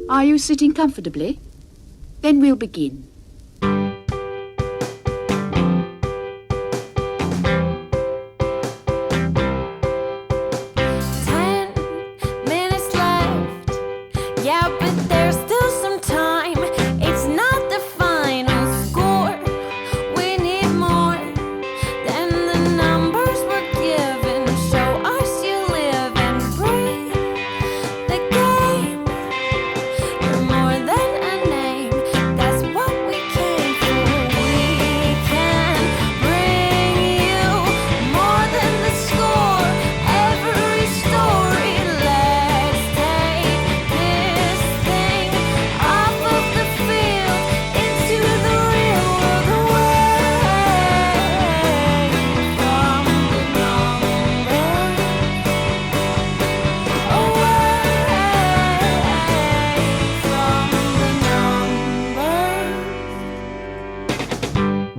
Are you sitting comfortably? Then we'll begin.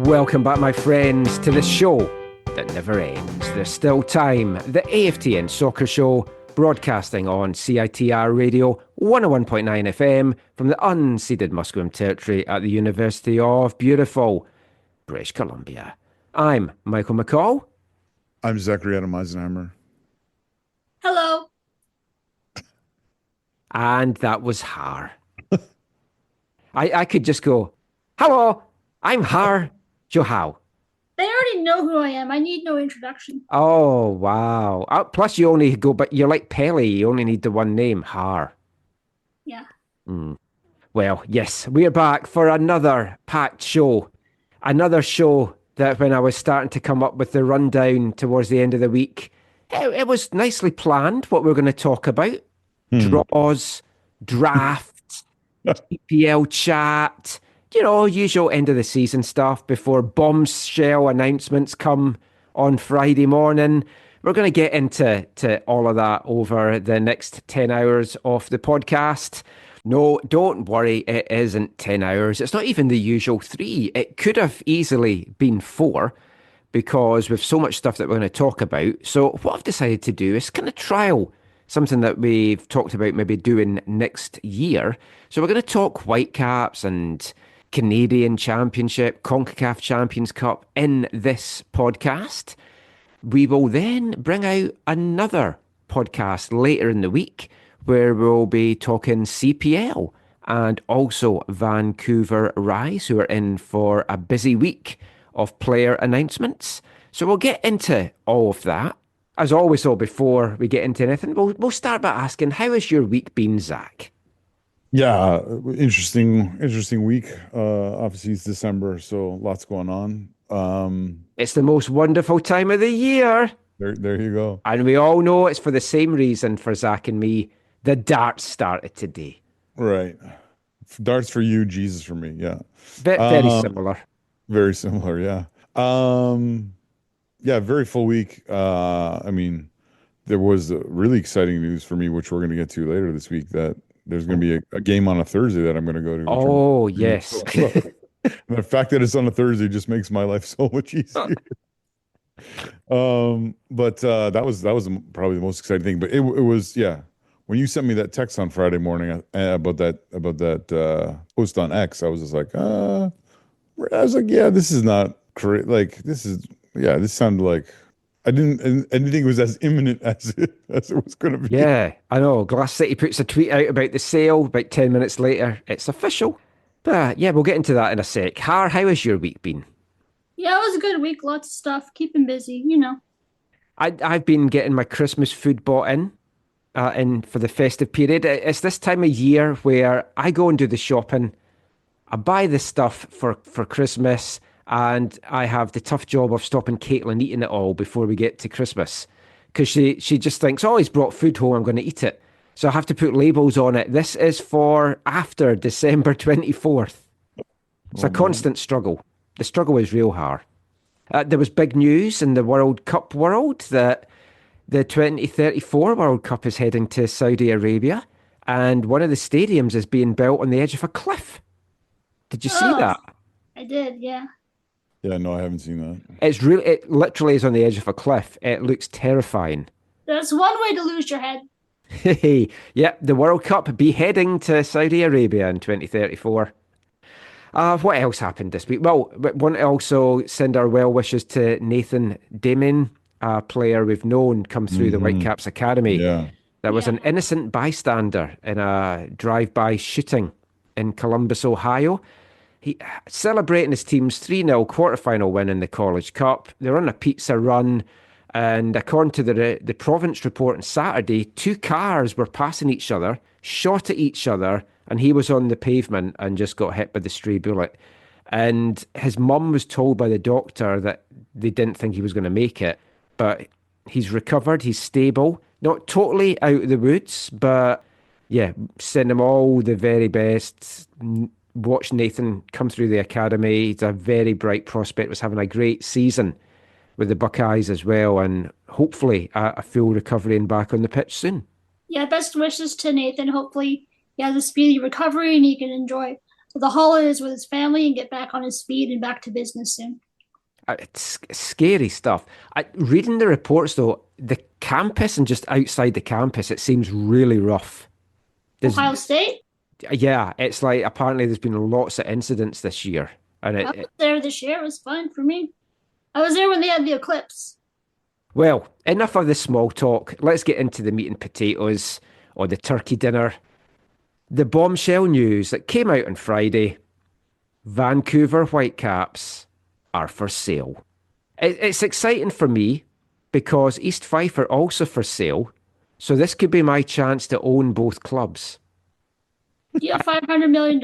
'Welcome back, my friends, to the show that never ends. There's still time. The AFTN Soccer Show, broadcasting on CITR Radio 101.9 FM from the unceded Musqueam Territory at the University of beautiful British Columbia. I'm Michael McCall. I'm Zachary Adam Eisenheimer. Hello. And that was Har. I could just go, hello, I'm Harjeet Johal. They already know who I am. I need no introduction. Oh, wow. Plus you only go, but you're like Pele. You only need the one name, Har. Yeah. Well, yes, we're back for another packed show. Another show that when I was starting to come up with the rundown towards the end of the week, it was nicely planned what we're going to talk about. Draws, drafts, EPL chat, you know, usual end of the season stuff before bombshell announcements come on Friday morning. We're going to get into all of that over the next 10 hours of the podcast. No, don't worry, it isn't 10 hours. It's not even the usual 3. It could have easily been 4 because we've so much stuff that we're going to talk about. So what I've decided to do is kind of trial something that we've talked about maybe doing next year. So we're going to talk Whitecaps and Canadian Championship, CONCACAF Champions Cup in this podcast. We will then bring out another podcast later in the week where we'll be talking CPL and also Vancouver Rise, who are in for a busy week of player announcements. So we'll get into all of that. As always, though, before we get into anything, we'll start by asking, how has your week been, Zach? Yeah, interesting week. Obviously, it's December, so lots going on. It's the most wonderful time of the year. There you go. And we all know it's for the same reason for Zach and me. The darts started today. Right. Darts for you, Jesus for me. Yeah. Very similar. Very similar, yeah. Yeah, very full week. I mean, there was really exciting news for me, which we're going to get to later this week, that there's going to be a game on a Thursday that I'm going to go to. Oh, yes. The fact that it's on a Thursday just makes my life so much easier. But that was probably the most exciting thing. But it was, yeah. When you sent me that text on Friday morning about that post on X, I was just like, yeah, this is not correct. Like, this sounded like I didn't think it was as imminent as it was going to be. Yeah, I know. Glass City puts a tweet out about the sale. About 10 minutes later, it's official. But yeah, we'll get into that in a sec. How has your week been? Yeah, it was a good week. Lots of stuff. Keeping busy, you know. I've been getting my Christmas food bought in for the festive period. It's this time of year where I go and do the shopping. I buy the stuff for Christmas, and I have the tough job of stopping Caitlin eating it all before we get to Christmas. Because she just thinks, oh, he's brought food home, I'm going to eat it. So I have to put labels on it. This is for after December 24th. It's a constant struggle. The struggle is real hard. There was big news in the World Cup world that the 2034 World Cup is heading to Saudi Arabia, and one of the stadiums is being built on the edge of a cliff. Did you see that? I did, yeah. Yeah, no, I haven't seen that. It literally is on the edge of a cliff. It looks terrifying. That's one way to lose your head. Hey, yep, the World Cup be heading to Saudi Arabia in 2034. What else happened this week? Well, we want to also send our well wishes to Nathan Damon, a player we've known come through the Hmm. Whitecaps Academy. Yeah. That was Yeah. an innocent bystander in a drive-by shooting in Columbus, Ohio. He celebrating his team's 3-0 quarterfinal win in the College Cup. They're on a pizza run, and according to the province report on Saturday, two cars were passing each other, shot at each other, and he was on the pavement and just got hit by the stray bullet. And his mum was told by the doctor that they didn't think he was going to make it, but he's recovered. He's stable, not totally out of the woods, but yeah, send him all the very best. Watch Nathan come through the academy. He's a very bright prospect. Was having a great season with the Buckeyes as well, and hopefully a full recovery and back on the pitch soon. Yeah, best wishes to Nathan. Hopefully he has a speedy recovery and he can enjoy the holidays with his family and get back on his feet and back to business soon. It's scary stuff. Reading the reports, though, the campus and just outside the campus, it seems really rough. There's, Ohio State? yeah, it's like apparently there's been lots of incidents this year, and I was there this year. It was fun for me. I was there when they had the eclipse. well, enough of the small talk. Let's get into the meat and potatoes or the turkey dinner. The bombshell news that came out on Friday: Vancouver Whitecaps are for sale. It's exciting for me because East Fife are also for sale, so this could be my chance to own both clubs. You have $500 million?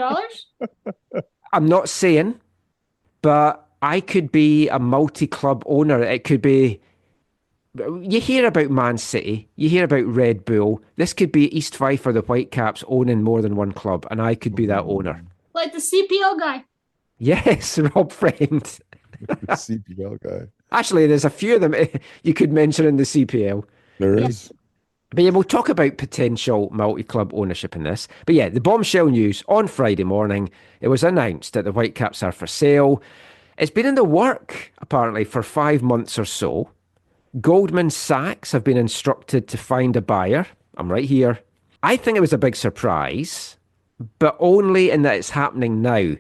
I'm not saying, but I could be a multi-club owner. It could be, you hear about Man City, you hear about Red Bull. This could be East Fife or the Whitecaps owning more than one club, and I could be that owner. Like the CPO guy. Yes, Rob Friend. CPL guy. Actually, there's a few of them you could mention in the CPL. There is. But yeah, we'll talk about potential multi-club ownership in this. But yeah, the bombshell news on Friday morning, it was announced that the Whitecaps are for sale. It's been in the work, apparently, for 5 months or so. Goldman Sachs have been instructed to find a buyer. I'm right here. I think it was a big surprise, but only in that it's happening now,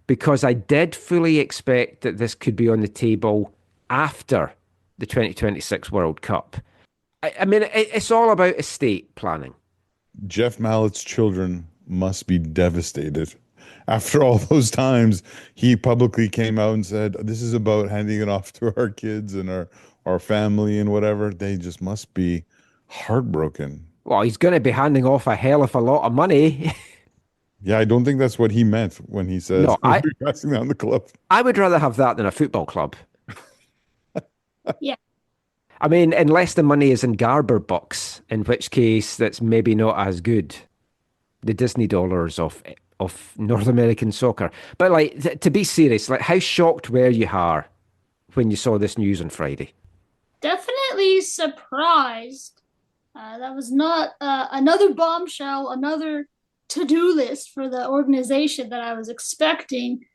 because I did fully expect that this could be on the table after the 2026 World Cup. I mean, it's all about estate planning. Jeff Mallett's children must be devastated. After all those times, he publicly came out and said, this is about handing it off to our kids and our family and whatever. They just must be heartbroken. Well, he's going to be handing off a hell of a lot of money. Yeah, I don't think that's what he meant when he says No, we're passing down the club. I would rather have that than a football club. Yeah. I mean, unless the money is in Garber bucks, in which case that's maybe not as good. The Disney dollars of North American soccer. But like, to be serious, like, how shocked were you, Har, when you saw this news on Friday? Definitely surprised. That was not another bombshell, another to-do list for the organization that I was expecting.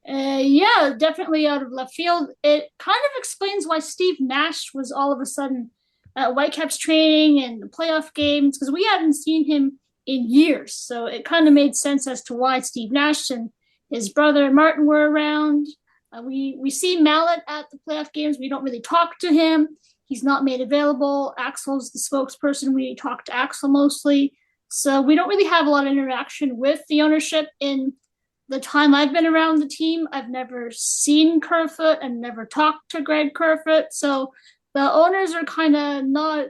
Yeah, definitely out of left field. It kind of explains why Steve Nash was all of a sudden at Whitecaps training and the playoff games, because we hadn't seen him in years. So it kind of made sense as to why Steve Nash and his brother Martin were around. We see Mallet at the playoff games. We don't really talk to him. He's not made available. Axel's the spokesperson. We talk to Axel mostly. So we don't really have a lot of interaction with the ownership. In the time I've been around the team, I've never seen Kerfoot and never talked to Greg Kerfoot. So the owners are kind of not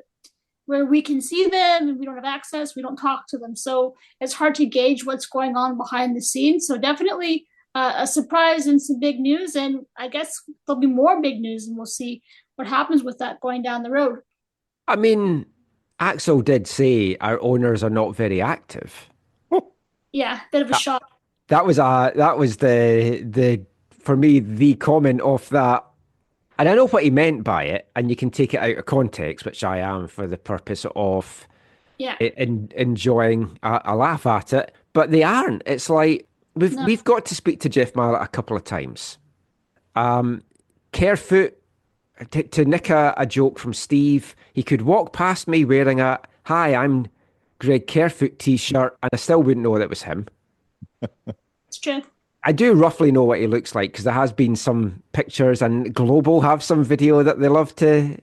where we can see them and we don't have access. We don't talk to them. So it's hard to gauge what's going on behind the scenes. So definitely a surprise and some big news. And I guess there'll be more big news and we'll see what happens with that going down the road. I mean, Axel did say our owners are not very active. Yeah, bit of a shock. That was the for me the comment of that, and I know what he meant by it, and you can take it out of context, which I am for the purpose of enjoying a laugh at it. But they aren't. It's like we've got to speak to Jeff Mallet a couple of times. Kerfoot, to nick a joke from Steve, he could walk past me wearing a "Hi, I'm Greg Kerfoot t-shirt, and I still wouldn't know that was him. It's true. I do roughly know what he looks like because there has been some pictures, and Global have some video that they love to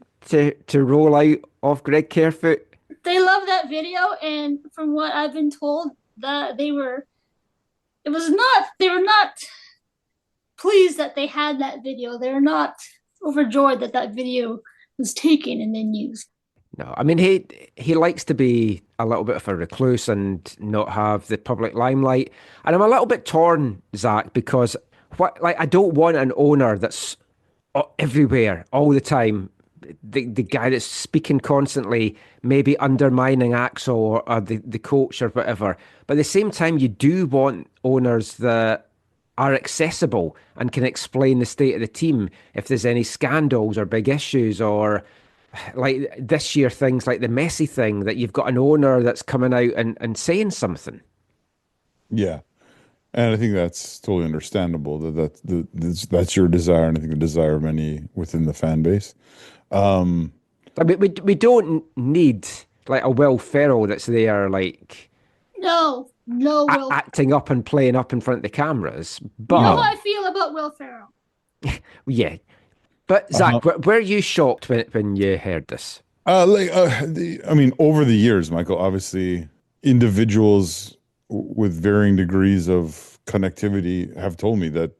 roll out of Greg Kerfoot. They love that video, and from what I've been told, that they were not pleased that they had that video. They were not overjoyed that that video was taken and then used. No, I mean he likes to be a little bit of a recluse and not have the public limelight. And I'm a little bit torn, Zach, because I don't want an owner that's everywhere all the time. The guy that's speaking constantly, maybe undermining Axel or the coach or whatever. But at the same time, you do want owners that are accessible and can explain the state of the team if there's any scandals or big issues, or like this year things like the Messi thing, that you've got an owner that's coming out and saying something. Yeah. And I think that's totally understandable that's your desire, and I think the desire of many within the fan base. I mean, we don't need like a Will Ferrell that's there like No, Will. acting up and playing up in front of the cameras. But You know how I feel about Will Ferrell. yeah. But Zach, were you shocked when you heard this? I mean, over the years, Michael, obviously individuals with varying degrees of connectivity have told me that,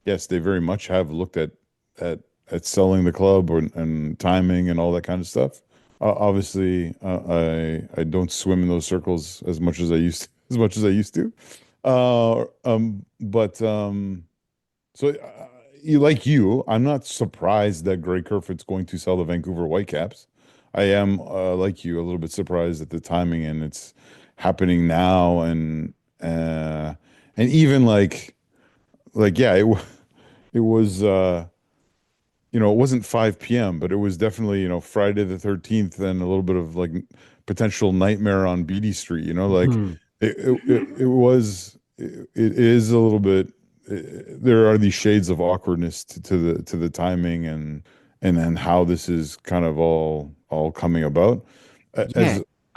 yes, they very much have looked at selling the club and timing and all that kind of stuff. Obviously, I don't swim in those circles as much as I used to. I'm not surprised that Greg Kerfoot's going to sell the Vancouver Whitecaps. I am, like you, a little bit surprised at the timing, and it's happening now, and even it was it wasn't 5 p.m., but it was definitely Friday the 13th, and a little bit of like potential nightmare on Beatty Street. It is a little bit. There are these shades of awkwardness to the timing and then how this is kind of all coming about.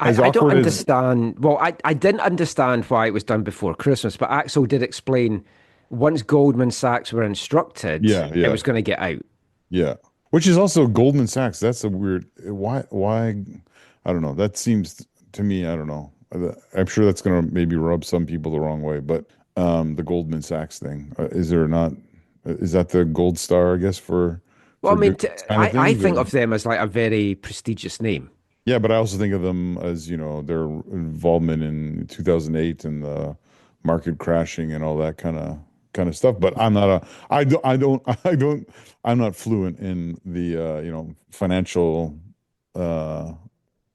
I don't understand. Well, I didn't understand why it was done before Christmas, but Axel did explain once Goldman Sachs were instructed, it was going to get out. Yeah, which is also Goldman Sachs. That's a weird. Why? I don't know. That seems to me. I don't know. I'm sure that's going to maybe rub some people the wrong way, but. The Goldman Sachs thing, is that the gold star, I guess, for well, I mean, I think of them as like a very prestigious name. Yeah, but I also think of them as, their involvement in 2008 and the market crashing and all that kind of stuff. But I'm not I'm not fluent in the financial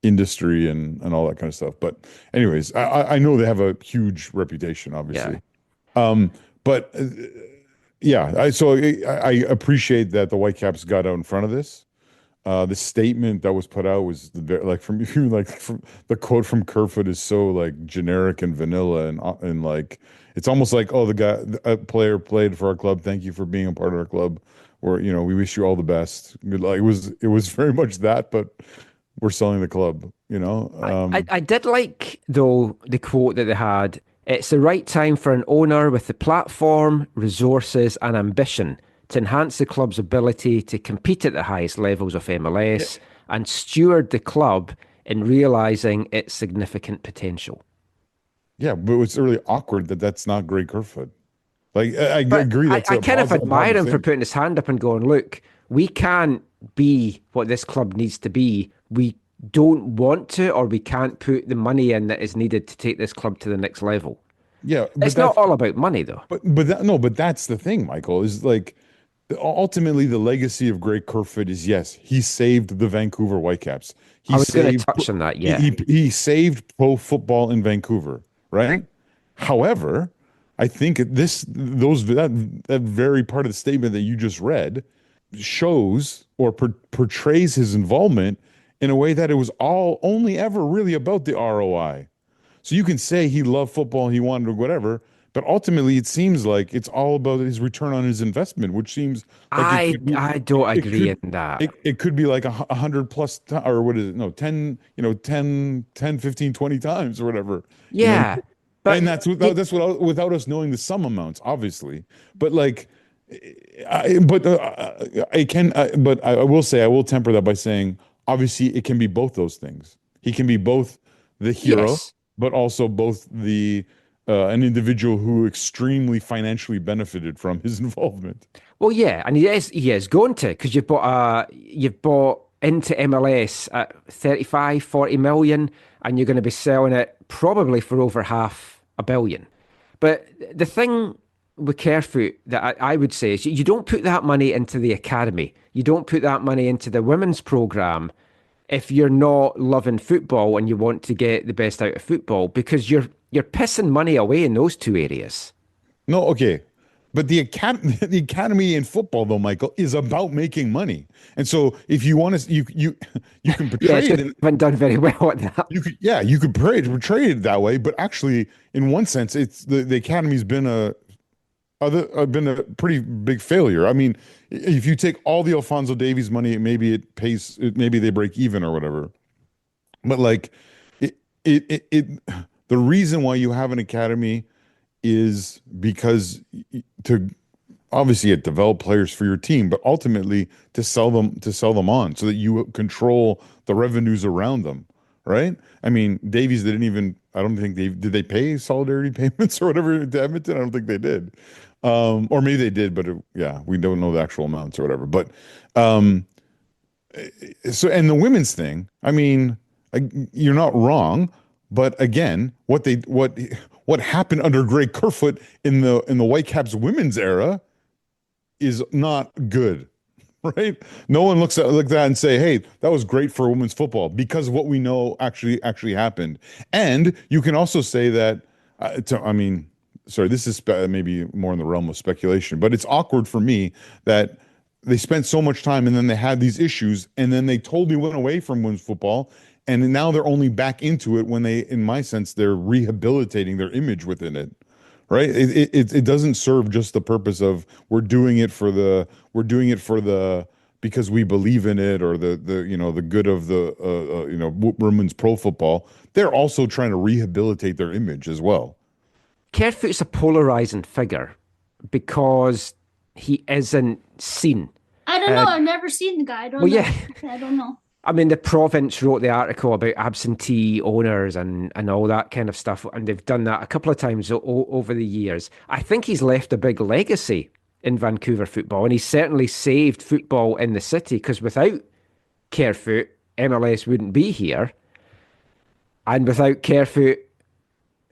industry and all that kind of stuff. But anyways, I know they have a huge reputation, obviously. I appreciate that the Whitecaps got out in front of this. The statement that was put out was from the quote from Kerfoot is so like generic and vanilla and like it's almost like, oh, a player played for our club. Thank you for being a part of our club. Or we wish you all the best. Like it was very much that, but we're selling the club. I did like though the quote that they had. It's the right time for an owner with the platform, resources, and ambition to enhance the club's ability to compete at the highest levels of MLS and steward the club in realizing its significant potential. Yeah, but it's really awkward that that's not Greg Kerfoot. Like, I agree. I kind of admire him for putting his hand up and going, look, we can't be what this club needs to be. We don't want to, or we can't put the money in that is needed to take this club to the next level. Yeah, it's not all about money, though. But that's the thing, Michael. Is like ultimately the legacy of Greg Kerfoot is yes, he saved the Vancouver Whitecaps. I was going to touch on that. Yeah, he saved pro football in Vancouver, right? However, I think that very part of the statement that you just read shows or portrays his involvement in a way that it was only ever really about the ROI. So you can say he loved football and he wanted to whatever, But ultimately, it seems like it's all about his return on his investment, which seems like I don't it agree could in that. it could be like 100 plus or what is it? No, 10, 10, 15, 20 times or whatever, Yeah, but and that's without us knowing the sum amounts, obviously. But like, but I will say I will temper that by saying obviously it can be both those things. He can be both the hero, yes. but also both the an individual who extremely financially benefited from his involvement. Well, yeah, and he is going to, because you've bought into MLS at 35, 40 million, and you're going to be selling it probably for over $500 million. But the thing with Carefoot that I would say is you don't put that money into the academy. You don't put that money into the women's program if you're not loving football and you want to get the best out of football, because you're pissing money away in those two areas. No, okay. But the academy in football, though, Michael, is about making money. And so if you want to, you can Yeah, portray it's it. just haven't done very well at that. You could portray it that way. But actually, in one sense, it's the academy's been been a pretty big failure. I mean, if you take all the Alfonso Davies money, maybe they break even or whatever. But like, the reason why you have an academy is because to obviously develop players for your team, but ultimately to sell them on so that you control the revenues around them, right? I mean, Davies, I don't think did they pay solidarity payments or whatever to Edmonton? I don't think they did. Or maybe they did, but we don't know the actual amounts or whatever. But so, and the women's thing, I mean, you're not wrong, but again, what happened under Greg Kerfoot in the Whitecaps women's era is not good, right? No one looks at that and say, "Hey, that was great for women's football," because of what we know actually happened. And you can also say that, sorry, this is maybe more in the realm of speculation, but it's awkward for me that they spent so much time and then they had these issues and then they totally went away from women's football. And now they're only back into it when in my sense, they're rehabilitating their image within it, right? It doesn't serve just the purpose of we're doing it for the because we believe in it or the good of the women's pro football. They're also trying to rehabilitate their image as well. Kerfoot's a polarizing figure because he isn't seen. I don't know. I've never seen the guy. I don't know. Yeah. I don't know. I mean, the province wrote the article about absentee owners and all that kind of stuff, and they've done that a couple of times over the years. I think he's left a big legacy in Vancouver football, and he's certainly saved football in the city, because without Kerfoot, MLS wouldn't be here. And without Kerfoot,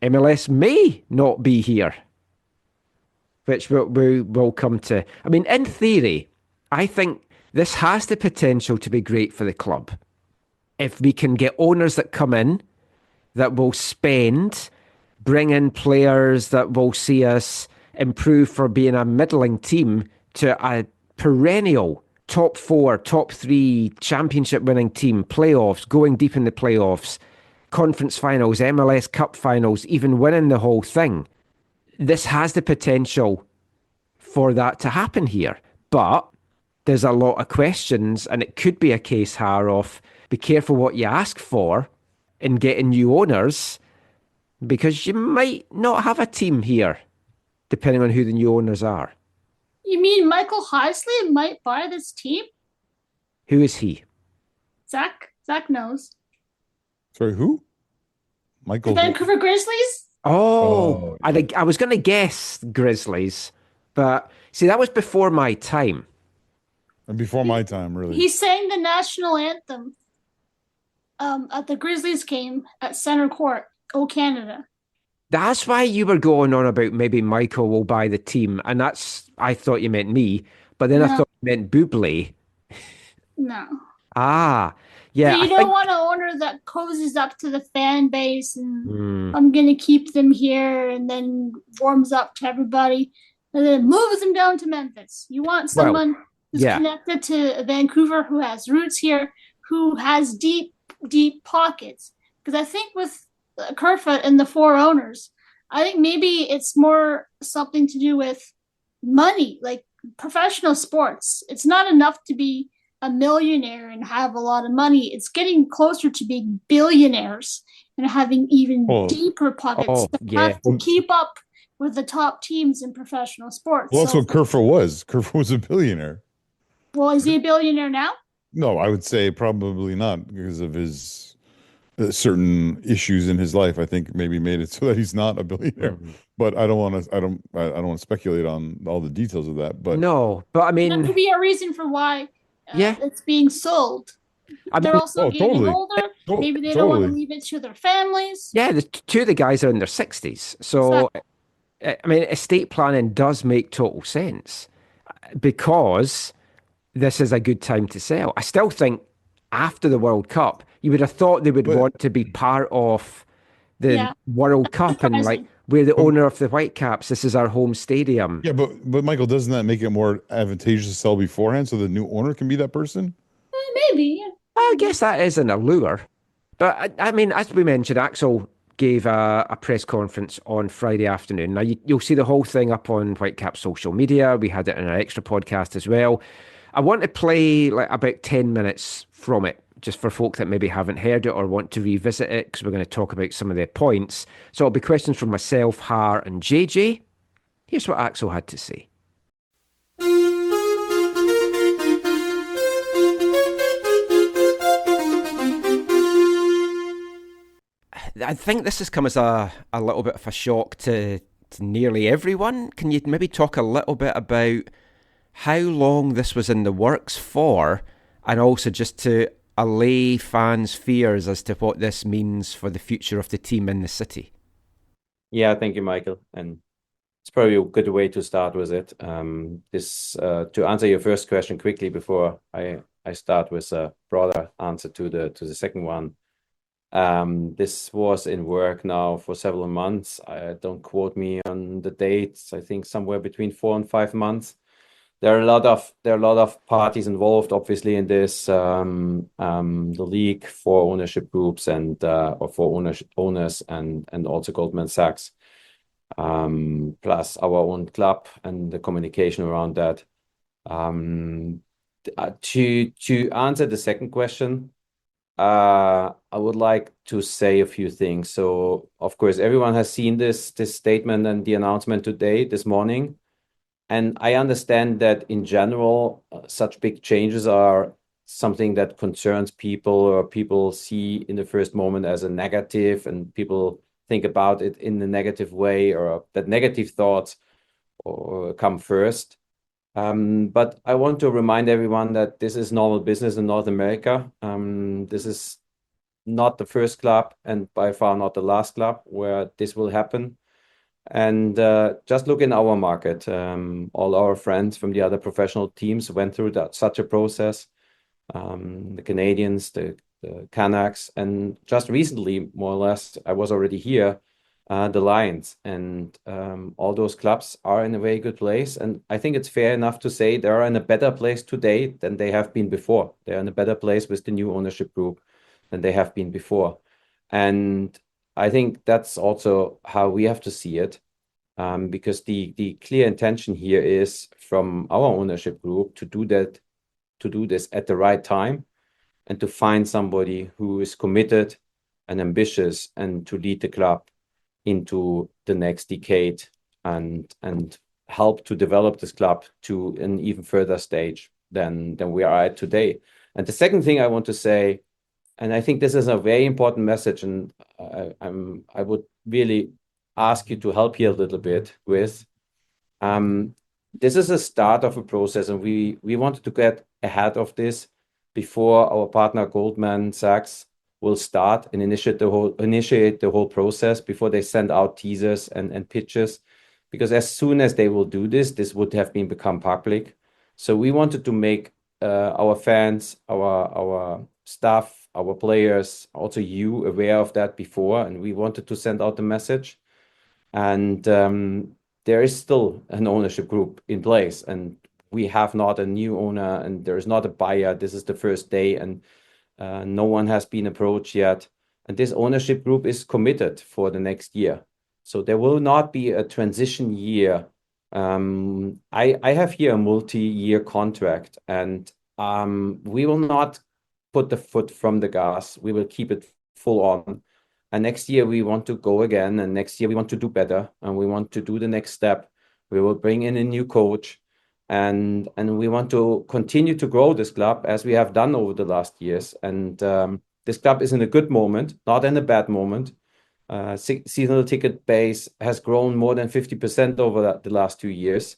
MLS may not be here, which we'll come to. I mean, in theory, I think this has the potential to be great for the club. If we can get owners that come in, that will spend, bring in players that will see us improve for being a middling team to a perennial top 4, top 3 championship winning team, playoffs, going deep in the playoffs, conference finals, MLS Cup finals, even winning the whole thing. This has the potential for that to happen here. But there's a lot of questions, and it could be a case, of be careful what you ask for in getting new owners, because you might not have a team here, depending on who the new owners are. You mean Michael Heisley might buy this team? Who is he? Zach knows. Sorry, who? Michael. The Vancouver Grizzlies? Oh. I was going to guess Grizzlies, but see, that was before my time. And before my time, really. He sang the national anthem at the Grizzlies game at Center Court, O Canada. That's why you were going on about maybe Michael will buy the team, and I thought you meant me, but then I thought you meant Bublé. No. Ah, yeah. So you don't want an owner that cozies up to the fan base and I'm going to keep them here, and then warms up to everybody and then moves them down to Memphis. You want someone who's connected to Vancouver, who has roots here, who has deep, deep pockets. Because I think with Kerfoot and the 4 owners, I think maybe it's more something to do with money, like professional sports. It's not enough to be a millionaire and have a lot of money. It's getting closer to being billionaires and having even Well, deeper pockets Oh, to yeah. have to keep up with the top teams in professional sports. well, that's So, what Kerfer was. Kerfer was a billionaire. well, is he a billionaire now? No, I would say probably not because of his certain issues in his life. I think maybe made it so that he's not a billionaire. But I don't want to. I don't want to speculate on all the details of that. But No, but I That could mean, be a reason for why yeah. it's being sold. I They're mean, also oh, getting totally, older. Maybe they don't want to totally. leave it to their families. yeah, the two of the guys are in their 60s. So, Exactly. I mean, estate planning does make total sense because this is a good time to sell. I still think after the World Cup, you would have thought they would But want to be part of the Yeah, World Cup and like surprising. we're the but owner of the Whitecaps. This is our home stadium. yeah, but Michael, doesn't that make it more advantageous to sell beforehand so the new owner can be that person? Maybe. Yeah. I guess that is an allure. But I mean, as we mentioned, Axel gave a press conference on Friday afternoon. Now, you'll see the whole thing up on Whitecap social media. We had it in an extra podcast as well. I want to play like about 10 minutes from it, just for folk that maybe haven't heard it or want to revisit it, because we're going to talk about some of the points. So it'll be questions from myself, Har, and JJ. Here's what Axel had to say. I think this has come as a little bit of a shock to nearly everyone. Can you maybe talk a little bit about how long this was in the works for, and also just to allay fans' fears as to what this means for the future of the team in the city? Yeah, thank you, Michael. And it's probably a good way to start with it. To answer your first question quickly before I start with a broader answer to the second one. This was in work now for several months. Don't quote me on the dates. I think somewhere between 4 and 5 months. There are a lot of parties involved, obviously, in this. The league for ownership groups and or for owners and also Goldman Sachs, plus our own club and the communication around that. To answer the second question. I would like to say a few things. So, of course, everyone has seen this statement and the announcement today, this morning. And I understand that in general, such big changes are something that concerns people or people see in the first moment as a negative, and people think about it in a negative way, or that negative thoughts come first. But I want to remind everyone that this is normal business in North America. This is not the first club and by far not the last club where this will happen. And just look in our market. All our friends from the other professional teams went through such a process. The Canadians, the Canucks, and just recently, more or less, I was already here. The Lions, and all those clubs are in a very good place. And I think it's fair enough to say they are in a better place today than they have been before. They're in a better place with the new ownership group than they have been before. And I think that's also how we have to see it, because the clear intention here is from our ownership group to do this at the right time, and to find somebody who is committed and ambitious and to lead the club into the next decade and help to develop this club to an even further stage than we are at today. And the second thing I want to say, and I think this is a very important message, and I would really ask you to help here a little bit with. This is a start of a process, and we wanted to get ahead of this before our partner Goldman Sachs will start and initiate the whole process, before they send out teasers and pitches, because as soon as they will do this would have become public. So we wanted to make our fans, our staff, our players, also you, aware of that before, and we wanted to send out the message. And there is still an ownership group in place, and we have not a new owner, and there is not a buyer. This is the first day, and no one has been approached yet. And this ownership group is committed for the next year. So there will not be a transition year. I have here a multi-year contract, and we will not put the foot from the gas. We will keep it full on. And next year we want to go again, and next year we want to do better, and we want to do the next step. We will bring in a new coach, and we want to continue to grow this club as we have done over the last years. And this club is in a good moment, not in a bad moment. Seasonal ticket base has grown more than 50% over the last 2 years.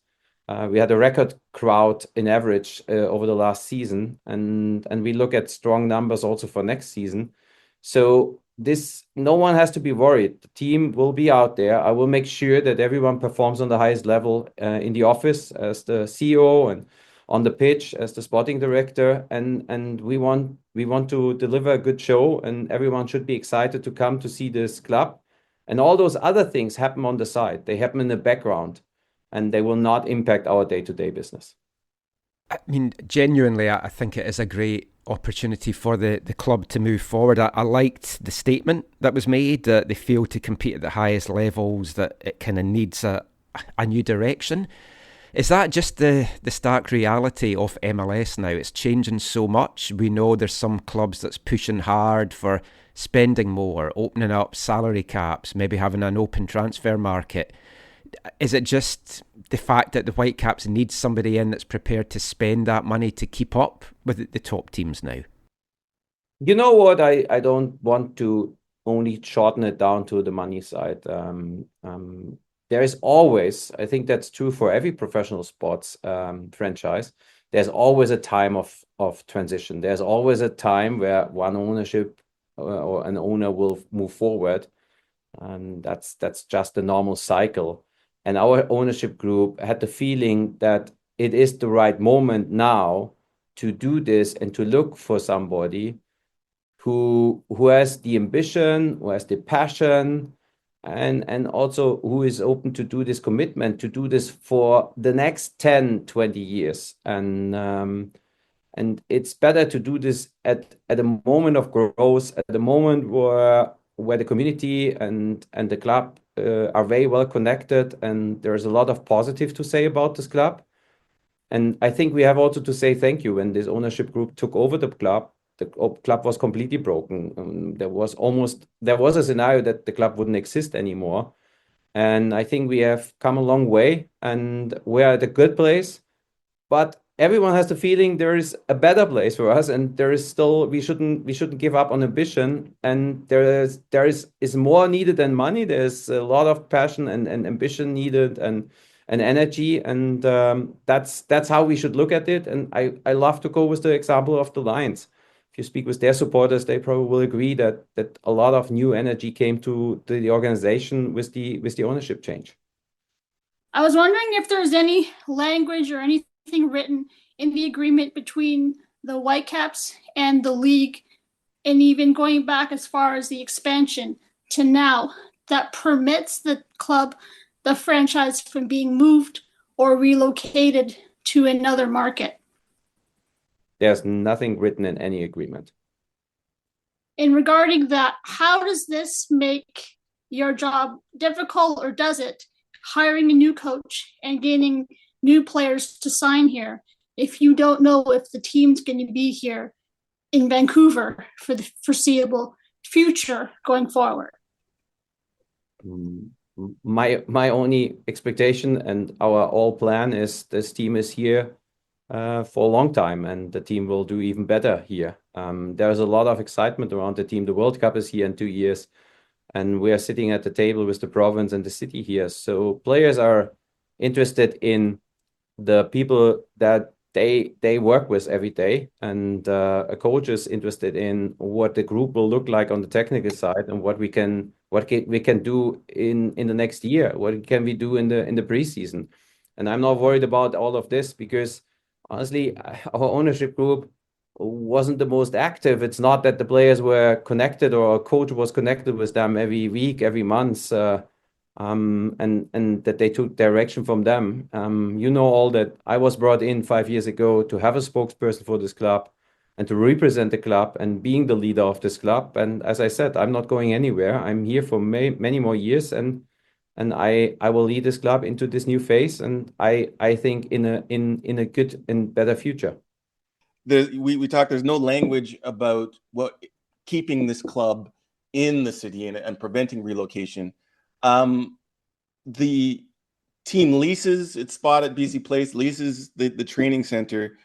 We had a record crowd in average over the last season, and we look at strong numbers also for next season. So no one has to be worried. The team will be out there. I will make sure that everyone performs on the highest level in the office as the CEO and on the pitch as the sporting director, and we want to deliver a good show, and everyone should be excited to come to see this club. And all those other things happen on the side. They happen in the background, and they will not impact our day-to-day business. I mean, genuinely, I think it is a great opportunity for the club to move forward. I liked the statement that was made, that they fail to compete at the highest levels, that it kind of needs a new direction. Is that just the stark reality of MLS now? It's changing so much. We know there's some clubs that's pushing hard for spending more, opening up salary caps, maybe having an open transfer market. Is it just the fact that the Whitecaps need somebody in that's prepared to spend that money to keep up with the top teams now? You know what? I don't want to only shorten it down to the money side. There is always, I think that's true for every professional sports franchise, there's always a time of transition. There's always a time where one ownership or an owner will move forward. And that's just the normal cycle. And our ownership group had the feeling that it is the right moment now to do this and to look for somebody who has the ambition, who has the passion, and also who is open to do this commitment, to do this for the next 10, 20 years. And it's better to do this at a moment of growth, at the moment where the community and the club are very well connected, and there's a lot of positive to say about this club. And I think we have also to say thank you. When this ownership group took over the club was completely broken. There was a scenario that the club wouldn't exist anymore. And I think we have come a long way, and we're at a good place. But everyone has the feeling there is a better place for us, and there is still, we shouldn't give up on ambition. And there is more needed than money. There's a lot of passion and ambition needed, and energy, and that's how we should look at it. And I love to go with the example of the Lions. If you speak with their supporters, they probably will agree that a lot of new energy came to the organization with the ownership change. I was wondering if there's any language or anything written in the agreement between the Whitecaps and the league, and even going back as far as the expansion to now, that permits the club, the franchise, from being moved or relocated to another market. There's nothing written in any agreement. In regarding that, how does this make your job difficult, or does it, hiring a new coach and gaining new players to sign here, if you don't know if the team's going to be here in Vancouver for the foreseeable future going forward? My only expectation and our all plan is this team is here for a long time, and the team will do even better here. There's a lot of excitement around the team. The World Cup is here in 2 years, and we are sitting at the table with the province and the city here. So players are interested in the people that they work with every day, and a coach is interested in what the group will look like on the technical side, and what we can do in the next year. What can we do in the preseason? And I'm not worried about all of this, because honestly, our ownership group wasn't the most active. It's not that the players were connected or a coach was connected with them every week, every month, and that they took direction from them. You know all that I was brought in 5 years ago to have a spokesperson for this club and to represent the club and being the leader of this club. And as I said, I'm not going anywhere. I'm here for many more years, and and I will lead this club into this new phase, and I think in a good and better future. We talked. There's no language about what keeping this club in the city and preventing relocation. The team leases its spot at BC Place, leases the training center.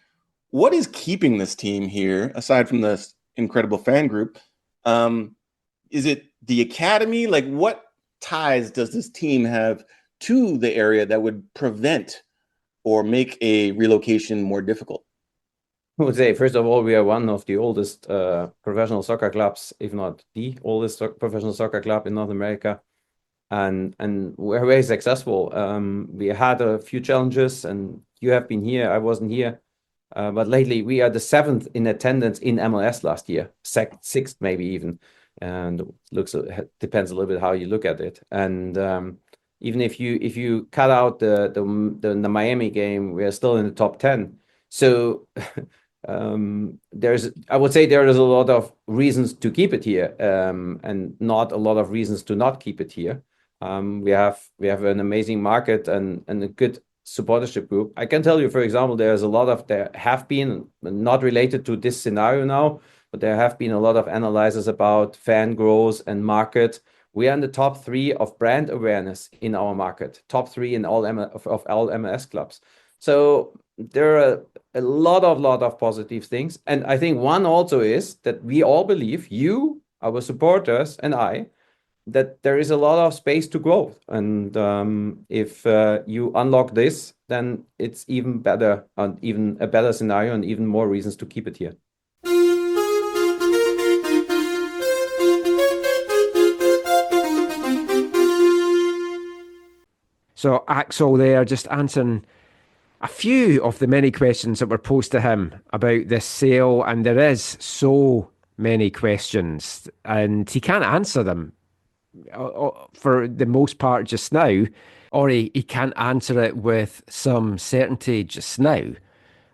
What is keeping this team here, aside from this incredible fan group? Is it the academy? Like, what ties does this team have to the area that would prevent or make a relocation more difficult? I would say, first of all, we are one of the oldest professional soccer clubs, if not the oldest professional soccer club in North America. And we're very successful. We had a few challenges, and you have been here. I wasn't here. But lately, we are the 7th in attendance in MLS last year, 6th maybe even. And depends a little bit how you look at it. And even if you cut out the Miami game, we are still in the top 10. So I would say there is a lot of reasons to keep it here, and not a lot of reasons to not keep it here. We have an amazing market and a good supportership group. I can tell you, for example, there have been, not related to this scenario now, but there have been a lot of analyses about fan growth and market. We are in the top 3 of brand awareness in our market, top 3 in all MLS clubs. So there are a lot of positive things. And I think one also is that we all believe, you, our supporters, and I, that there is a lot of space to grow. And if you unlock this, then it's even better, and even a better scenario, and even more reasons to keep it here. So Axel there just answering a few of the many questions that were posed to him about this sale, and there is so many questions, and he can't answer them for the most part just now, or he can't answer it with some certainty just now.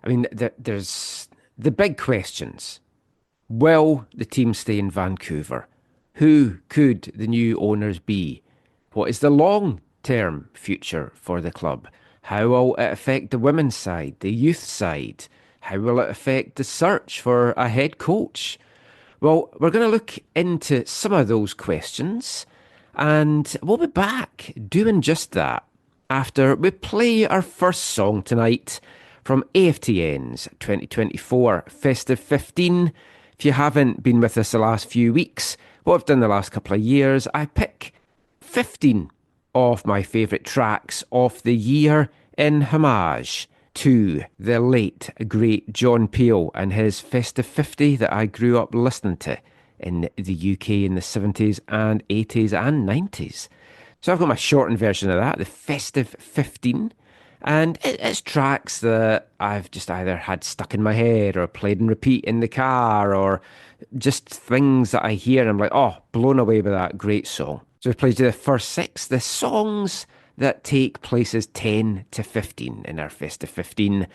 I mean, there's the big questions. Will the team stay in Vancouver? Who could the new owners be? What is the long-term future for the club? How will it affect the women's side, the youth side? How will it affect the search for a head coach? Well, we're going to look into some of those questions, and we'll be back doing just that after we play our first song tonight from AFTN's 2024 Festive 15. If you haven't been with us the last few weeks, what I've done the last couple of years, I pick 15 of my favourite tracks of the year in homage to the late, great John Peel and his Festive 50 that I grew up listening to in the UK in the 70s and 80s and 90s. So I've got my shortened version of that, the Festive 15, and it's tracks that I've just either had stuck in my head or played and repeat in the car, or just things that I hear and I'm like, oh, blown away by that great song. So we played you the first 6, the songs that take places 10 to 15 in our Festive 15.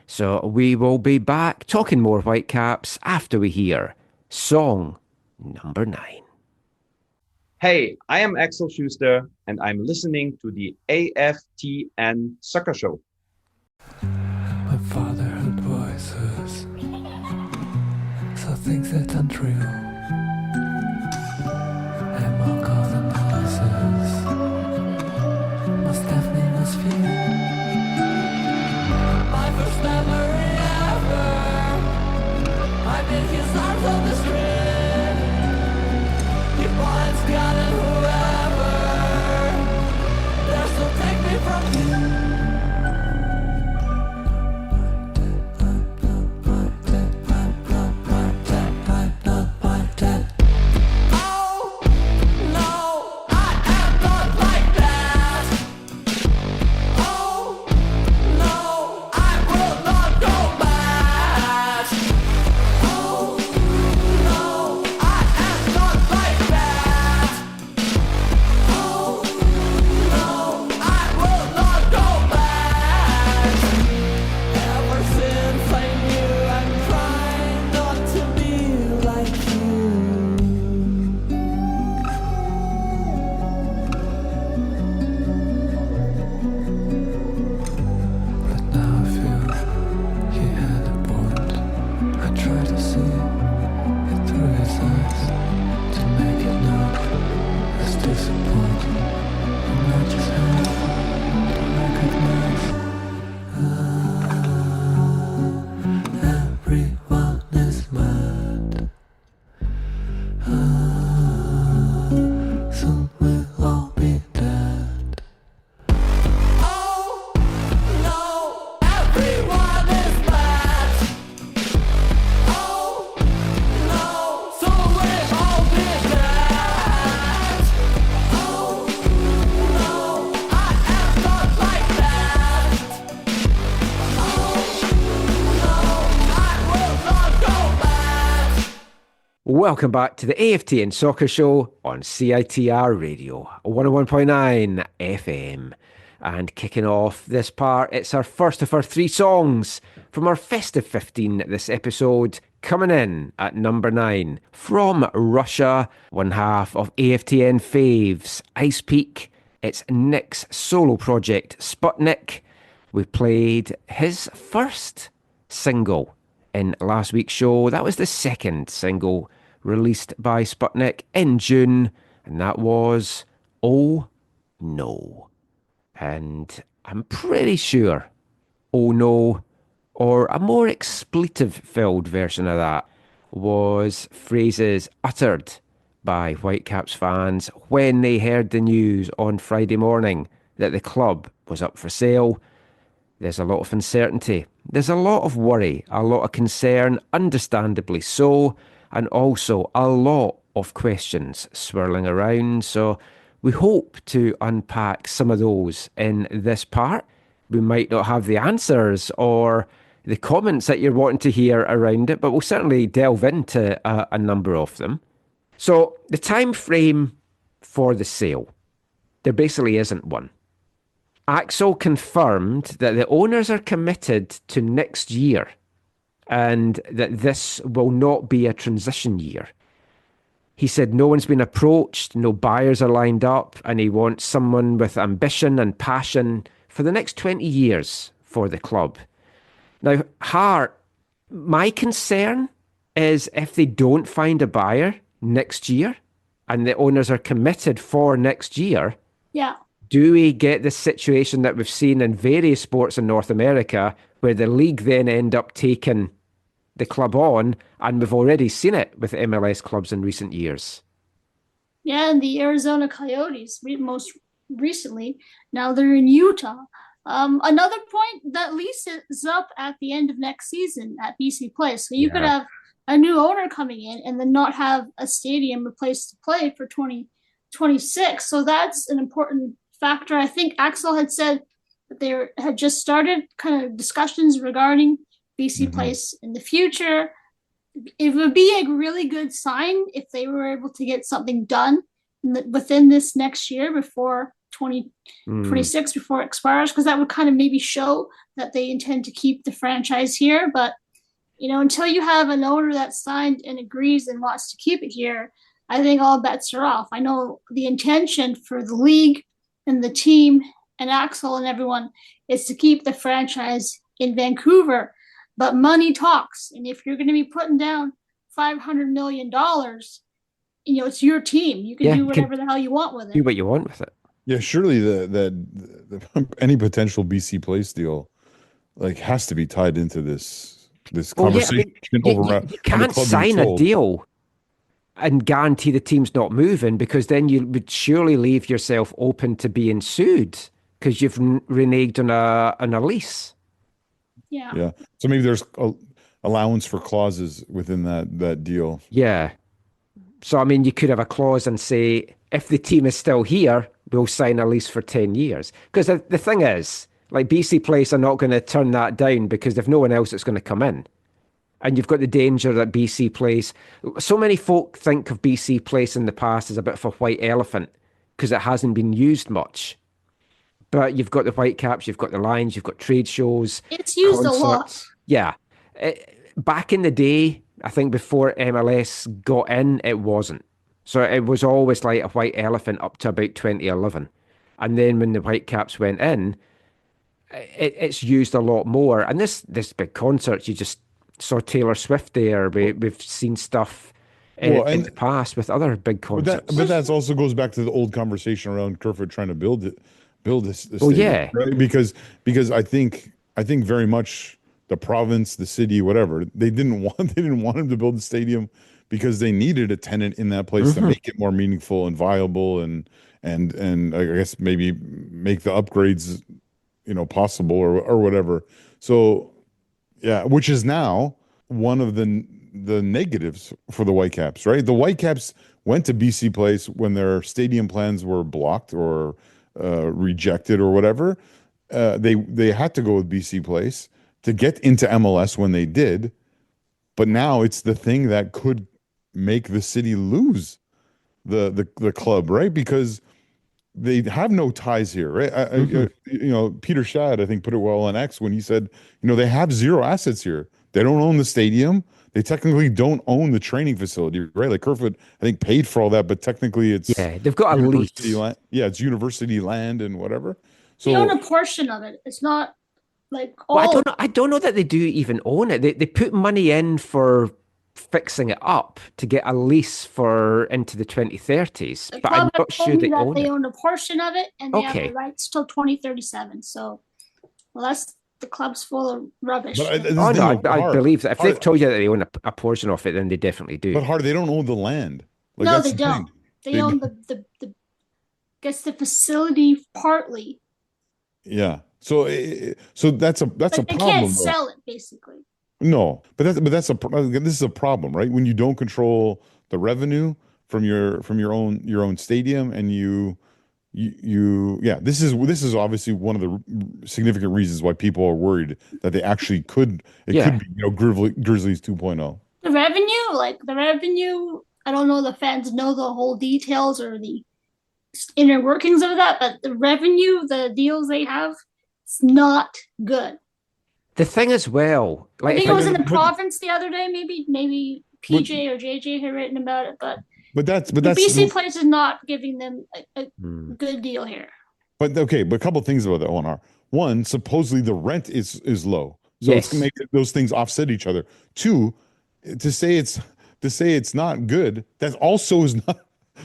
So we will be back talking more Whitecaps after we hear song number 9. Hey, I am Axel Schuster, and I'm listening to the AFTN Soccer Show. My father heard voices, saw things that aren't real. And all cause and noises, most deafening was fear. My first memory ever, I'm in his arms on the street. He finds God and whoever dares to take me from you. Go! Welcome back to the AFTN Soccer Show on CITR Radio, 101.9 FM. And kicking off this part, it's our first of our 3 songs from our Festive 15 this episode, coming in at number 9. From Russia, one half of AFTN faves, Ice Peak. It's Nick's solo project, Sputnik. We played his first single in last week's show. That was the second single released by Sputnik in June, and that was Oh No. And I'm pretty sure Oh No, or a more expletive-filled version of that, was phrases uttered by Whitecaps fans when they heard the news on Friday morning that the club was up for sale. There's a lot of uncertainty. There's a lot of worry, a lot of concern, understandably so, and also a lot of questions swirling around. So we hope to unpack some of those in this part. We might not have the answers or the comments that you're wanting to hear around it, but we'll certainly delve into a number of them. So the time frame for the sale, there basically isn't one. Axel confirmed that the owners are committed to next year and that this will not be a transition year. He said no one's been approached, no buyers are lined up, and he wants someone with ambition and passion for the next 20 years for the club. Now, Hart, my concern is if they don't find a buyer next year and the owners are committed for next year, Yeah. do we get this situation that we've seen in various sports in North America where the league then end up taking the club on, and we've already seen it with MLS clubs in recent years? Yeah, and the Arizona Coyotes most recently. Now they're in Utah. Another point, that lease is up at the end of next season at BC Place. So you could have a new owner coming in and then not have a stadium, a place to play for 2026. So that's an important factor. I think Axel had said that they had just started kind of discussions regarding BC Place in the future. It would be a really good sign if they were able to get something done within this next year before 2026, before it expires, because that would kind of maybe show that they intend to keep the franchise here. But, you know, until you have an owner that's signed and agrees and wants to keep it here, I think all bets are off. I know the intention for the league and the team and Axel and everyone is to keep the franchise in Vancouver, but money talks. And if you're going to be putting down $500 million, you know, it's your team. You can do whatever the hell you want with it. Do what you want with it. Yeah, surely the any potential BC Place deal like has to be tied into this conversation. You can't sign a deal and guarantee the team's not moving, because then you would surely leave yourself open to being sued because you've reneged on a lease. Yeah. So maybe there's allowance for clauses within that deal. Yeah. So, I mean, you could have a clause and say, if the team is still here, we'll sign a lease for 10 years. Because the thing is, like, BC Place are not going to turn that down because there's no one else that's going to come in. And you've got the danger that BC Place, so many folk think of BC Place in the past as a bit of a white elephant because it hasn't been used much. But you've got the Whitecaps, you've got the Lions, you've got trade shows. It's used concerts. A lot. Yeah. Back in the day, I think before MLS got in, it wasn't. So it was always like a white elephant up to about 2011. And then when the Whitecaps went in, it's used a lot more. And this big concert, you just saw Taylor Swift there. We've seen stuff in the past with other big concerts. But that also goes back to the old conversation around Kerfoot trying to build this Oh, stadium, yeah. right? Because I think very much the province, the city, whatever, they didn't want him to build the stadium because they needed a tenant in that place to make it more meaningful and viable and I guess maybe make the upgrades, you know, possible or whatever. So yeah, which is now one of the negatives for the Whitecaps, right? The Whitecaps went to BC Place when their stadium plans were blocked or rejected or whatever. They had to go with BC Place to get into MLS when they did, but now it's the thing that could make the city lose the club, right? Because they have no ties here, right? Peter Shad, I think, put it well on X when he said, they have zero assets here. They don't own the stadium. They technically don't own the training facility, right? Like Kerfoot, I think, paid for all that, but technically it's they've got a university lease. land. Yeah, it's university land and whatever. So they own a portion of it. It's not like all. Well, I don't know that they do even own it. They put money in for fixing it up to get a lease for into the 2030s, The but I'm club not told sure me they that own they it. own a portion of it, and they have Okay. the rights till 2037. So, that's the club's full of rubbish. But this Oh is no, the thing, I Hard- believe that if Hard- they've told you that they own a portion of it, then they definitely do. But Hard, they don't own the land. Like, no, that's they the don't. thing. They own the guess the facility partly, Yeah. So that's a but they problem, can't though. sell it this No, but this is a problem, right? When you don't control the revenue from your own stadium, and this is obviously one of the significant reasons why people are worried that they actually could be Grizzlies 2.0. The revenue, I don't know the fans know the whole details or the inner workings of that, but the revenue, the deals they have, it's not good. The thing as well, I think if it was in the province the other day, maybe PJ or JJ had written about it, but that's the BC Place is not giving them a good deal here. But a couple of things about that one are: one, supposedly the rent is low, so Yes. it's gonna make those things offset each other. Two, to say it's not good, that also is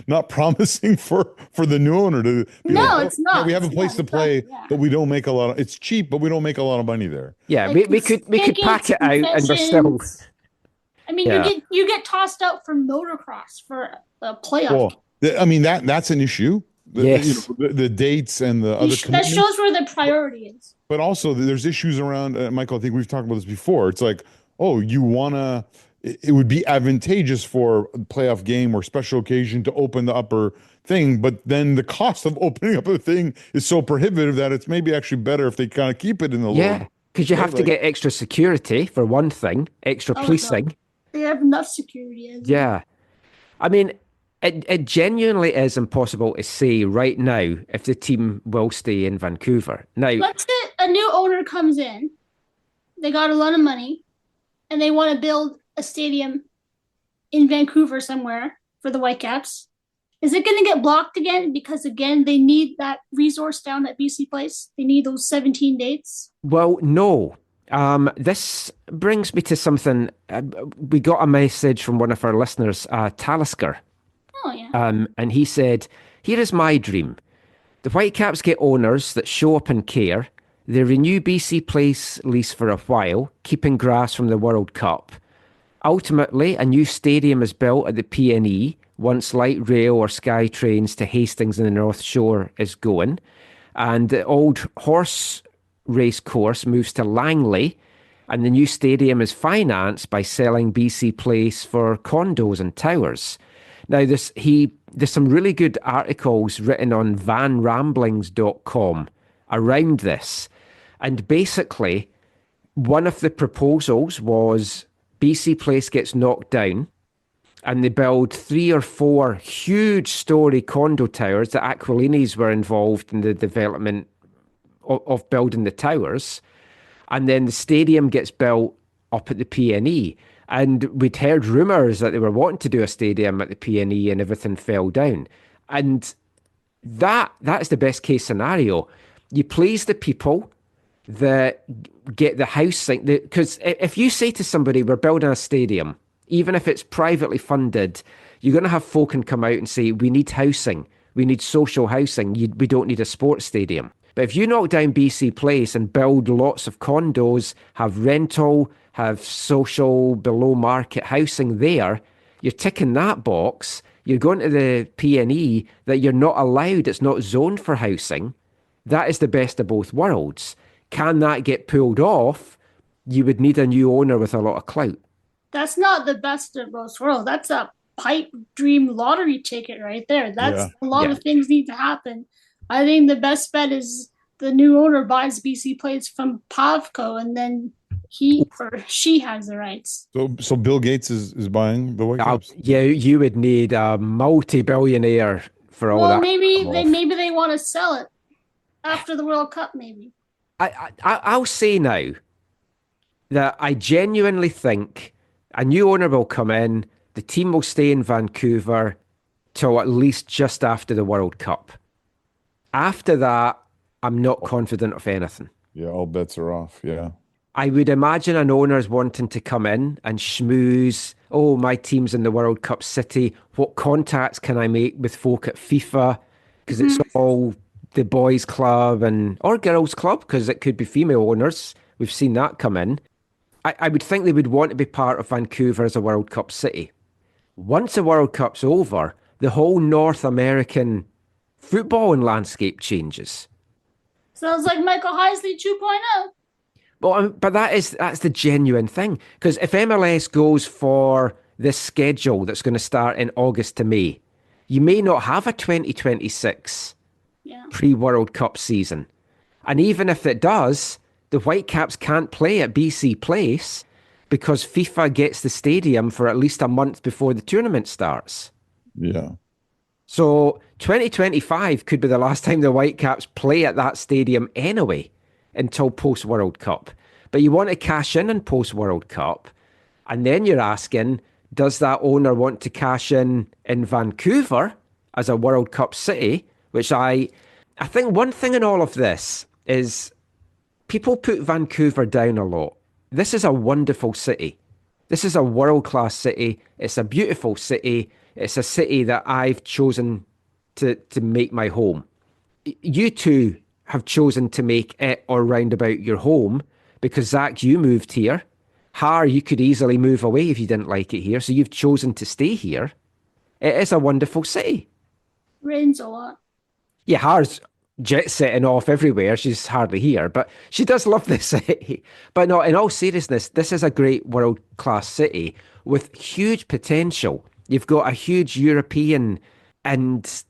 not promising for the new owner to be No, like, it's not. we have a It's place not. to It's play, not, yeah. but we don't make a lot of. It's cheap, but we don't make a lot of money there. Yeah, Like, we could pack it out and we're still. concessions. I mean, Yeah. you get tossed out for motocross for a playoff. Well, that's an issue. Yes. The dates and the other that commitments. shows where the priority is. But also, there's issues around, Michael, I think we've talked about this before. It's like, it would be advantageous for a playoff game or special occasion to open the upper thing, but then the cost of opening up a thing is so prohibitive that it's maybe actually better if they kind of keep it in the Yeah, lower. because you have to get extra security for one thing, extra Oh, no. policing. They have enough security. Yeah. I mean, it genuinely is impossible to say right now if the team will stay in Vancouver. Now, Let's say a new owner comes in, they got a lot of money, and they want to build a stadium in Vancouver somewhere for the Whitecaps. Is it going to get blocked again? Because again, they need that resource down at BC Place. They need those 17 dates. well, no. This brings me to something. We got a message from one of our listeners, Talisker. Oh, yeah. And he said, "Here is my dream. The Whitecaps get owners that show up and care. They renew BC Place lease for a while, keeping grass from the World Cup. Ultimately, a new stadium is built at the PNE once light rail or sky trains to Hastings and the North Shore is going. And the old horse race course moves to Langley, and the new stadium is financed by selling BC Place for condos and towers." Now, there's some really good articles written on vanramblings.com around this. And basically, one of the proposals was BC Place gets knocked down and they build 3 or 4 huge story condo towers. The Aquilinis were involved in the development of building the towers. And then the stadium gets built up at the PNE. And we'd heard rumours that they were wanting to do a stadium at the PNE and everything fell down. And that's the best case scenario. You please the people that get the housing. Because if you say to somebody, we're building a stadium, even if it's privately funded, you're going to have folk can come out and say, we need housing. We need social housing. We don't need a sports stadium. But if you knock down BC Place and build lots of condos, have rental, have social below market housing there, you're ticking that box. You're going to the PNE that you're not allowed, it's not zoned for housing. That is the best of both worlds. Can that get pulled off? You would need a new owner with a lot of clout. That's not the best of both worlds. That's a pipe dream lottery ticket right there. That's a lot of things need to happen. I think the best bet is the new owner buys BC Place from Pavco, and then he or she has the rights. So Bill Gates is buying the Whitecaps. Yeah, you would need a multi-billionaire for all Well, that. maybe they want to sell it after the World Cup. Maybe. I'll say now that I genuinely think a new owner will come in, the team will stay in Vancouver till at least just after the World Cup. After that, I'm not confident of anything. Yeah, all bets are off. Yeah. I would imagine an owner's wanting to come in and schmooze. Oh, my team's in the World Cup city. What contacts can I make with folk at FIFA? Because it's all the boys' club or girls' club, because it could be female owners. We've seen that come in. I would think they would want to be part of Vancouver as a World Cup city. Once the World Cup's over, the whole North American footballing landscape changes. Sounds like Michael Heisley 2.0. Well, but that's the genuine thing. Because if MLS goes for this schedule that's going to start in August to May, you may not have a 2026 pre-World Cup season. And even if it does, the Whitecaps can't play at BC Place because FIFA gets the stadium for at least a month before the tournament starts. Yeah. So 2025 could be the last time the Whitecaps play at that stadium anyway, until post-World Cup. But you want to cash in post-World Cup, and then you're asking, does that owner want to cash in Vancouver as a World Cup city? Which I think one thing in all of this is people put Vancouver down a lot. This is a wonderful city. This is a world-class city. It's a beautiful city. It's a city that I've chosen to make my home. You two have chosen to make it or round about your home because, Zach, you moved here. Har, you could easily move away if you didn't like it here. So you've chosen to stay here. It is a wonderful city. Rains a lot. Yeah, Har's jet setting off everywhere. She's hardly here, but she does love this city. But no, in all seriousness, this is a great world-class city with huge potential. You've got a huge European and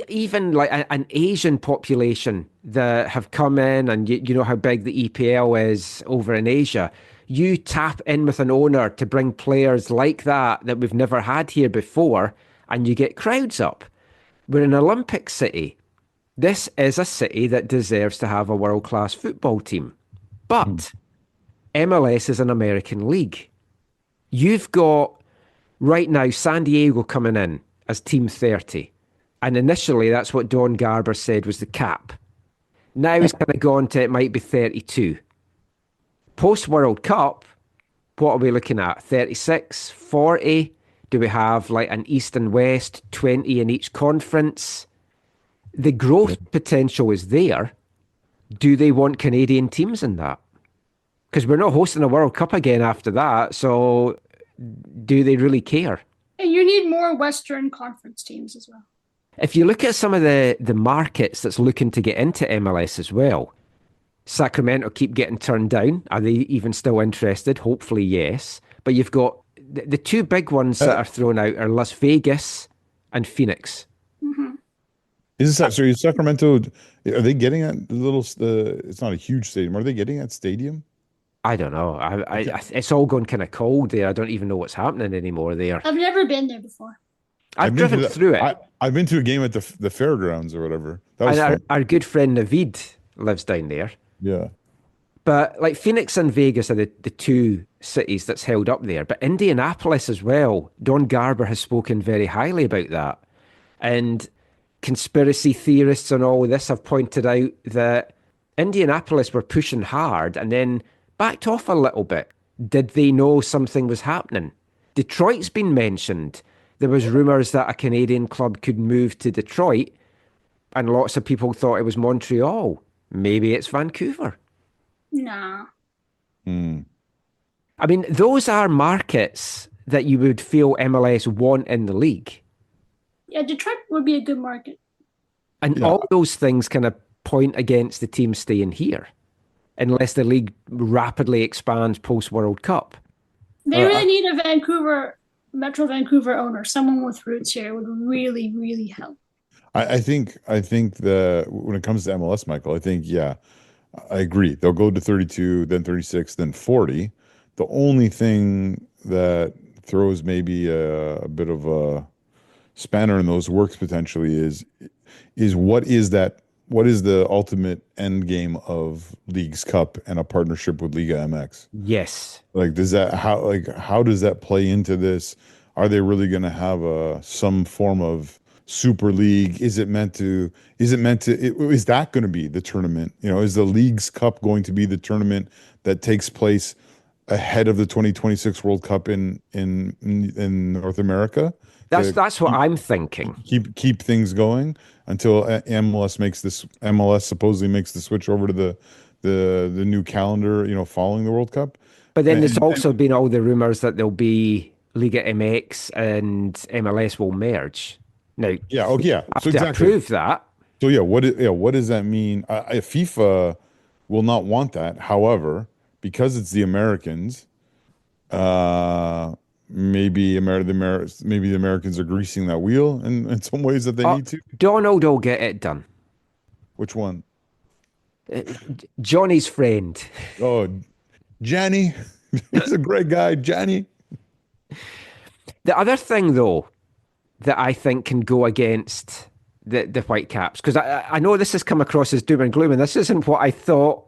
even an Asian population that have come in, and you know how big the EPL is over in Asia. You tap in with an owner to bring players like that we've never had here before, and you get crowds up. We're an Olympic city. This is a city that deserves to have a world-class football team. But MLS is an American league. You've got, right now, San Diego coming in as Team 30. And initially, that's what Don Garber said was the cap. Now it's kind of gone to it might be 32. Post-World Cup, what are we looking at? 36, 40? Do we have like an East and West, 20 in each conference? The growth potential is there. Do they want Canadian teams in that? Because we're not hosting a World Cup again after that, so do they really care? And you need more Western Conference teams as well. If you look at some of the markets that's looking to get into MLS as well, Sacramento keep getting turned down. Are they even still interested? Hopefully, yes. But you've got the two big ones that are thrown out are Las Vegas and Phoenix. Is Sacramento? Are they getting at the little? It's not a huge stadium. Are they getting at stadium? I don't know. It's all gone kind of cold there. I don't even know what's happening anymore there. I've never been there before. I've driven through it. I've been to a game at the fairgrounds or whatever. That was and our good friend Naveed lives down there. Yeah. But like Phoenix and Vegas are the two cities that's held up there. But Indianapolis as well. Don Garber has spoken very highly about that. And conspiracy theorists and all this have pointed out that Indianapolis were pushing hard and then backed off a little bit. Did they know something was happening? Detroit's been mentioned. There was rumours that a Canadian club could move to Detroit, and lots of people thought it was Montreal. Maybe it's Vancouver. Nah. I mean, those are markets that you would feel MLS want in the league. Yeah, Detroit would be a good market. And all those things kind of point against the team staying here, unless the league rapidly expands post-World Cup. They really need a Metro Vancouver owner. Someone with roots here would really, really help. I think that when it comes to MLS, Michael, I think I agree. They'll go to 32, then 36, then 40. The only thing that throws maybe a bit of a spanner in those works potentially is what is the ultimate end game of Leagues Cup and a partnership with Liga MX? Yes. Like, how does that play into this? Are they really going to have some form of super league? Is that going to be the tournament? Is the Leagues Cup going to be the tournament that takes place ahead of the 2026 World Cup in North America? That's what I'm thinking. Keep things going until MLS supposedly makes the switch over to the new calendar, following the World Cup. But then there's also been all the rumors that there'll be Liga MX and MLS will merge. Now, yeah, oh yeah, so exactly. Approve that. So what does that mean? FIFA will not want that. However, because it's the Americans, maybe the Americans are greasing that wheel in some ways that they need to. Donald will get it done. Which one? Johnny's friend. Oh, Johnny. He's a great guy, Johnny. The other thing, though, that I think can go against the Whitecaps, because I know this has come across as doom and gloom, and this isn't what I thought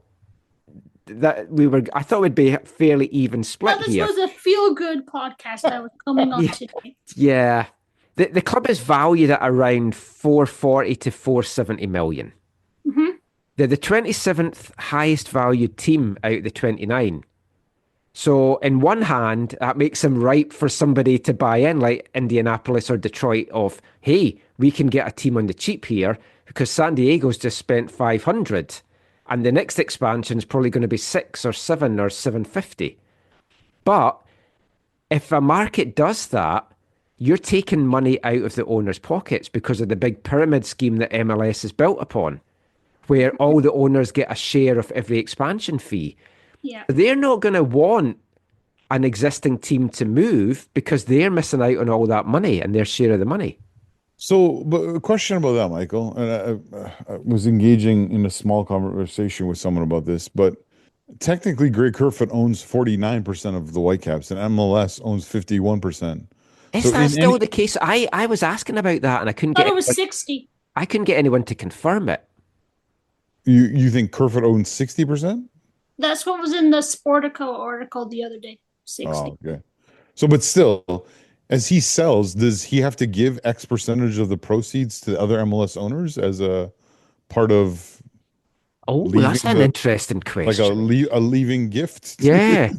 I thought we'd be fairly even split here. This was a feel-good podcast I was coming on today. Yeah. The club is valued at around 440 to 470 million. Mm-hmm. They're the 27th highest valued team out of the 29. So in one hand, that makes them ripe for somebody to buy in, like Indianapolis or Detroit, of, hey, we can get a team on the cheap here because San Diego's just spent 500. And the next expansion is probably going to be 6 or 7 or 750. But if a market does that, you're taking money out of the owners' pockets because of the big pyramid scheme that MLS is built upon, where all the owners get a share of every expansion fee. Yeah. They're not going to want an existing team to move because they're missing out on all that money and their share of the money. So, but a question about that, Michael, and I was engaging in a small conversation with someone about this, but technically Greg Kerfoot owns 49% of the Whitecaps and MLS owns 51%. Is that still the case? I was asking about that and I couldn't get it was 60. I couldn't get anyone to confirm it. You think Kerfoot owns 60%? That's what was in the Sportico article the other day. 60. Oh, okay. So, but still, as he sells, does he have to give X percentage of the proceeds to other MLS owners as a part of? Oh, that's an interesting question. Like a leaving gift. Yeah.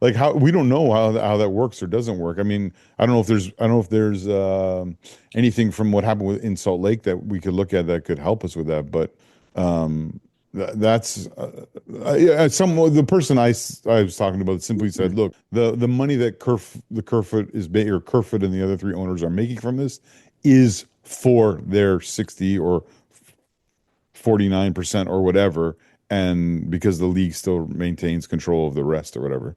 Like we don't know how that works or doesn't work. I mean, I don't know if there's anything from what happened in Salt Lake that we could look at that could help us with that. But that's the person I was talking about simply said, look, the money that Kerfoot and the other three owners are making from this is for their 60 or 49% or whatever, and because the league still maintains control of the rest or whatever.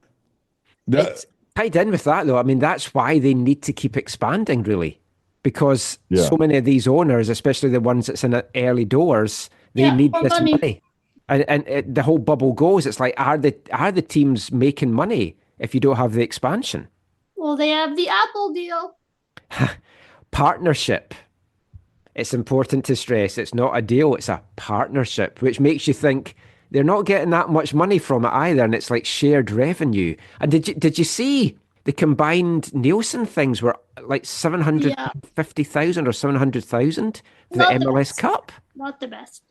It's tied in with that, though. I mean, that's why they need to keep expanding, really, because so many of these owners, especially the ones that's in the early doors, they need this money. And the whole bubble goes. It's like, are the teams making money if you don't have the expansion? Well, they have the Apple deal. Partnership. It's important to stress. It's not a deal. It's a partnership, which makes you think they're not getting that much money from it either. And it's like shared revenue. And did you see the combined Nielsen things were like 750,000 or 700,000 for the MLS Cup? Not the best.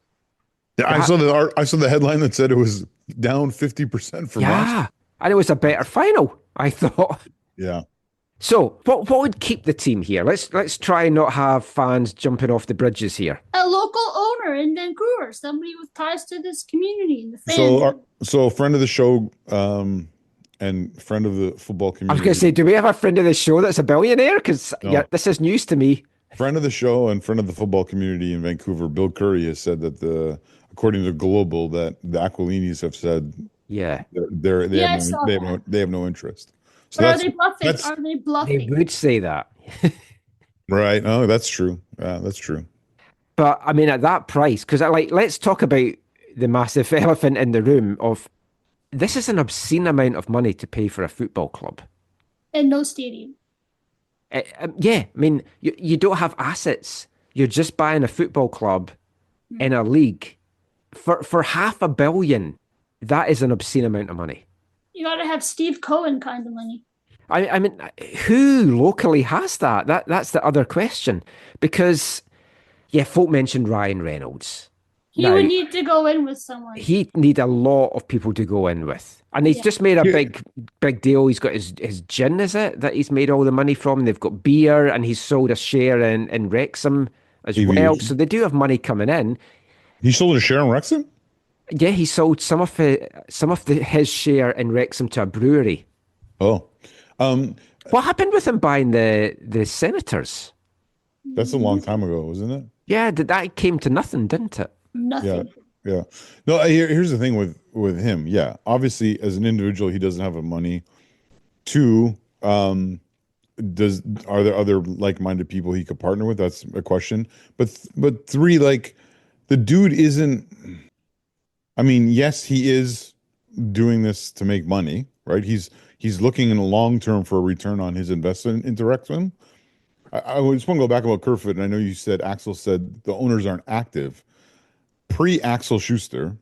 Yeah, I saw the headline that said it was down 50% for months. And it was a better final, I thought. Yeah. So, what would keep the team here? Let's try and not have fans jumping off the bridges here. A local owner in Vancouver, somebody with ties to this community and the fans. So a friend of the show and friend of the football community. I was going to say, do we have a friend of the show that's a billionaire? Because this is news to me. Friend of the show and friend of the football community in Vancouver, Bill Curry, has said that according to Global, that the Aquilinis have said they have no interest. So are they bluffing? They would say that. Right. Oh, that's true. That's true. But I mean, at that price, because let's talk about the massive elephant in the room of this is an obscene amount of money to pay for a football club. And no stadium. Yeah, I mean, you don't have assets. You're just buying a football club in a league for $500 million. That is an obscene amount of money. You got to have Steve Cohen kind of money. I mean, who locally has that? That's the other question. Because, yeah, folk mentioned Ryan Reynolds. He would need to go in with someone. He'd need a lot of people to go in with. And he's just made a big deal. He's got his gin, is it? That he's made all the money from. They've got beer, and he's sold a share in Wrexham as well. So they do have money coming in. He sold a share in Wrexham? Yeah, he sold some of his share in Wrexham to a brewery. Oh. What happened with him buying the Senators? That's a long time ago, wasn't it? Yeah, that came to nothing, didn't it? Nothing. Yeah. No, here's the thing with him. Yeah, obviously, as an individual, he doesn't have the money. Two, are there other like-minded people he could partner with? That's a question. But three, like, the dude isn't. I mean, yes, he is doing this to make money, right? He's looking in the long term for a return on his investment into Wrexham. I just want to go back about Kerfoot, and I know you said Axel said the owners aren't active. Pre-Axel Schuster,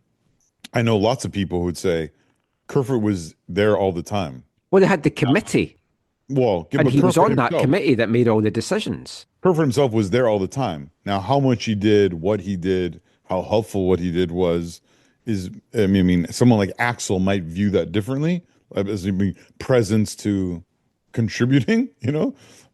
I know lots of people who would say Kerfoot was there all the time. Well, they had the committee. And he was on that committee that made all the decisions. Kerfoot himself was there all the time. Now, how much he did, what he did, how helpful what he did is I mean, someone like Axel might view that differently, as being presence to contributing,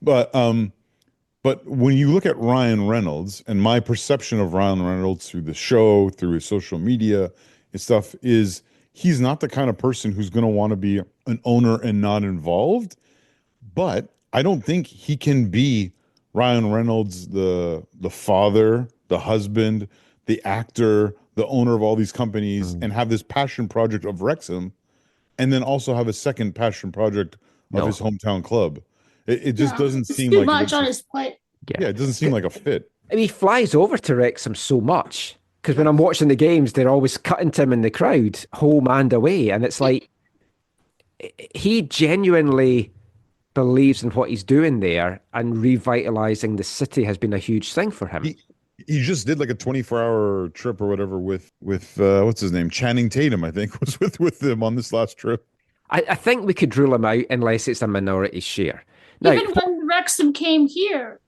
But when you look at Ryan Reynolds, and my perception of Ryan Reynolds through the show, through his social media and stuff, is he's not the kind of person who's going to want to be an owner and not involved. But I don't think he can be Ryan Reynolds, the father, the husband, the actor, the owner of all these companies, and have this passion project of Wrexham, and then also have a second passion project of his hometown club. It just doesn't seem too like much on his plate. Yeah, it doesn't seem like a fit. I mean, he flies over to Wrexham so much because when I'm watching the games, they're always cutting to him in the crowd, home and away, and it's like he genuinely believes in what he's doing there, and revitalizing the city has been a huge thing for him. He just did like a 24-hour trip or whatever with what's his name, Channing Tatum, I think, was with them on this last trip. I think we could rule him out unless it's a minority share. Now, even when Wrexham came here,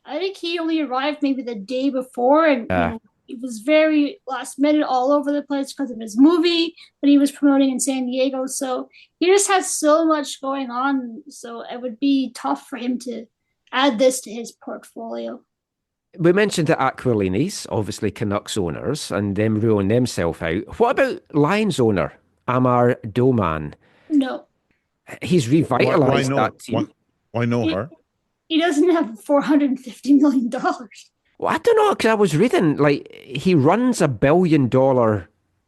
I think he only arrived maybe the day before, and it was very last minute, all over the place because of his movie that he was promoting in San Diego. So he just has so much going on. So it would be tough for him to add this to his portfolio. We mentioned the Aquilinis, obviously Canucks owners, and them ruling themselves out. What about Lions owner Amar Doman? No. He's revitalized that team. Why no, Hart? He doesn't have $450 million. Well, I don't know, because I was reading, like, he runs $1 billion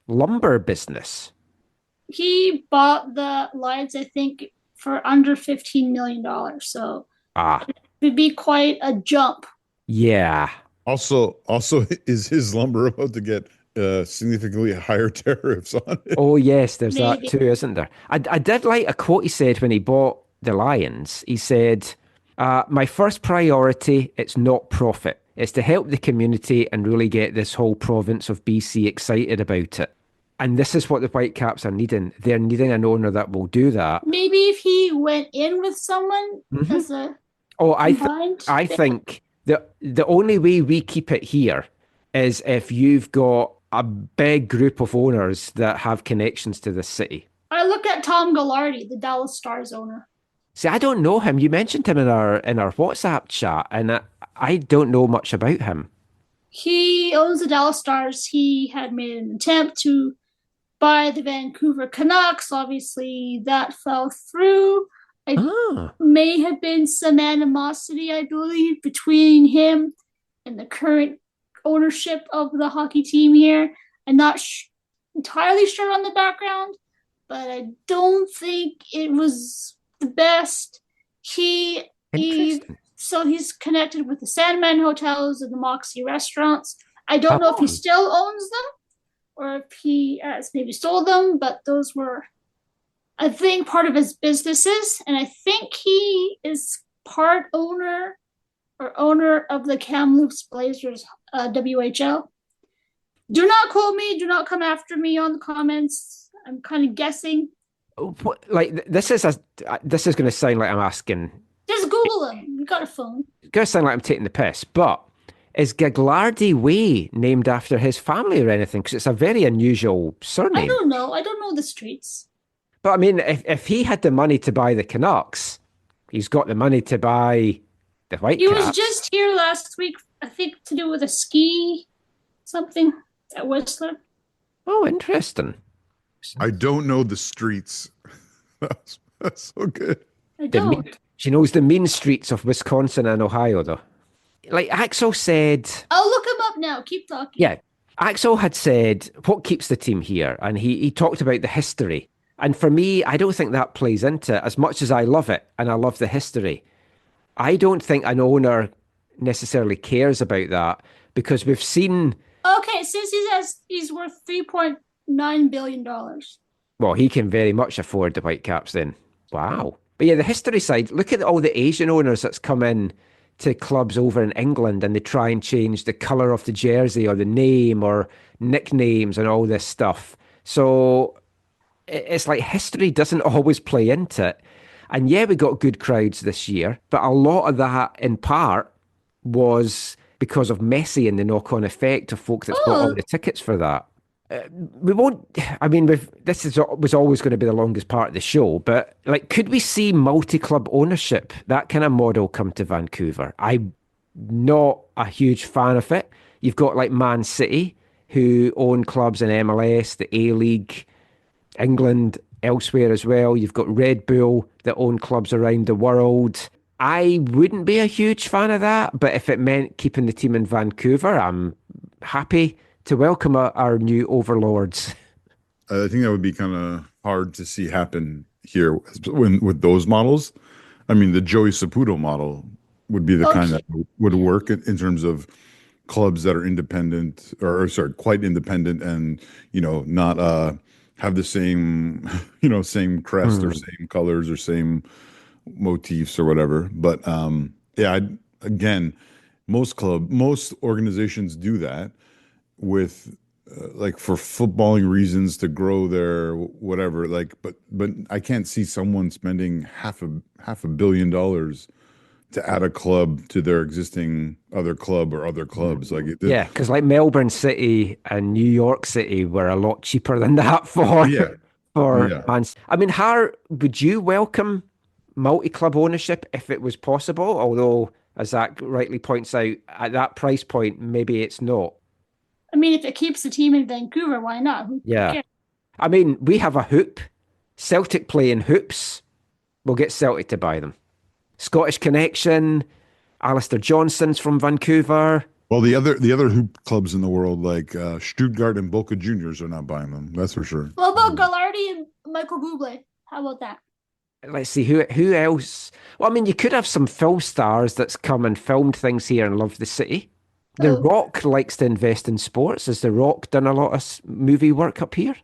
lumber business. He bought the Lions, I think, for under $15 million. So it would be quite a jump. Yeah. Also, is his lumber about to get significantly higher tariffs on it? Oh, yes, there's that too, isn't there? I did like a quote he said when he bought the Lions. He said, my first priority, it's not profit. It's to help the community and really get this whole province of BC excited about it. And this is what the Whitecaps are needing. They're needing an owner that will do that. Maybe if he went in with someone as a I think the only way we keep it here is if you've got a big group of owners that have connections to the city. I look at Tom Gallardi, the Dallas Stars owner. See, I don't know him. You mentioned him in our WhatsApp chat, and I don't know much about him. He owns the Dallas Stars. He had made an attempt to buy the Vancouver Canucks. Obviously, that fell through. May have been some animosity, I believe, between him and the current ownership of the hockey team here. I'm not entirely sure on the background, but I don't think it was the best. So he's connected with the Sandman hotels and the Moxie restaurants. I don't know if he still owns them or or if he has maybe sold them, but those were, I think, part of his businesses. And I think he is part owner of the Kamloops Blazers WHL. Do not quote me. Do not come after me on the comments. I'm kind of guessing. This is going to sound like I'm asking. Just Google him. You got a phone. It's going to sound like I'm taking the piss, but is Gaglardi Way named after his family or anything? Because it's a very unusual surname. I don't know. I don't know the streets. But I mean, if he had the money to buy the Canucks, he's got the money to buy the Whitecaps. He was just here last week, I think, to do with a ski something at Whistler. Oh, interesting. I don't know the streets. That's so good. I don't. She knows the mean streets of Wisconsin and Ohio, though. Like Axel said... I'll look him up now. Keep talking. Yeah. Axel had said, what keeps the team here? And he talked about the history. And for me, I don't think that plays into it. As much as I love it, and I love the history, I don't think an owner necessarily cares about that, because we've seen... Okay, since he's worth $3.9 billion. Well, he can very much afford the Whitecaps then. Wow. But yeah, the history side, look at all the Asian owners that's come in to clubs over in England, and they try and change the colour of the jersey or the name or nicknames and all this stuff. So it's like history doesn't always play into it. And yeah, we got good crowds this year, but a lot of that in part was because of Messi and the knock-on effect of folk that's bought all the tickets for that. We won't, I mean, was always going to be the longest part of the show, but like, could we see multi-club ownership, that kind of model come to Vancouver? I'm not a huge fan of it. You've got like Man City, who own clubs in MLS, the A-League, England, elsewhere as well. You've got Red Bull that own clubs around the world. I wouldn't be a huge fan of that, but if it meant keeping the team in Vancouver, I'm happy to welcome our new overlords. I think that would be kind of hard to see happen here with those models. I mean, the Joey Saputo model would be the kind that would work in terms of clubs that are independent, or sorry, quite independent, and not have the same same crest or same colors or same motifs or whatever. But again, most organizations do that with like for footballing reasons to grow their whatever, like, but I can't see someone spending half a billion dollars to add a club to their existing other club or other clubs. Like because like Melbourne City and New York City were a lot cheaper than that for fans. I mean, would you welcome multi-club ownership if it was possible? Although, as Zach rightly points out, at that price point, maybe it's not. I mean, if it keeps the team in Vancouver, why not? Yeah. I mean, we have a hoop. Celtic play in hoops. We'll get Celtic to buy them. Scottish Connection. Alistair Johnson's from Vancouver. Well, the other hoop clubs in the world, like Stuttgart and Boca Juniors, are not buying them. That's for sure. What about Gallardi and Michael Bublé? How about that? Let's see, who else? Well, I mean, you could have some film stars that's come and filmed things here and love the city. The Rock likes to invest in sports. Has The Rock done a lot of movie work up here?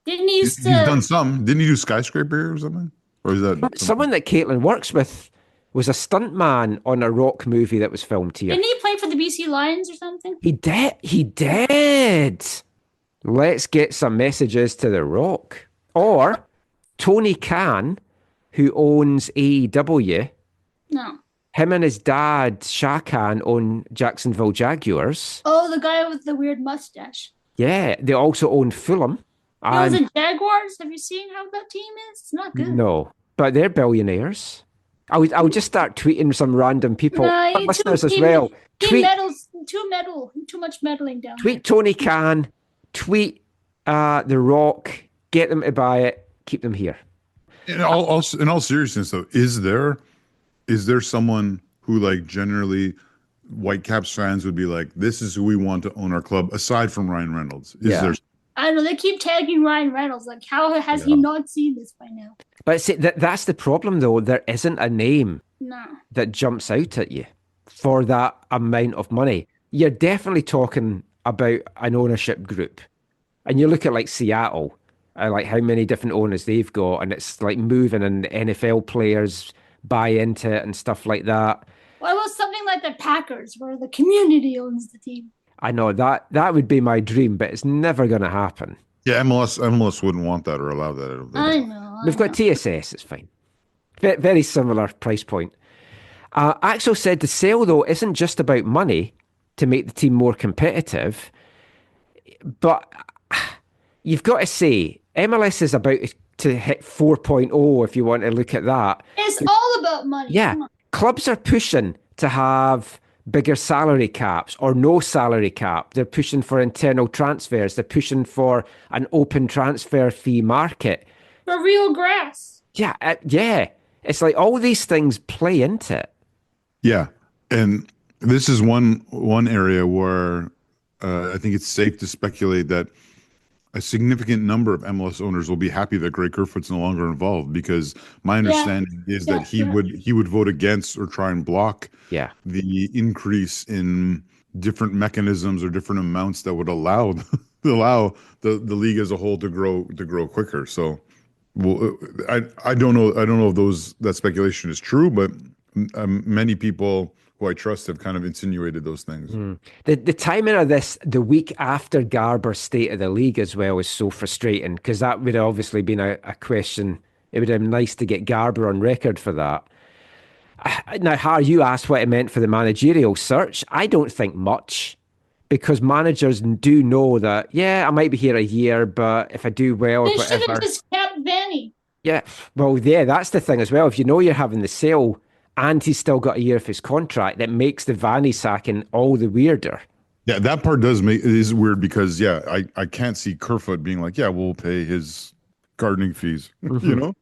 Didn't he used to... He's done some. Didn't he do Skyscraper or something? Or is that... Someone that Caitlin works with was a stuntman on a Rock movie that was filmed here. Didn't he play for the BC Lions or something? He did. Let's get some messages to The Rock. Or Tony Khan, who owns AEW. No. Him and his dad, Shah Khan, own Jacksonville Jaguars. Oh, the guy with the weird mustache. Yeah, they also own Fulham. He was in Jaguars. Have you seen how that team is? It's not good. No, but they're billionaires. I would just start tweeting some random people, listeners as well. Too much meddling down Tweet there. Tony Khan, tweet The Rock, get them to buy it, keep them here. In all seriousness, though, is there someone who, like, generally Whitecaps fans would be like, this is who we want to own our club, aside from Ryan Reynolds? There? I don't know. They keep tagging Ryan Reynolds. Like, how has he not seen this by now? But see, that's the problem, though. There isn't a name that jumps out at you for that amount of money. You're definitely talking about an ownership group And you look at like Seattle, like how many different owners they've got, and it's like moving, and the NFL players buy into it and stuff like that. What about something like the Packers, where the community owns the team? I know that would be my dream, but it's never going to happen. Yeah, MLS wouldn't want that or allow that. I don't think. I know. We've got TSS, it's fine. Very similar price point. Axel said the sale, though, isn't just about money to make the team more competitive, but you've got to say, MLS is about to hit 4.0 if you want to look at that. It's all about money. Yeah, clubs are pushing to have bigger salary caps or no salary cap. They're pushing for internal transfers. They're pushing for an open transfer fee market. For real grass. Yeah, yeah. It's like all these things play into it. Yeah, and this is one area where I think it's safe to speculate that a significant number of MLS owners will be happy that Greg Kerfoot's no longer involved, because my understanding is that he would vote against or try and block the increase in different mechanisms or different amounts that would allow the league as a whole to grow quicker. So, well, I don't know if that speculation is true, but many people who I trust have kind of insinuated those things. The timing of this, the week after Garber's State of the League as well, is so frustrating, because that would have obviously been a question. It would have been nice to get Garber on record for that. Now, Har, you asked what it meant for the managerial search. I don't think much, because managers do know that, I might be here a year, but if I do well, They or should whatever. have just kept Vanny. Yeah, well, that's the thing as well. If you know you're having the sale and he's still got a year of his contract, that makes the Vanny sacking all the weirder. Yeah, that part is weird, because I can't see Kerfoot being like, we'll pay his gardening fees, you know?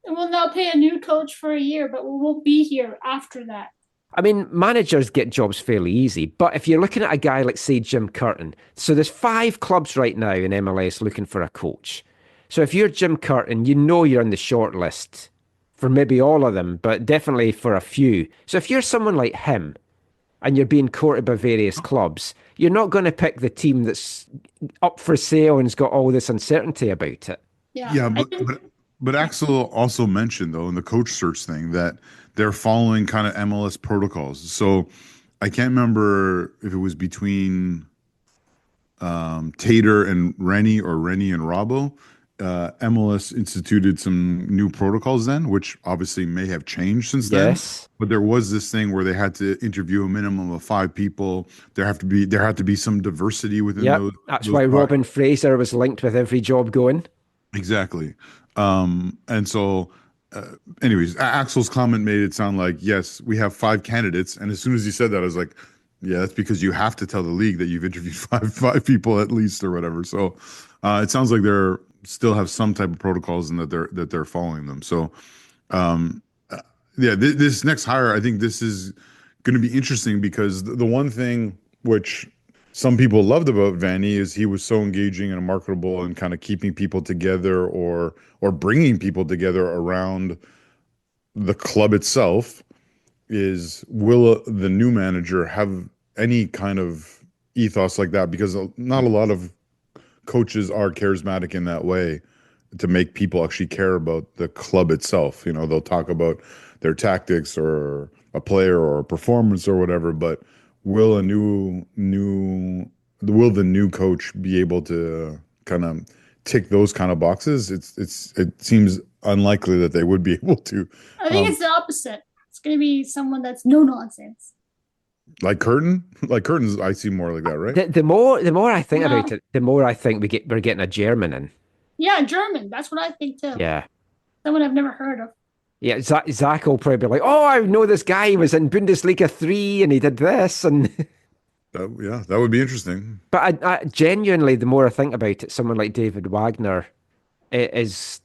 And we'll now pay a new coach for a year, but we won't be here after that. I mean, managers get jobs fairly easy, but if you're looking at a guy like, say, Jim Curtin, so there's 5 clubs right now in MLS looking for a coach. So if you're Jim Curtin, you know you're on the short list for maybe all of them, but definitely for a few. So if you're someone like him and you're being courted by various clubs, you're not going to pick the team that's up for sale and has got all this uncertainty about it. Yeah, but Axel also mentioned, though, in the coach search thing, that they're following kind of MLS protocols. So I can't remember if it was between Tater and Rennie or Rennie and Robbo. MLS instituted some new protocols then, which obviously may have changed since then. Yes. But there was this thing where they had to interview a minimum of 5 people. There had to be some diversity within those. That's why Robin Fraser was linked with every job going. Exactly. And so, anyways, Axel's comment made it sound like, yes, we have 5 candidates. And as soon as he said that, I was like, yeah, that's because you have to tell the league that you've interviewed five people at least or whatever. So it sounds like they're still have some type of protocols and that they're following them. So, this next hire, I think this is going to be interesting, because the one thing which some people loved about Vanny is he was so engaging and marketable and kind of keeping people together or bringing people together around the club itself. Will the new manager have any kind of ethos like that? Because not a lot of coaches are charismatic in that way to make people actually care about the club itself. You know, they'll talk about their tactics or a player or a performance or whatever, but will the new coach be able to kind of tick those kind of boxes? It seems unlikely that they would be able to. I think it's the opposite. It's going to be someone that's no nonsense. Like Curtin's, I see more like that, right? The more I think about it, the more I think we're getting a German in. Yeah, German. That's what I think too. Yeah. Someone I've never heard of. Yeah, Zach will probably be like, oh, I know this guy. He was in Bundesliga 3 and he did this. And that would be interesting. But I genuinely, the more I think about it, someone like David Wagner is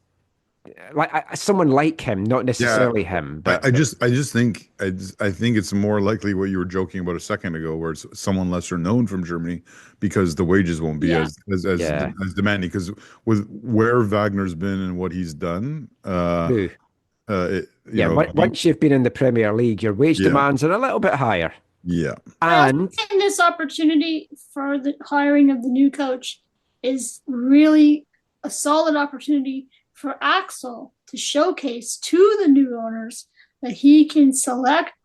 like someone like him, not necessarily him. But I think it's more likely what you were joking about a second ago, where it's someone lesser known from Germany, because the wages won't be as demanding. Because with where Wagner's been and what he's done, once you've been in the Premier League, your wage demands are a little bit higher. Yeah, and this opportunity for the hiring of the new coach is really a solid opportunity for Axel to showcase to the new owners that he can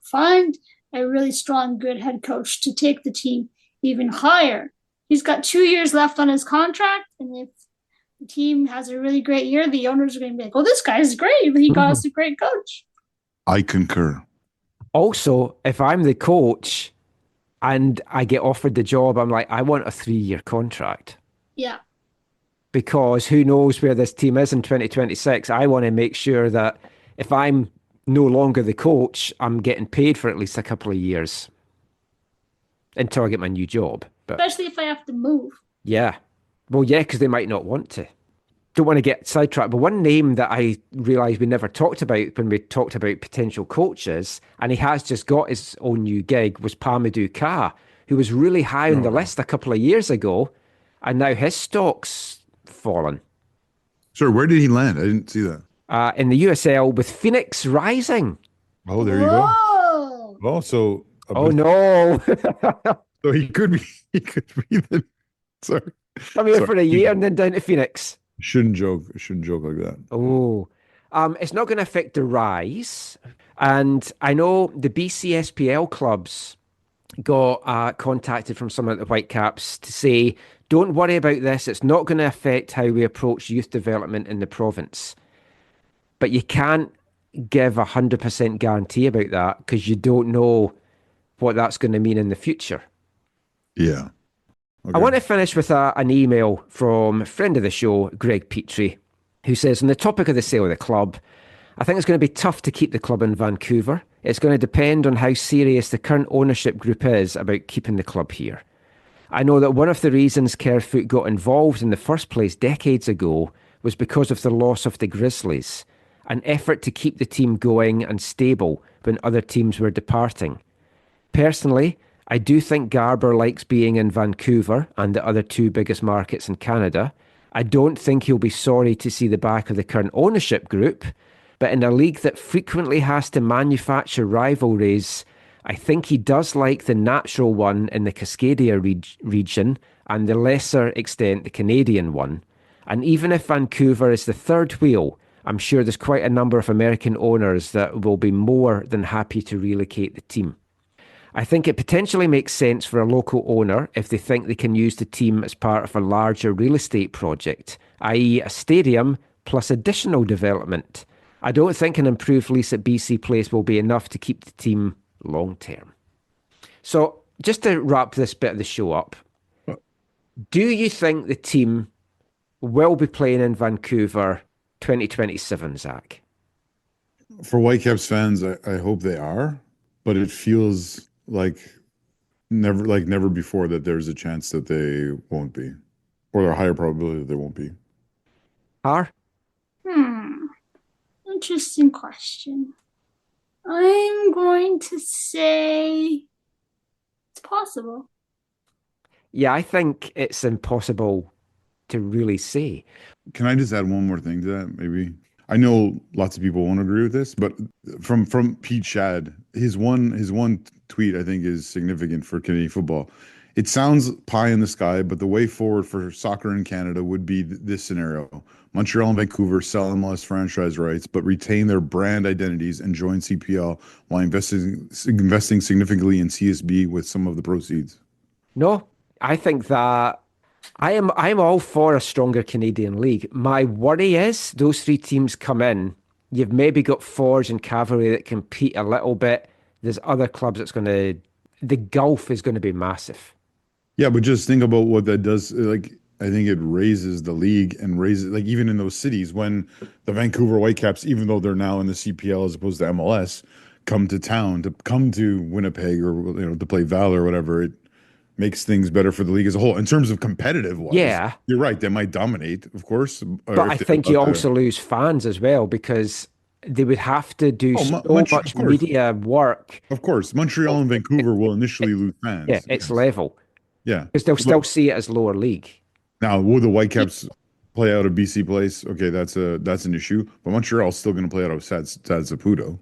find a really strong, good head coach to take the team even higher. He's got 2 years left on his contract, and if the team has a really great year, the owners are going to be like, "Oh, this guy's great. He got us a great coach." I concur. Also, if I'm the coach and I get offered the job, I'm like, I want a 3-year contract. Yeah. Because who knows where this team is in 2026. I want to make sure that if I'm no longer the coach, I'm getting paid for at least a couple of years until I get my new job. But Especially if I have to move. yeah. Well, yeah, because they might not want to. Don't want to get sidetracked, but one name that I realised we never talked about when we talked about potential coaches, and he has just got his own new gig, was Pamadou Ka, who was really high on the list a couple of years ago, and now his stock's fallen. Sorry, where did he land? I didn't see that. In the USL with Phoenix Rising. Oh, there you go. Whoa! Oh, so Oh no. so he could be the sorry. Come here Sorry. for a year and then down to Phoenix. Shouldn't joke like that. Oh, it's not going to affect the rise. And I know the BCSPL clubs got contacted from some of the Whitecaps to say, don't worry about this. It's not going to affect how we approach youth development in the province. But you can't give 100% guarantee about that because you don't know what that's going to mean in the future. Yeah. Okay. I want to finish with an email from a friend of the show, Greg Petrie, who says, on the topic of the sale of the club, I think it's going to be tough to keep the club in Vancouver. It's going to depend on how serious the current ownership group is about keeping the club here. I know that one of the reasons Kerfoot got involved in the first place decades ago was because of the loss of the Grizzlies, an effort to keep the team going and stable when other teams were departing. Personally, I do think Garber likes being in Vancouver and the other two biggest markets in Canada. I don't think he'll be sorry to see the back of the current ownership group, but in a league that frequently has to manufacture rivalries, I think he does like the natural one in the Cascadia region and the lesser extent the Canadian one. And even if Vancouver is the third wheel, I'm sure there's quite a number of American owners that will be more than happy to relocate the team. I think it potentially makes sense for a local owner if they think they can use the team as part of a larger real estate project, i.e. a stadium plus additional development. I don't think an improved lease at BC Place will be enough to keep the team long term. So just to wrap this bit of the show up, do you think the team will be playing in Vancouver 2027, Zach? For Whitecaps fans, I hope they are, but it feels like never before that there's a chance that they won't be, or a higher probability that they won't be. Interesting question. I'm going to say it's possible. Yeah, I think it's impossible to really say. Can I just add one more thing to that? Maybe I know lots of people won't agree with this, but from Pete Shad, his one tweet I think is significant for Canadian football. It sounds pie in the sky, but the way forward for soccer in Canada would be this scenario: Montreal and Vancouver sell MLS franchise rights, but retain their brand identities and join CPL while investing significantly in CSB with some of the proceeds. No, I think that I'm all for a stronger Canadian league. My worry is those three teams come in. You've maybe got Forge and Cavalry that compete a little bit. There's other clubs the gulf is going to be massive. Yeah, but just think about what that does. Like, I think it raises the league and raises, like, even in those cities when the Vancouver Whitecaps, even though they're now in the CPL as opposed to MLS, come to town, to come to Winnipeg or, to play Val or whatever, it makes things better for the league as a whole. In terms of competitive wise, yeah, you're right. They might dominate, of course. But I think you also lose fans as well because they would have to do much media work. Of course, Montreal and Vancouver will initially lose fans. Yeah, it's level. Yeah. Because they'll still see it as lower league. Now, will the Whitecaps play out of BC Place? Okay, that's an issue. But Montreal's still going to play out of Stade Saputo.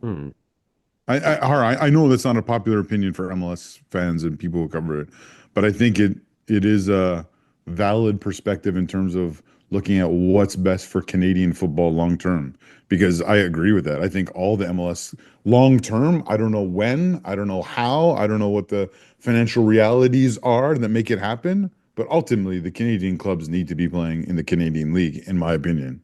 I know that's not a popular opinion for MLS fans and people who cover it, but I think it is valid perspective in terms of looking at what's best for Canadian football long term. Because I agree with that. I think all the MLS long term, I don't know when, I don't know how, I don't know what the financial realities are that make it happen. But ultimately, the Canadian clubs need to be playing in the Canadian League, in my opinion.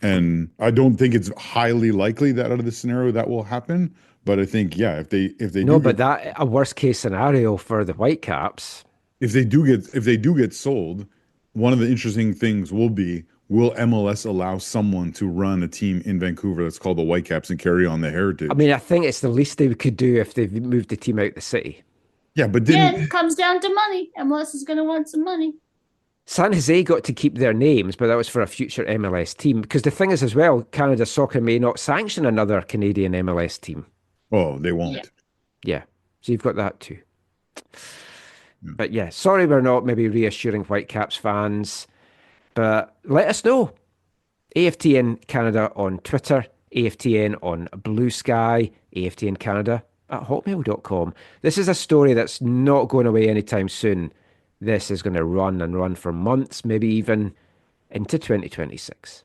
And I don't think it's highly likely that out of the scenario that will happen. But I think, yeah, if they No, but that a worst case scenario for the Whitecaps. if they do get sold, one of the interesting things will be, will MLS allow someone to run a team in Vancouver that's called the Whitecaps and carry on the heritage? I mean, I think it's the least they could do if they moved the team out the city. Yeah, but then Again, it comes down to money. MLS is going to want some money. San Jose got to keep their names, but that was for a future MLS team. Because the thing is as well, Canada Soccer may not sanction another Canadian MLS team. oh, they won't. Yeah, so you've got that too. But yeah, sorry we're not maybe reassuring Whitecaps fans, but let us know. AFTN Canada on Twitter, AFTN on Blue Sky, AFTN Canada at hotmail.com. This is a story that's not going away anytime soon. This is going to run and run for months, maybe even into 2026.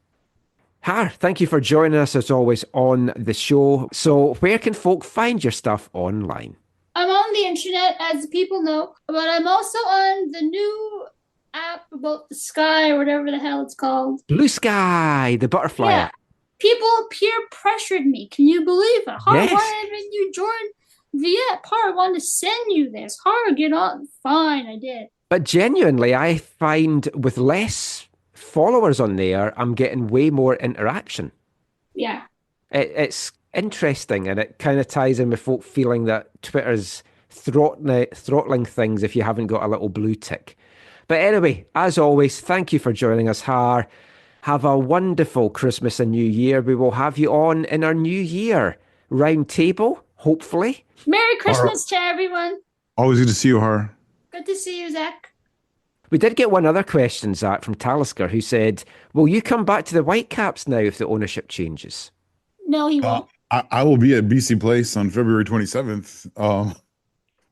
Har, thank you for joining us as always on the show. So where can folk find your stuff online? I'm on the internet, as people know, but I'm also on the new app about the sky or whatever the hell it's called. Blue Sky, the butterfly Yeah. app. People peer pressured me. Can you believe it? Har, Yes. why haven't you joined the app? Har, I wanted to send you this. Har, get on. Fine, I did. But genuinely, I find with less followers on there, I'm getting way more interaction. Yeah. It's interesting, and it kind of ties in with folk feeling that Twitter's throttling things if you haven't got a little blue tick. But anyway, as always, thank you for joining us, Har. Have a wonderful Christmas and New Year. We will have you on in our New Year round table, hopefully. Merry Christmas to everyone. Always good to see you, Har. Good to see you, Zach. We did get one other question, Zach, from Talisker, who said, will you come back to the Whitecaps now if the ownership changes? No, he won't. I will be at BC Place on February 27th.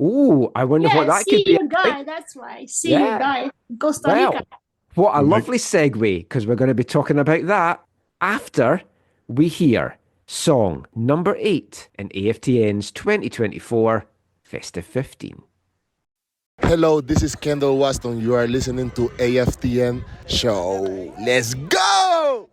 Oh, I wonder what that see could be. your guy. That's why. See Yeah. your guy. Costa Well, Rica. what a lovely segue, because we're going to be talking about that after we hear song number 8 in AFTN's 2024 Festive 15. Hello, this is Kendall Waston. You are listening to AFTN Show. Let's go!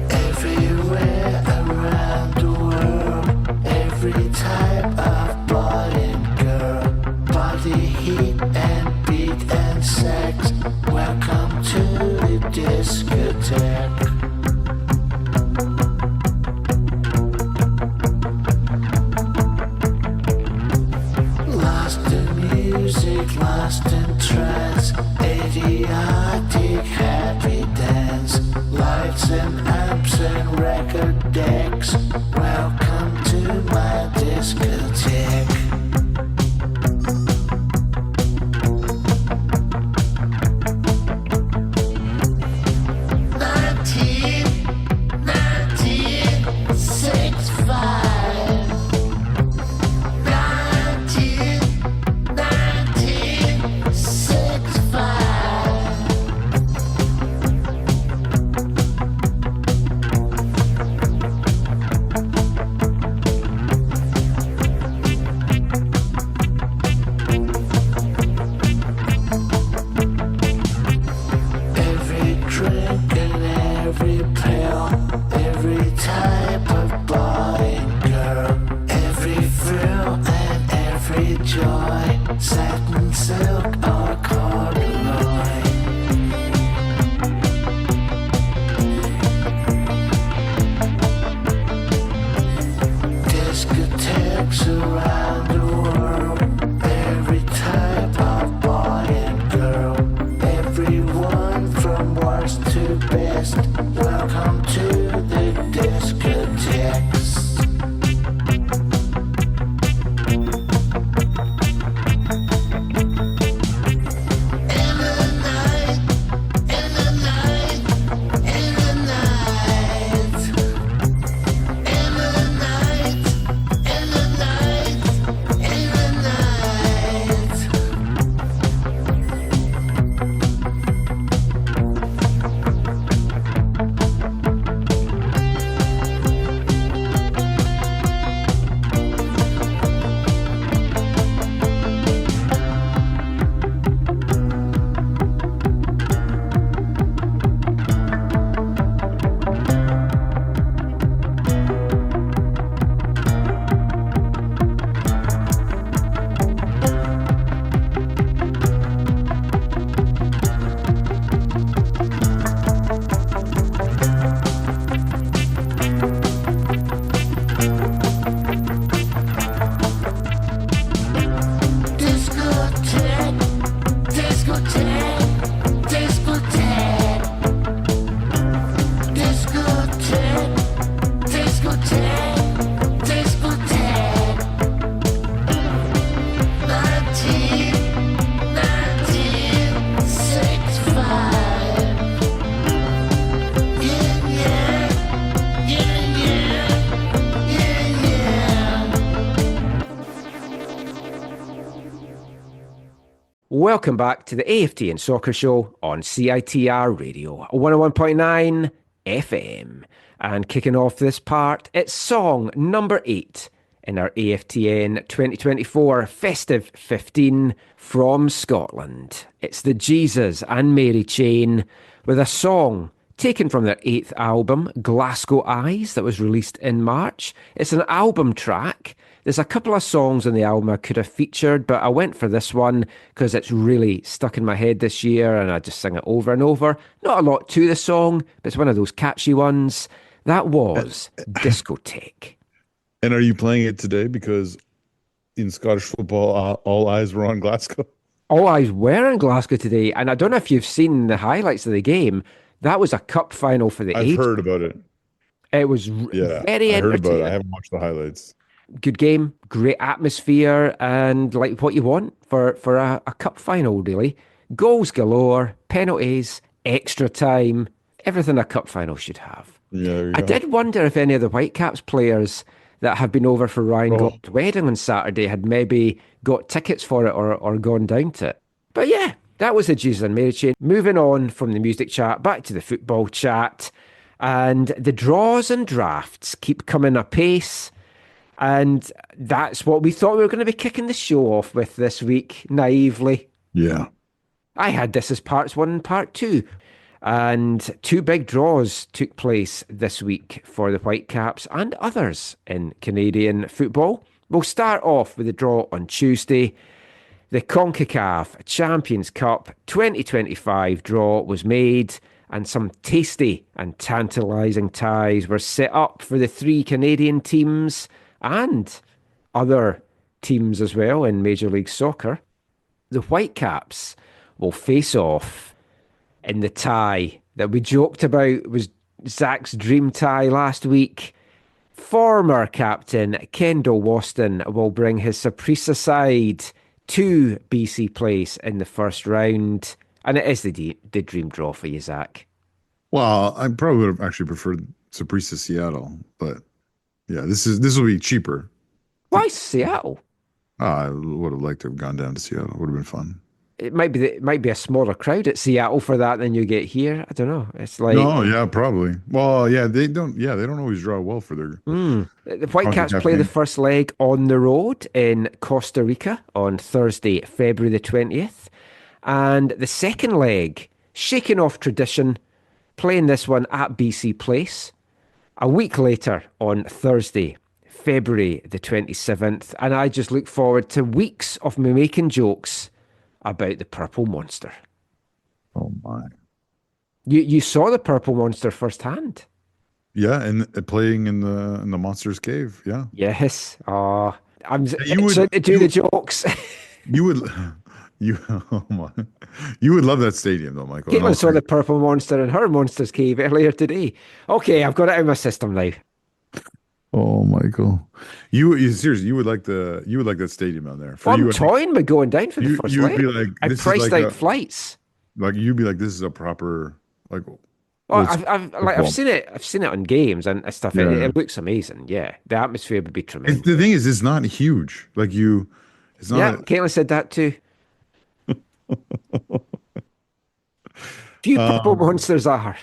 Everywhere around the world, every type of boy and girl, body heat and beat and sex. Welcome to the discotheque. Lost in music, lost in trance, idiotic happy dance, lights and amps and record decks. Welcome to my discotheque. Every drink and every pill, every type of boy and girl, every thrill and every joy, satin, silk or corduroy. Welcome back to the AFTN Soccer Show on CITR Radio, 101.9 FM. And kicking off this part, it's song number 8 in our AFTN 2024 Festive 15 from Scotland. It's the Jesus and Mary Chain with a song taken from their 8th album, Glasgow Eyes, that was released in March. It's an album track. There's a couple of songs on the album I could have featured, but I went for this one because it's really stuck in my head this year and I just sing it over and over. Not a lot to the song, but it's one of those catchy ones. That was Discotheque. And are you playing it today because in Scottish football, all eyes were on Glasgow? All eyes were in Glasgow today, and I don't know if you've seen the highlights of the game. That was a cup final for the I've heard about it. It was very I heard about entertaining. it. I haven't watched the highlights. Good game, great atmosphere, and like what you want for a cup final, really. Goals galore, penalties, extra time, everything a cup final should have. Yeah, I did wonder if any of the Whitecaps players that have been over for Ryan Gold's wedding on Saturday had maybe got tickets for it or gone down to it. But yeah, that was the Jesus and Mary Chain. Moving on from the music chat, back to the football chat. And the draws and drafts keep coming apace. And that's what we thought we were going to be kicking the show off with this week, naively. Yeah. I had this as parts 1 and part 2. And 2 big draws took place this week for the Whitecaps and others in Canadian football. We'll start off with the draw on Tuesday. The CONCACAF Champions Cup 2025 draw was made, and some tasty and tantalising ties were set up for the 3 Canadian teams and other teams as well in Major League Soccer. The Whitecaps will face off in the tie that we joked about was Zach's dream tie last week. Former captain Kendall Waston will bring his Saprissa side to BC Place in the first round. And it is the dream draw for you, Zach. Well, I probably would have actually preferred Saprissa Seattle, but yeah, this will be cheaper. Why Seattle? I would have liked to have gone down to Seattle. It would have been fun. It might be a smaller crowd at Seattle for that than you get here. I don't know. It's like probably. Well, yeah, they don't always draw well for their. The Whitecaps play the first leg on the road in Costa Rica on Thursday, February the 20th, and the second leg, shaking off tradition, playing this one at BC Place a week later on Thursday, February the 27th, and I just look forward to weeks of me making jokes about the Purple Monster. Oh my! You saw the Purple Monster firsthand. Yeah, and playing in the Monsters Cave. Yeah. Yes. I'm you would to do the jokes. You would love that stadium though, Michael. Caitlin saw the Purple Monster in her Monsters Cave earlier today. Okay, I've got it out of my system now. Oh, Michael, you seriously, you would like that stadium down there. I'm toying with going down for the first leg. Be like, I priced out flights. Like you'd be like, this is a proper like. Well, I've seen it. I've seen it on games and stuff. Yeah. It looks amazing. Yeah, the atmosphere would be tremendous. The thing is, it's not huge. Like it's not. Yeah, Caitlin said that too. Few Purple Monsters are.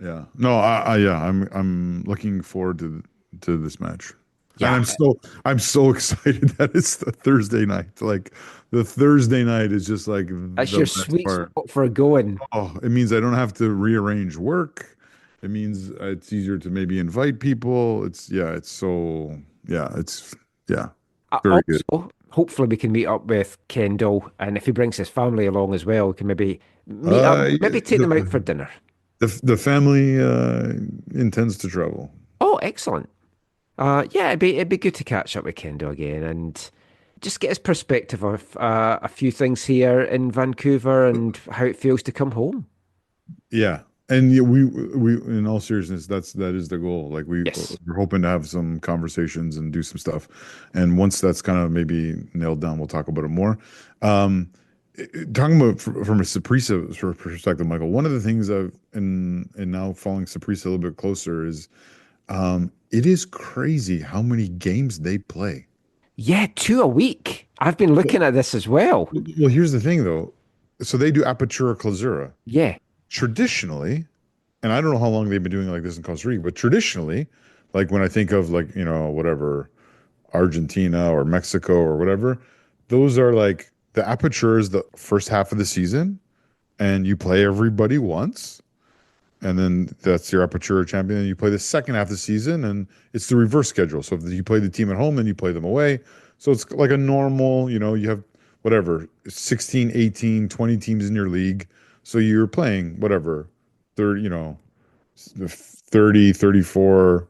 Yeah. No. I'm looking forward to this match. Yeah. And I'm so excited that it's the Thursday night. Like the Thursday night is just like that's your sweet spot for going. Oh, it means I don't have to rearrange work. It means it's easier to maybe invite people. It's very good. Hopefully we can meet up with Kendall, and if he brings his family along as well, we can maybe meet up, maybe take them out for dinner. The family intends to travel. Oh, excellent. It'd be good to catch up with Kendall again and just get his perspective of a few things here in Vancouver and how it feels to come home. Yeah. And we in all seriousness, that is the goal. Like we're hoping to have some conversations and do some stuff. And once that's kind of maybe nailed down, we'll talk about it more. Talking about from a Saprissa sort of perspective, Michael, one of the things I've and now following Saprissa a little bit closer is it is crazy how many games they play. Yeah, 2 a week. I've been looking at this as well. Well, here's the thing, though. So they do Apertura Clausura. Yeah. Traditionally, and I don't know how long they've been doing like this in Costa Rica, but traditionally, like when I think of like, whatever, Argentina or Mexico or whatever, those are like the Apertura is the first half of the season and you play everybody once. And then that's your Apertura champion. And you play the second half of the season and it's the reverse schedule. So if you play the team at home, then you play them away. So it's like a normal, you have whatever, 16, 18, 20 teams in your league. So you're playing whatever, 30, 30, 34,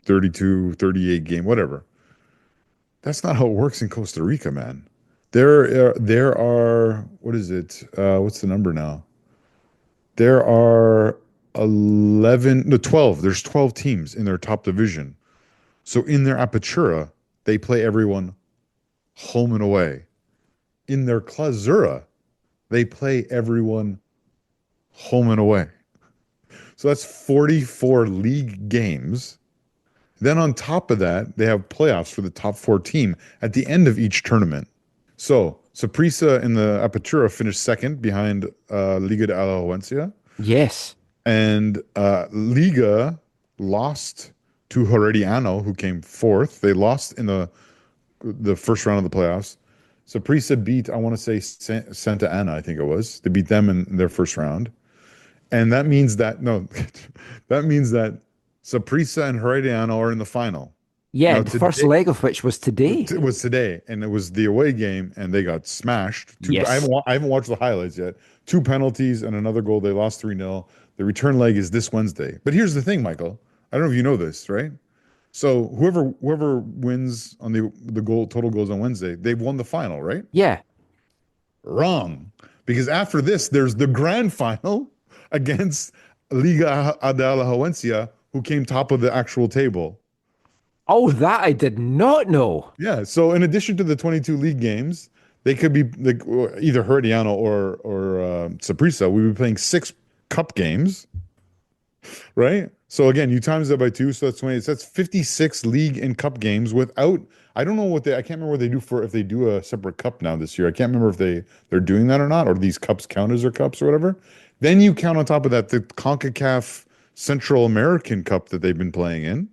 32, 38 game, whatever. That's not how it works in Costa Rica, man. There are what is it? What's the number now? There are 12. There's 12 teams in their top division. So in their Apertura, they play everyone home and away. In their Clausura, they play everyone home and away. So that's 44 league games. Then on top of that, they have playoffs for the top 4 team at the end of each tournament. So Saprissa in the Apertura finished second behind Liga de Alajuelense. Yes. And Liga lost to Herediano, who came 4th. They lost in the first round of the playoffs. Saprissa beat, I want to say, Santa Ana, I think it was. They beat them in their first round. And that means that Saprissa and Herediano are in the final. Yeah, Now, the first leg of which was today. It was today, and it was the away game, and they got smashed. Yes. I haven't watched the highlights yet. 2 penalties and another goal. They lost 3-0. The return leg is this Wednesday. But here's the thing, Michael. I don't know if you know this, right? So whoever wins on the total goals on Wednesday, they've won the final, right? Yeah. Wrong. Because after this, there's the grand final against Liga de Alajuelense, who came top of the actual table. Oh, that I did not know. Yeah. So in addition to the 22 league games, they could be like either Herediano or Saprissa. We would be playing 6 cup games, right? So again, you times that by 2, so that's 20. So that's 56 league and cup games without. I don't know I can't remember what they do if they do a separate cup now this year. I can't remember if they're doing that or not, or these cups count as their cups or whatever. Then you count on top of that the CONCACAF Central American Cup that they've been playing in.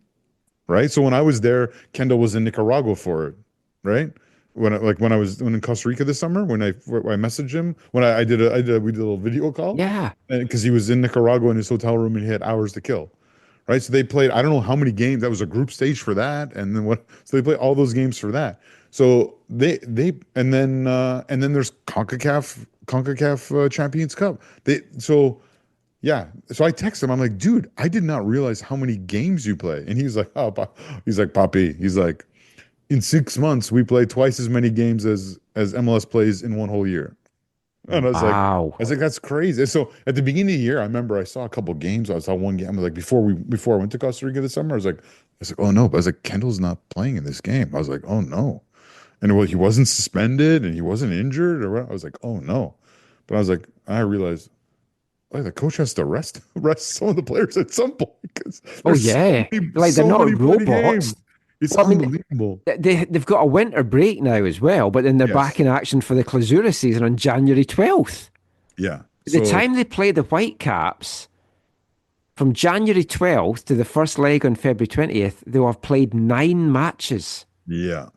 Right. So when I was there, Kendall was in Nicaragua for it. Right. When I was in Costa Rica this summer, when I messaged him, we did a little video call. Yeah. Because he was in Nicaragua in his hotel room and he had hours to kill. Right. So they played, I don't know how many games. That was a group stage for that. And then so they played all those games for that. So and then there's CONCACAF Champions Cup. Yeah. So I text him. I'm like, dude, I did not realize how many games you play. And he's like, Papi. He's like, in 6 months, we play twice as many games as MLS plays in one whole year. And I was like, that's crazy. So at the beginning of the year, I remember I saw a couple games. I saw one game. I was like, before I went to Costa Rica this summer, I was like, oh no. But I was like, Kendall's not playing in this game. I was like, oh no. And he wasn't suspended and he wasn't injured or what. I was like, oh no. But I was like, I realized, the coach has to rest some of the players at some point. They're not robots. It's unbelievable. They've got a winter break now as well, but then they're back in action for the Clausura season on January 12th. Yeah. The time they play the Whitecaps, from January 12th to the first leg on February 20th, they'll have played 9 matches. Yeah.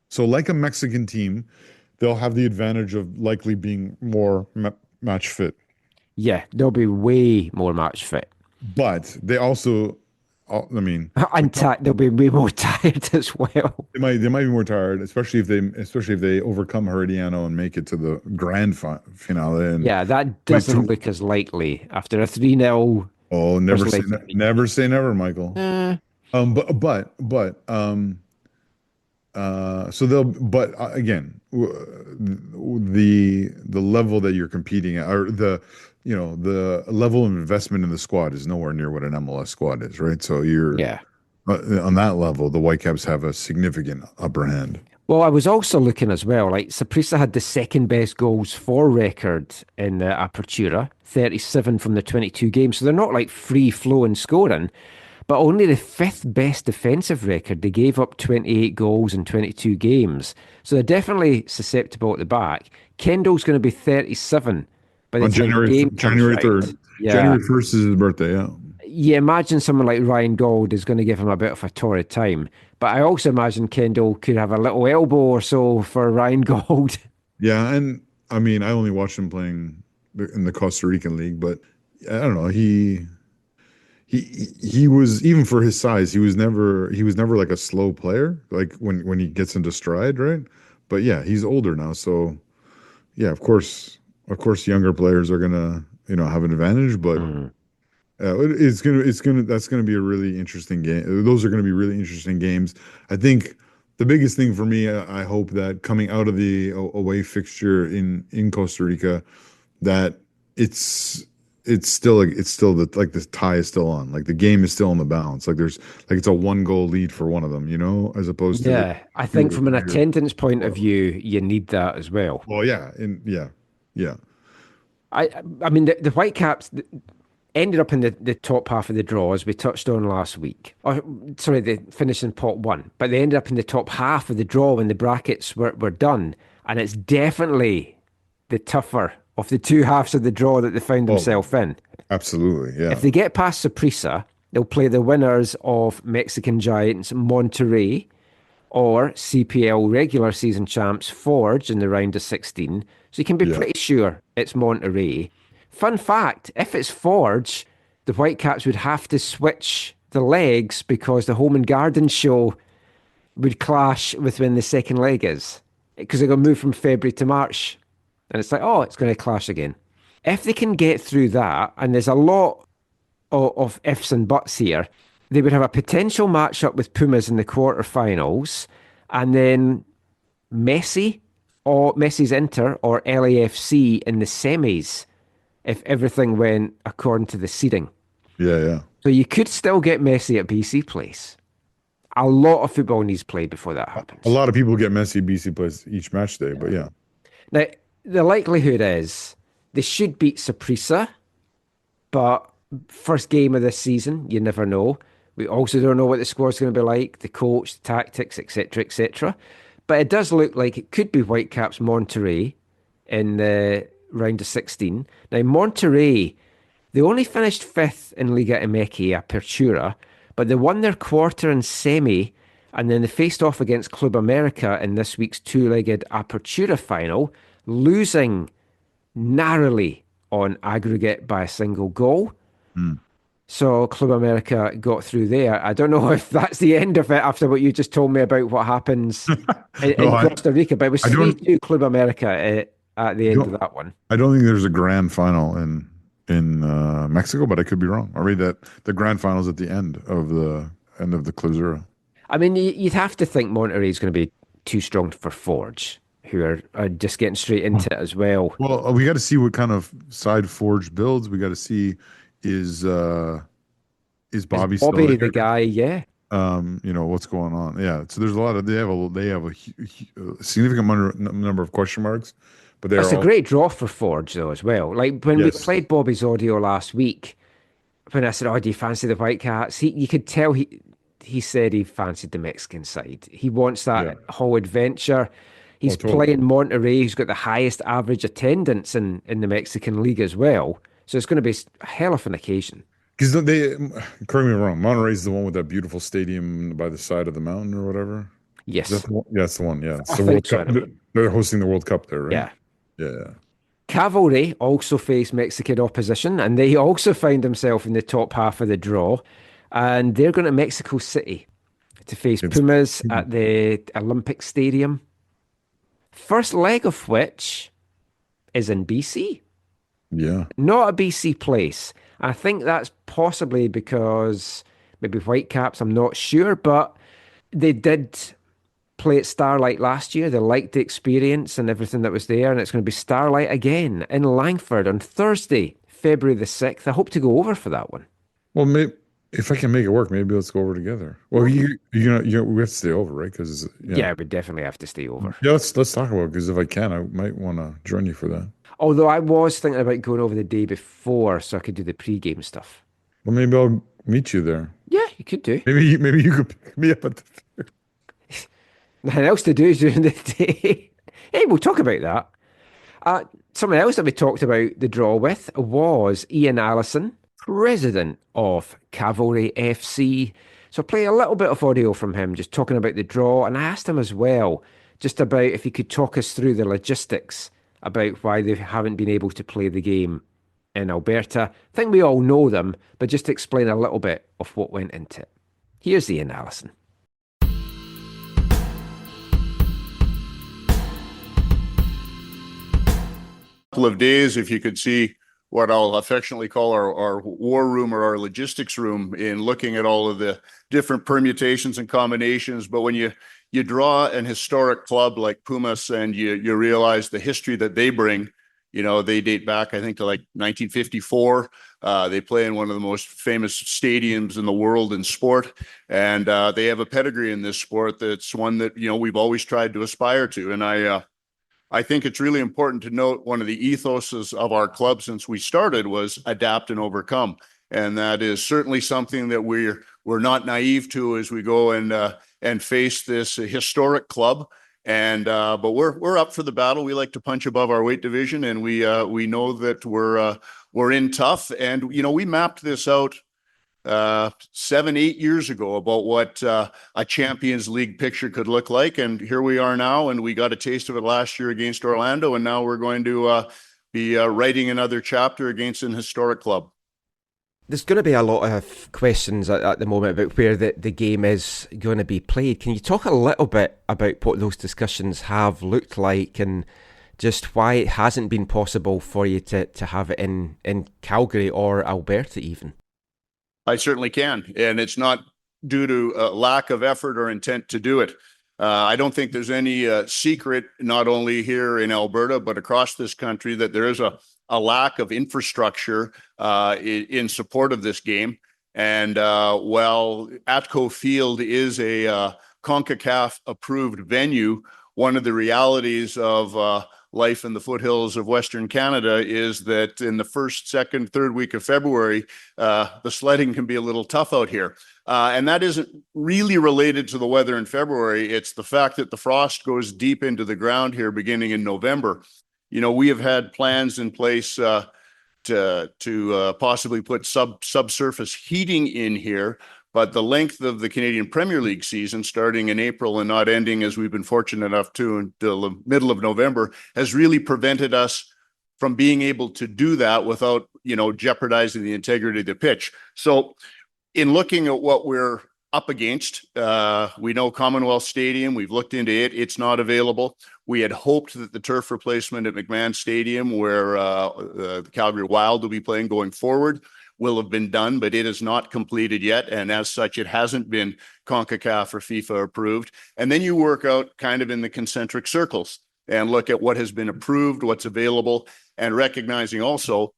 So like a Mexican team, they'll have the advantage of likely being more match fit. Yeah, they'll be way more match fit. But they also, and they'll be way more tired as well. They might be more tired, especially if they overcome Herediano and make it to the grand finale. And yeah, that doesn't look as likely after a 3-0. Oh, never say never, Michael. Again, the level that you're competing at, or the level of investment in the squad is nowhere near what an MLS squad is, right? So on that level, the Whitecaps have a significant upper hand. Well, I was also looking as well, like Saprissa had the second best goals for record in the Apertura, 37 from the 22 games. So they're not like free flowing scoring, but only the 5th best defensive record. They gave up 28 goals in 22 games. So they're definitely susceptible at the back. Kendall's going to be 37 by the On time the game comes January round. 3rd. Yeah. January 1st is his birthday, yeah. You imagine someone like Ryan Gauld is going to give him a bit of a torrid time. But I also imagine Kendall could have a little elbow or so for Ryan Gauld. Yeah, and I mean, I only watched him playing in the Costa Rican league, but I don't know. He was, even for his size, he was never like a slow player, like when he gets into stride, right? But yeah, he's older now, so yeah, of course, younger players are gonna have an advantage, but that's gonna be a really interesting game. Those are gonna be really interesting games. I think the biggest thing for me, I hope that coming out of the away fixture in Costa Rica, that it's still the tie is still on, like the game is still on the balance, like it's a 1-goal lead for one of them, as opposed to I think from an attendance point of view, you need that as well. Well, yeah. I mean the Whitecaps ended up in the top half of the draw, as we touched on last week. They finished in pot 1, but they ended up in the top half of the draw when the brackets were done, and it's definitely the tougher of the two halves of the draw that they found themselves in. Absolutely, yeah. If they get past Saprissa, they'll play the winners of Mexican Giants Monterrey or CPL regular season champs Forge in the round of 16. So you can be pretty sure it's Monterrey. Fun fact, if it's Forge, the Whitecaps would have to switch the legs because the Home and Garden show would clash with when the second leg is, because they're going to move from February to March. And it's like, it's going to clash again. If they can get through that, and there's a lot of ifs and buts here, they would have a potential matchup with Pumas in the quarterfinals, and then Messi's Inter or LAFC in the semis, if everything went according to the seeding. Yeah. So you could still get Messi at BC Place. A lot of football needs played before that happens. A lot of people get Messi BC Place each match day, but yeah. Now, the likelihood is they should beat Saprissa, but first game of this season, you never know. We also don't know what the score's going to be like, the coach, the tactics, etc., etc. But it does look like it could be Whitecaps Monterrey in the round of 16. Now, Monterrey, they only finished 5th in Liga MX Apertura, but they won their quarter and semi, and then they faced off against Club America in this week's 2-legged Apertura final, losing narrowly on aggregate by a single goal. So Club America got through there. I don't know if that's the end of it after what you just told me about what happens in Costa Rica, but it was 3-2 Club America at the end of that one. I don't think there's a grand final in Mexico, but I could be wrong. I read that the grand final is at the end of the Clausura. I mean, you'd have to think Monterrey is going to be too strong for Forge, who are just getting straight into it as well. Well, we got to see what kind of side Forge builds. We got to see is Bobby still Bobby there? the guy? Yeah. What's going on? Yeah. So there's a lot of they have a significant number of question marks. But it's a great draw for Forge, though, as well. Like, when we played Bobby's audio last week, when I said, do you fancy the Whitecaps? You could tell he said he fancied the Mexican side. He wants that whole adventure. He's playing Monterrey, who's got the highest average attendance in the Mexican league as well. So it's going to be a hell of an occasion. Because correct me if I'm wrong, Monterrey's the one with that beautiful stadium by the side of the mountain or whatever? Yes. That's the one, yeah. It's I the think World so. Cup. They're hosting the World Cup there, right? Yeah. Yeah. Cavalry also faced Mexican opposition, and they also found themselves in the top half of the draw. And they're going to Mexico City to face Pumas at the Olympic Stadium. First leg of which is in BC. Yeah. Not a BC place. I think that's possibly because maybe Whitecaps, I'm not sure, but they did play at Starlight last year. They liked the experience and everything that was there, and it's going to be Starlight again in Langford on Thursday, February the 6th. I hope to go over for that one. Well, maybe if I can make it work, maybe let's go over together. Well, we have to stay over, right? Because yeah, we definitely have to stay over. Yeah, let's talk about it, because if I can, I might want to join you for that. Although I was thinking about going over the day before so I could do the pre-game stuff. Well, maybe I'll meet you there. Yeah, you could do. Maybe you could pick me up at the fair. Nothing else to do during the day. Hey, we'll talk about that. Something else that we talked about the draw with was Ian Allison, president of Cavalry FC. So play a little bit of audio from him, just talking about the draw. And I asked him as well, just about if he could talk us through the logistics about why they haven't been able to play the game in Alberta. I think we all know them, but just to explain a little bit of what went into it. Here's Ian Allison. Couple of days, if you could see what I'll affectionately call our war room or our logistics room, in looking at all of the different permutations and combinations. But when you draw an historic club like Pumas, and you realize the history that they bring, they date back, I think, to like 1954. They play in one of the most famous stadiums in the world in sport, and they have a pedigree in this sport that's one that we've always tried to aspire to. And I think it's really important to note one of the ethoses of our club since we started was adapt and overcome. And that is certainly something that we're not naive to as we go and face this historic club. And but we're up for the battle. We like to punch above our weight division, and we know that we're in tough. And we mapped this out 7-8 years ago about what a Champions League picture could look like, and here we are now, and we got a taste of it last year against Orlando, and now we're going to be writing another chapter against an historic club. There's going to be a lot of questions at the moment about where the game is going to be played. Can you talk a little bit about what those discussions have looked like, and just why it hasn't been possible for you to have it in Calgary or Alberta even? I certainly can, and it's not due to lack of effort or intent to do it. I don't think there's any secret, not only here in Alberta, but across this country, that there is a lack of infrastructure in support of this game. And while Atco Field is a CONCACAF approved venue, one of the realities of life in the foothills of Western Canada is that in the first, second, third week of February, the sledding can be a little tough out here. And that isn't really related to the weather in February. It's the fact that the frost goes deep into the ground here beginning in November. We have had plans in place to possibly put subsurface heating in here, but the length of the Canadian Premier League season, starting in April and not ending, as we've been fortunate enough to, until the middle of November, has really prevented us from being able to do that without, jeopardizing the integrity of the pitch. So in looking at what we're up against, we know Commonwealth Stadium, we've looked into it, it's not available. We had hoped that the turf replacement at McMahon Stadium, where the Calgary Wild will be playing going forward, will have been done, but it is not completed yet. And as such, it hasn't been CONCACAF or FIFA approved. And then you work out kind of in the concentric circles and look at what has been approved, what's available, and recognizing also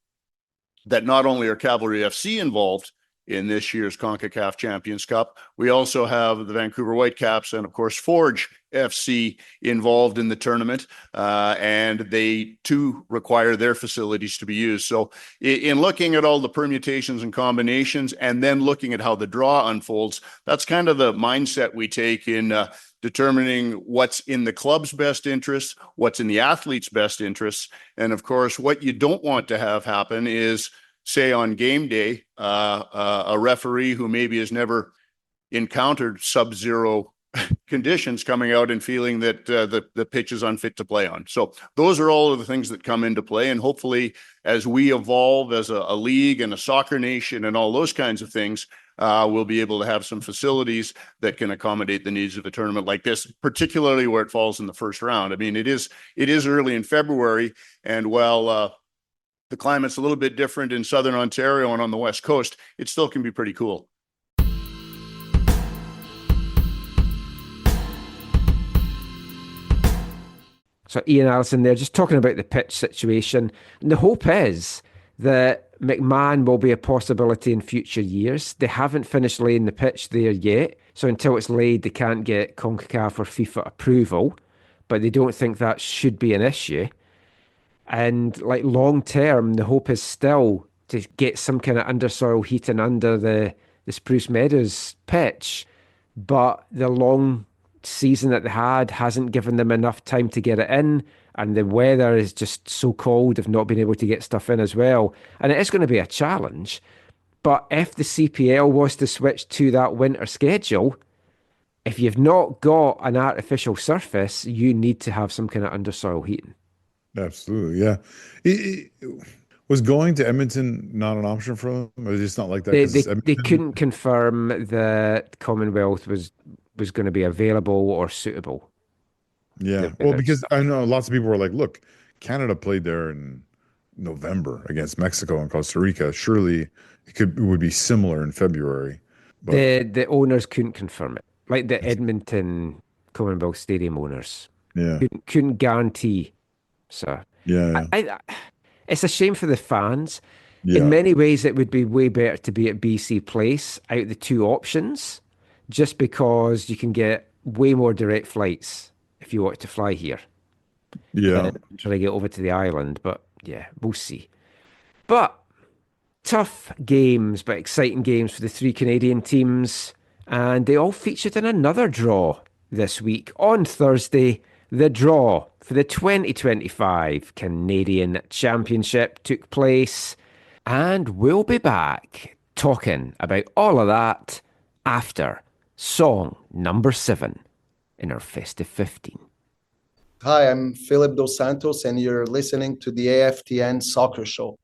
that not only are Cavalry FC involved in this year's CONCACAF Champions Cup, we also have the Vancouver Whitecaps and, of course, Forge FC involved in the tournament, and they too require their facilities to be used. So in looking at all the permutations and combinations, and then looking at how the draw unfolds, that's kind of the mindset we take in determining what's in the club's best interests, what's in the athlete's best interests. And of course, what you don't want to have happen is, say on game day, a referee who maybe has never encountered sub-zero conditions coming out and feeling that the pitch is unfit to play on. So those are all of the things that come into play. And hopefully, as we evolve as a league and a soccer nation and all those kinds of things, we'll be able to have some facilities that can accommodate the needs of a tournament like this, particularly where it falls in the first round. I mean, it is early in February, and while the climate's a little bit different in Southern Ontario and on the West Coast, it still can be pretty cool. So Ian Allison there, just talking about the pitch situation. And the hope is that McMahon will be a possibility in future years. They haven't finished laying the pitch there yet. So until it's laid, they can't get CONCACAF or FIFA approval. But they don't think that should be an issue. And long term, the hope is still to get some kind of undersoil heating under the the Spruce Meadows pitch, but the long season that they had hasn't given them enough time to get it in, and the weather is just so cold, they've not been able to get stuff in as well. And it is going to be a challenge. But if the CPL was to switch to that winter schedule, if you've not got an artificial surface, you need to have some kind of undersoil heating. Absolutely, yeah. Was going to Edmonton not an option for them? Or just not like that? They couldn't confirm that Commonwealth was going to be available or suitable. Yeah, well, because I know lots of people were like, look, Canada played there in November against Mexico and Costa Rica. Surely it would be similar in February. But the owners couldn't confirm it. Like the Edmonton Commonwealth Stadium owners. Yeah. Couldn't guarantee. So yeah. It's a shame for the fans. Yeah. In many ways, it would be way better to be at BC Place out of the two options, just because you can get way more direct flights if you want to fly here. Yeah. Try to get over to the island, but yeah, we'll see. But tough games, but exciting games for the three Canadian teams. And they all featured in another draw this week. On Thursday, the draw for the 2025 Canadian Championship took place. And we'll be back talking about all of that after song number 7 in our Festive 15. Hi, I'm Philip Dos Santos, and you're listening to the AFTN Soccer Show.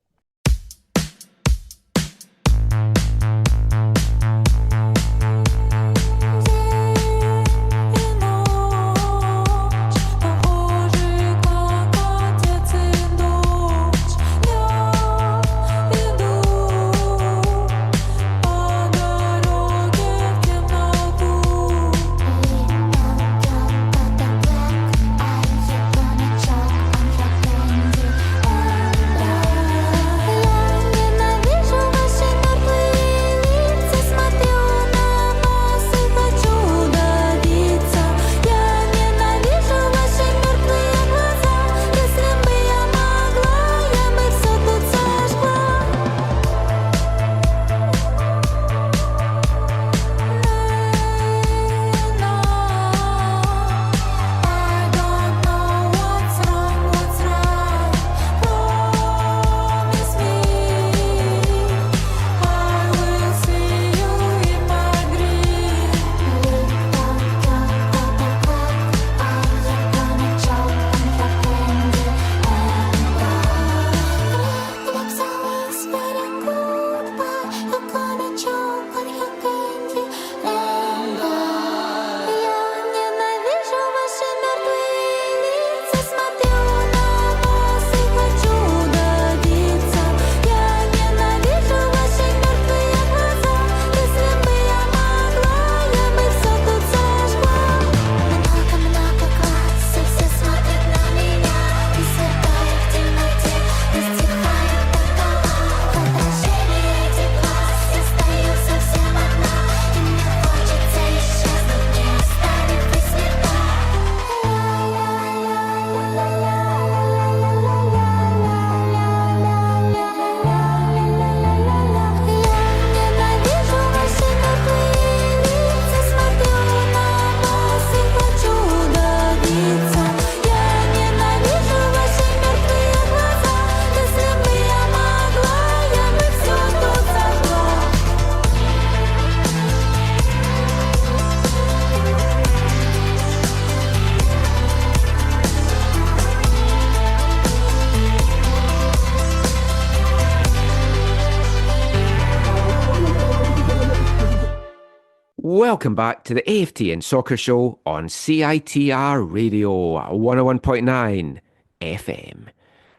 Welcome back to the AFTN Soccer Show on CITR Radio 101.9 FM.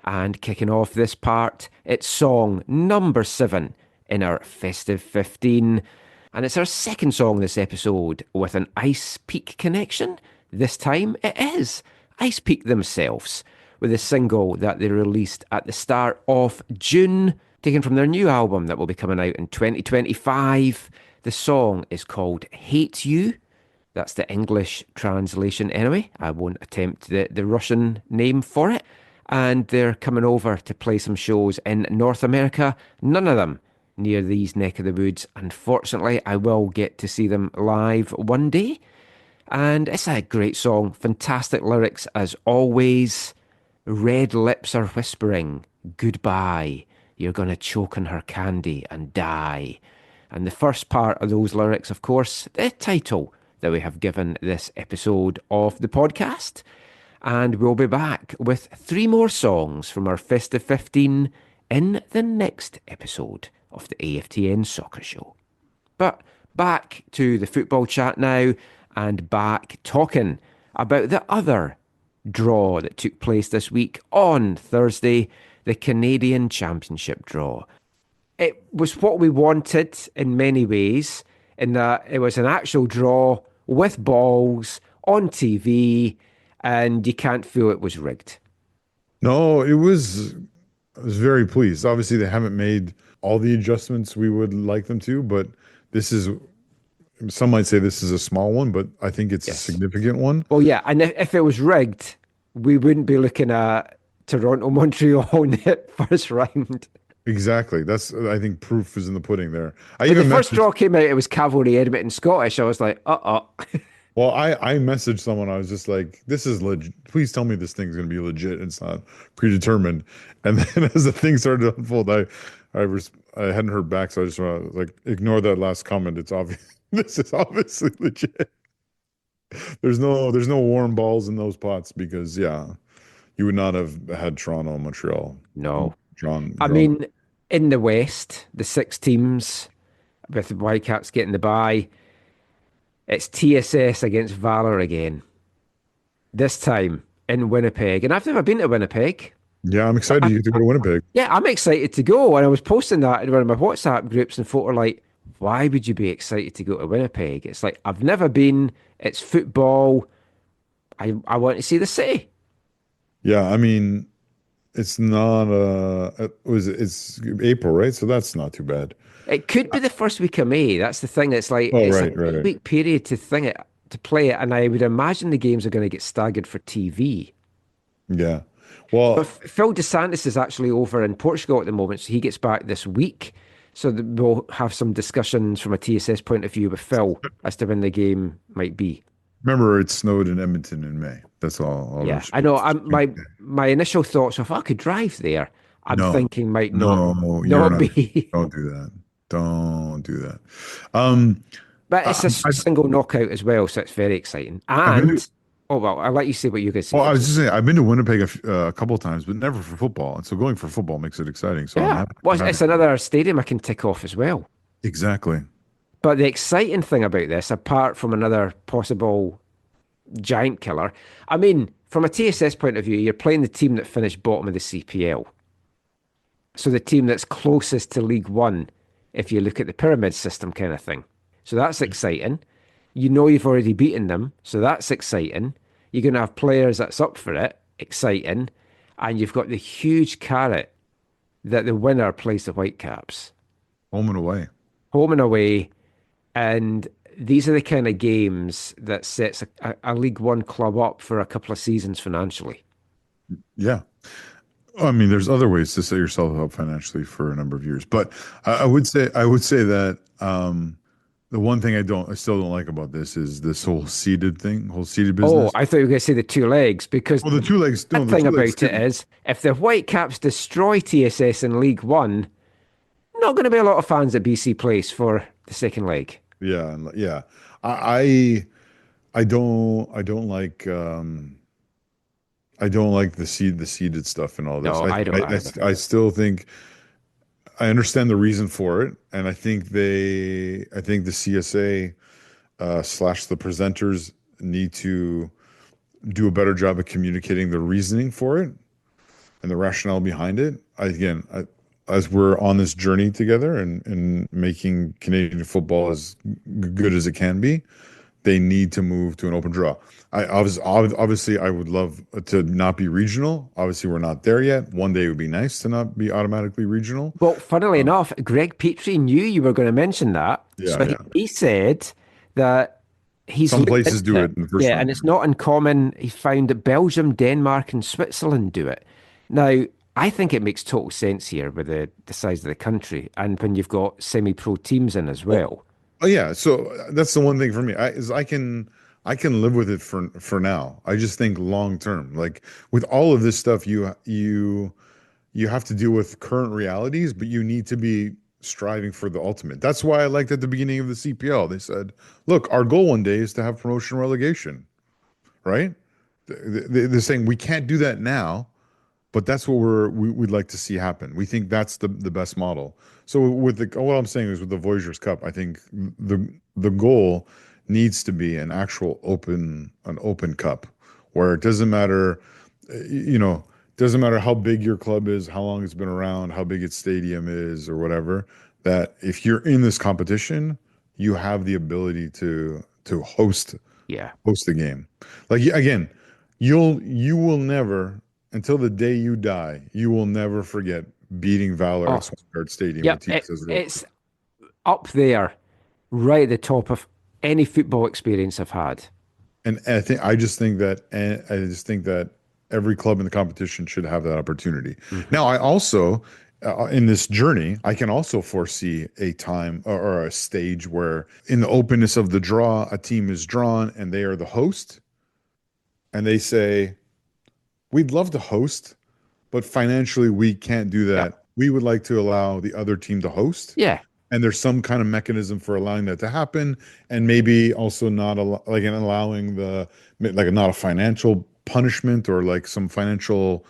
And kicking off this part, it's song number 7 in our Festive 15. And it's our second song this episode with an Ice Peak connection. This time it is Ice Peak themselves, with a single that they released at the start of June, taken from their new album that will be coming out in 2025. The song is called Hate You. That's the English translation anyway. I won't attempt the Russian name for it. And they're coming over to play some shows in North America. None of them near these neck of the woods. Unfortunately, I will get to see them live one day. And it's a great song. Fantastic lyrics as always. Red lips are whispering, goodbye. You're going to choke on her candy and die. And the first part of those lyrics, of course, the title that we have given this episode of the podcast. And we'll be back with 3 more songs from our Festive 15 in the next episode of the AFTN Soccer Show. But back to the football chat now, and back talking about the other draw that took place this week on Thursday, the Canadian Championship draw. It was what we wanted in many ways, in that it was an actual draw with balls on TV, and you can't feel it was rigged. No, I was very pleased. Obviously, they haven't made all the adjustments we would like them to, but this is, some might say this is a small one, but I think it's a significant one. Well, yeah, and if it was rigged, we wouldn't be looking at Toronto, Montreal in the first round. Exactly. That's, I think proof is in the pudding there. When the first draw came out, it was Cavalry, Edmonton, Scottish. I was like, Well, I messaged someone. I was just like, this is legit. Please tell me this thing's going to be legit. It's not predetermined. And then as the thing started to unfold, I hadn't heard back. So I just want to like, ignore that last comment. It's obvious. This is obviously legit. There's no warm balls in those pots because, yeah, you would not have had Toronto and Montreal. No. Drawn. I mean, in the West, the 6 teams with the Whitecaps getting the bye, it's TSS against Valor again. This time in Winnipeg. And I've never been to Winnipeg. Yeah, I'm excited you get to go to Winnipeg. Yeah, I'm excited to go. And I was posting that in one of my WhatsApp groups, and folk are like, why would you be excited to go to Winnipeg? It's like, I've never been. It's football. I want to see the city. Yeah, I mean, it's not it's April, right? So that's not too bad. It could be the first week of May. That's the thing. It's like it's a 2-week period to play it, and I would imagine the games are going to get staggered for TV. Yeah. Well, but Phil DeSantis is actually over in Portugal at the moment, so he gets back this week. So we'll have some discussions from a TSS point of view with Phil as to when the game might be. Remember, it snowed in Edmonton in May. That's all. Yeah, I know. My initial thoughts, if I could drive there, thinking might not be. Don't do that. Don't do that. But it's a single knockout as well, so it's very exciting. And I'll let you say what you guys say. Well, I was just saying, I've been to Winnipeg a couple of times, but never for football. And so going for football makes it exciting. So yeah, it's another stadium I can tick off as well. Exactly. But the exciting thing about this, apart from another possible giant killer, I mean, from a TSS point of view, you're playing the team that finished bottom of the CPL. So the team that's closest to League One, if you look at the pyramid system kind of thing. So that's exciting. You know you've already beaten them, so that's exciting. You're going to have players that's up for it, exciting. And you've got the huge carrot that the winner plays the Whitecaps. Home and away. Home and away. And these are the kind of games that sets a League One club up for a couple of seasons financially. Yeah. I mean, there's other ways to set yourself up financially for a number of years. But I would say that the one thing I still don't like about this is this whole seeded business. Oh, I thought you were going to say the 2 legs, because the 2 legs. The thing about it is, if the Whitecaps destroy TSS in League One, not going to be a lot of fans at BC Place for the second leg. Yeah, yeah. I don't like the seeded stuff and all this. No, I don't. I still think I understand the reason for it, and I think the CSA / the presenters need to do a better job of communicating the reasoning for it and the rationale behind it. As we're on this journey together and making Canadian football as good as it can be, they need to move to an open draw. Obviously, I would love to not be regional. Obviously, we're not there yet. One day it would be nice to not be automatically regional. Well, funnily enough, Greg Petrie knew you were going to mention that. Yeah, so he said that some places do it in the first and it's not uncommon. He found that Belgium, Denmark, and Switzerland do it. Now, I think it makes total sense here with the size of the country and when you've got semi-pro teams in as well. Oh yeah, so that's the one thing for me. I can live with it for now. I just think long term, like with all of this stuff, you have to deal with current realities, but you need to be striving for the ultimate. That's why I liked at the beginning of the CPL, they said, look, our goal one day is to have promotion relegation, right? They're saying we can't do that now, but that's what we'd like to see happen. We think that's the best model. So what I'm saying is with the Voyageurs Cup, I think the goal needs to be an actual open cup where it doesn't matter, doesn't matter how big your club is, how long it's been around, how big its stadium is, or whatever. That if you're in this competition, you have the ability to host the game. Like again, you will never, until the day you die, you will never forget beating Valor at Swangard Stadium. Yep, it's up there, right at the top of any football experience I've had. And I just think that every club in the competition should have that opportunity. Mm-hmm. Now, I also, in this journey, I can also foresee a time or a stage where, in the openness of the draw, a team is drawn and they are the host, and they say, we'd love to host, but financially we can't do that. Yeah. We would like to allow the other team to host. Yeah. And there's some kind of mechanism for allowing that to happen, and maybe also not allowing not a financial punishment or like some financial,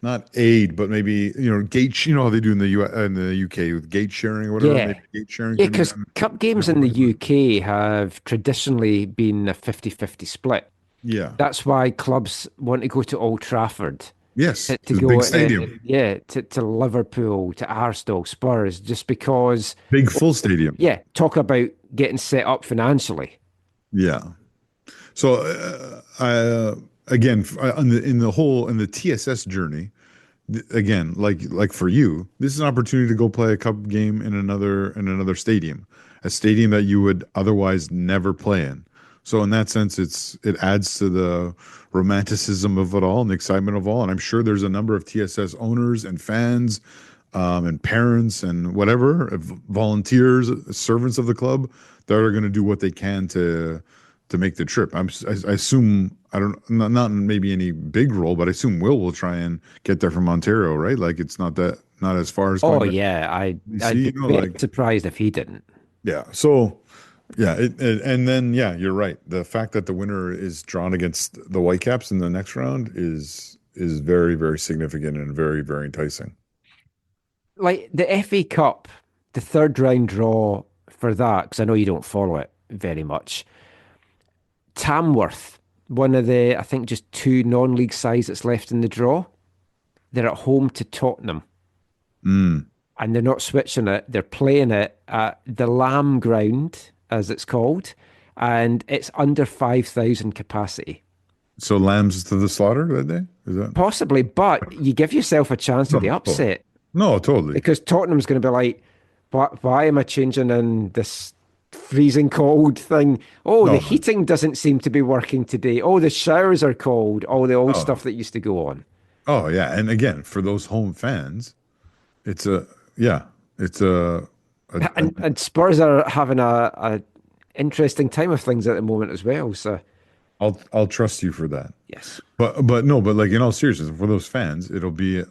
not aid, but maybe gate. You know how they do in the UK with gate sharing or whatever. Yeah, maybe gate sharing. Yeah, because cup games in the UK have traditionally been a 50-50 split. Yeah, that's why clubs want to go to Old Trafford. Yes, to go big stadium. To Liverpool, to Arsenal, Spurs, just because big full stadium. Yeah, talk about getting set up financially. Yeah. So again, in the TSS journey, again, like for you, this is an opportunity to go play a cup game in another stadium, a stadium that you would otherwise never play in. So in that sense, it adds to the romanticism of it all and the excitement of all. And I'm sure there's a number of TSS owners and fans and parents and whatever, volunteers, servants of the club that are going to do what they can to make the trip. I assume, not maybe any big role, but I assume Will try and get there from Ontario, right? Like it's not as far as. Oh yeah, I'd be very surprised if he didn't. Yeah. So. Yeah, and then you're right. The fact that the winner is drawn against the Whitecaps in the next round is very, very significant and very, very enticing. Like the FA Cup, the third round draw for that, because I know you don't follow it very much. Tamworth, one of the, I think, just two non-league sides that's left in the draw. They're at home to Tottenham. Mm. And they're not switching it. They're playing it at the Lamb Ground, as it's called, and it's under 5,000 capacity. So lambs to the slaughter that day? Is that possibly? But you give yourself a chance of the upset. No, totally. Because Tottenham's going to be like, why am I changing in this freezing cold thing? The heating doesn't seem to be working today. Oh, the showers are cold. All the old stuff that used to go on. Oh yeah, and again, for those home fans, and Spurs are having a interesting time of things at the moment as well. So I'll trust you for that. Yes, but like in all seriousness, for those fans, it'll be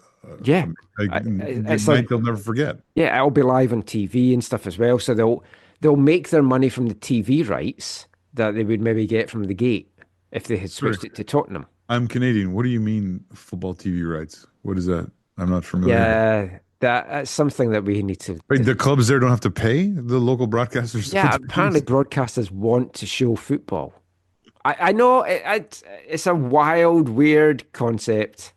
it's night they'll never forget. Yeah, it'll be live on TV and stuff as well. So they'll make their money from the TV rights that they would maybe get from the gate if they had switched it to Tottenham. I'm Canadian. What do you mean football TV rights? What is that? I'm not familiar. Yeah. That's something that we need to. Wait, the clubs there don't have to pay the local broadcasters? Yeah, apparently broadcasters want to show football. I know it's a wild, weird concept.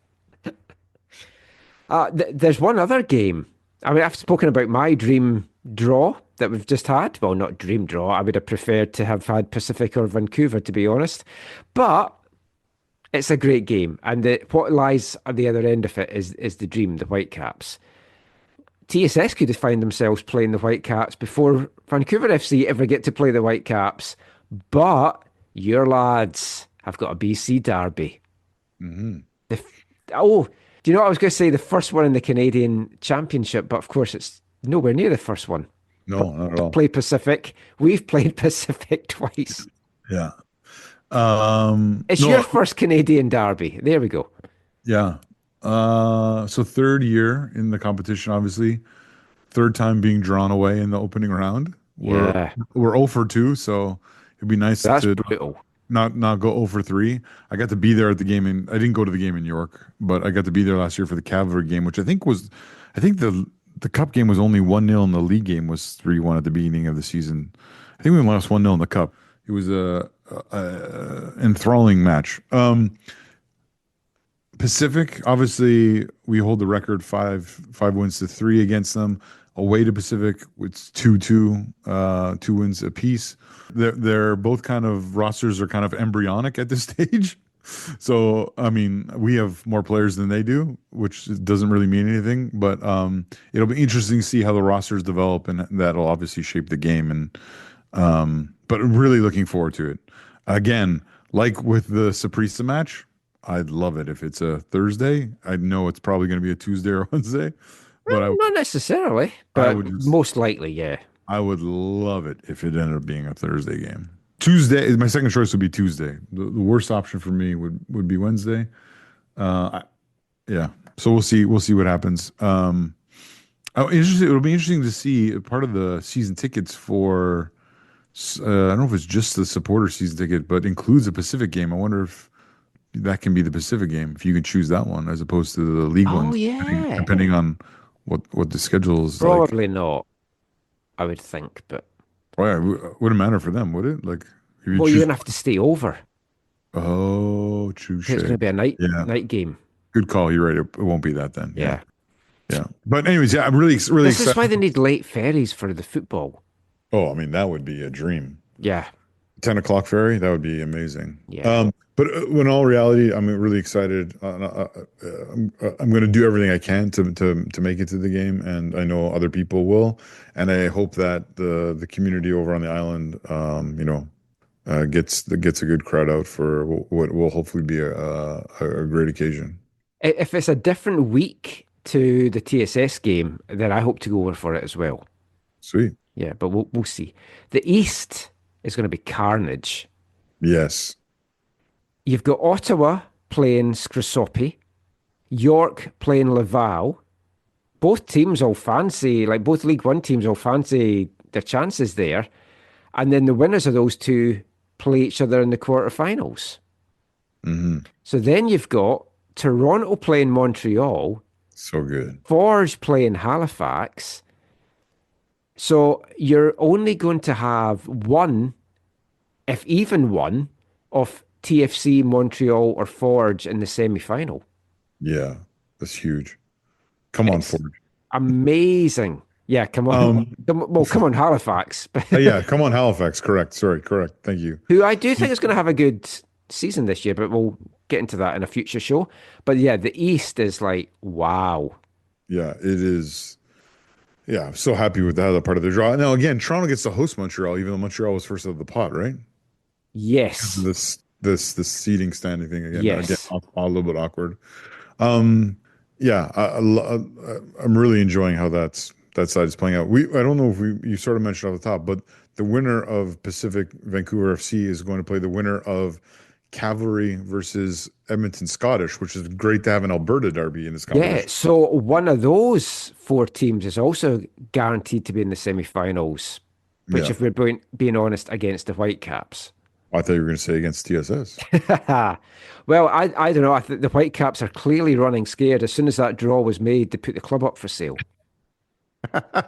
There's one other game. I mean, I've spoken about my dream draw that we've just had. Well, not dream draw. I would have preferred to have had Pacific or Vancouver, to be honest. But it's a great game. And what lies at the other end of it is the dream, the Whitecaps. TSS could have found themselves playing the Whitecaps before Vancouver FC ever get to play the Whitecaps. But your lads have got a BC derby. Mm-hmm. Do you know what I was going to say? The first one in the Canadian Championship, but of course it's nowhere near the first one. No, not at all. Play Pacific. We've played Pacific twice. Yeah. It's your first Canadian derby. There we go. Yeah. So third year in the competition, obviously. Third time being drawn away in the opening round. We're 0 for 2, so it'd be nice That's to brutal. not go 0 for 3. I got to be there at the game I didn't go to the game in York, but I got to be there last year for the Cavalry game, which I think the cup game was only 1-0 and the league game was 3-1 at the beginning of the season. I think we lost 1-0 in the cup. It was a enthralling match. Pacific, obviously, we hold the record 5 wins to 3 against them. Away to Pacific, it's 2-2, 2 wins apiece. They're both kind of rosters are kind of embryonic at this stage. So, I mean, we have more players than they do, which doesn't really mean anything. But it'll be interesting to see how the rosters develop, and that'll obviously shape the game. And but really looking forward to it. Again, like with the Saprissa match, I'd love it if it's a Thursday. I know it's probably going to be a Tuesday or Wednesday. But not necessarily, but most likely, yeah. I would love it if it ended up being a Thursday game. Tuesday, my second choice would be Tuesday. The worst option for me would be Wednesday. Yeah. So we'll see what happens. It'll be interesting to see part of the season tickets for. I don't know if it's just the supporter season ticket, but includes a Pacific game. I wonder if that can be the Pacific game if you can choose that one as opposed to the league one. Oh yeah. Depending on what the schedule is like. Probably not, I would think, but wouldn't matter for them, would it? Like, if you're gonna have to stay over. Oh, true. It's gonna be a night game. Good call. You're right. It won't be that then. Yeah. But anyways, I'm really This excited. is why they need late ferries for the football. Oh, I mean, that would be a dream. Yeah. 10 o'clock ferry, that would be amazing. Yeah. But in all reality, I'm really excited. I'm going to do everything I can to make it to the game, and I know other people will. And I hope that the community over on the island, gets a good crowd out for what will hopefully be a great occasion. If it's a different week to the TSS game, then I hope to go over for it as well. Sweet. Yeah, but we'll see. The East is going to be carnage. Yes. You've got Ottawa playing Scrisoppi, York playing Laval. Both teams all fancy, like both League One teams all fancy their chances there. And then the winners of those two play each other in the quarterfinals. Mm-hmm. So then you've got Toronto playing Montreal. So good. Forge playing Halifax. So you're only going to have one, if even one, of TFC, Montreal, or Forge in the semi-final. Yeah, that's huge. Come on, Forge. Amazing. Yeah, come on. Come on, Halifax. Yeah, come on, Halifax. Correct. Sorry, correct. Thank you. Who I do think is going to have a good season this year, but we'll get into that in a future show. But yeah, the East is like, wow. Yeah, it is. Yeah, I'm so happy with that part of the draw. Now, again, Toronto gets to host Montreal, even though Montreal was first out of the pot, right? Yes. This seating standing thing again. Yes. Again, a little bit awkward. Yeah, I'm really enjoying how that side is playing out. I don't know if you sort of mentioned off the top, but the winner of Pacific Vancouver FC is going to play the winner of Cavalry versus Edmonton Scottish, which is great to have an Alberta derby in this competition. Yeah, so one of those 4 teams is also guaranteed to be in the semi-finals, which, if we're being honest, against the Whitecaps. I thought you were going to say against TSS. Well, I don't know. I think the Whitecaps are clearly running scared. As soon as that draw was made, they put the club up for sale. I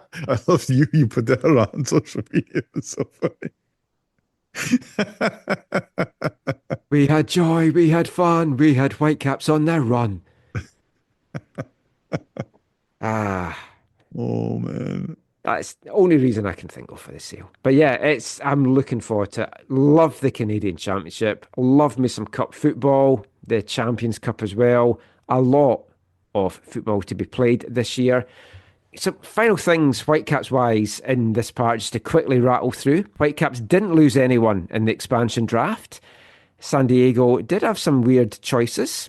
love you put that on social media. It's so funny. We had joy, we had fun, we had Whitecaps on their run. Oh man. That's the only reason I can think of for the sale. But yeah, I'm looking forward to it. Love the Canadian Championship. Love me some cup football, the Champions Cup as well. A lot of football to be played this year. So final things, Whitecaps-wise, in this part, just to quickly rattle through. Whitecaps didn't lose anyone in the expansion draft. San Diego did have some weird choices,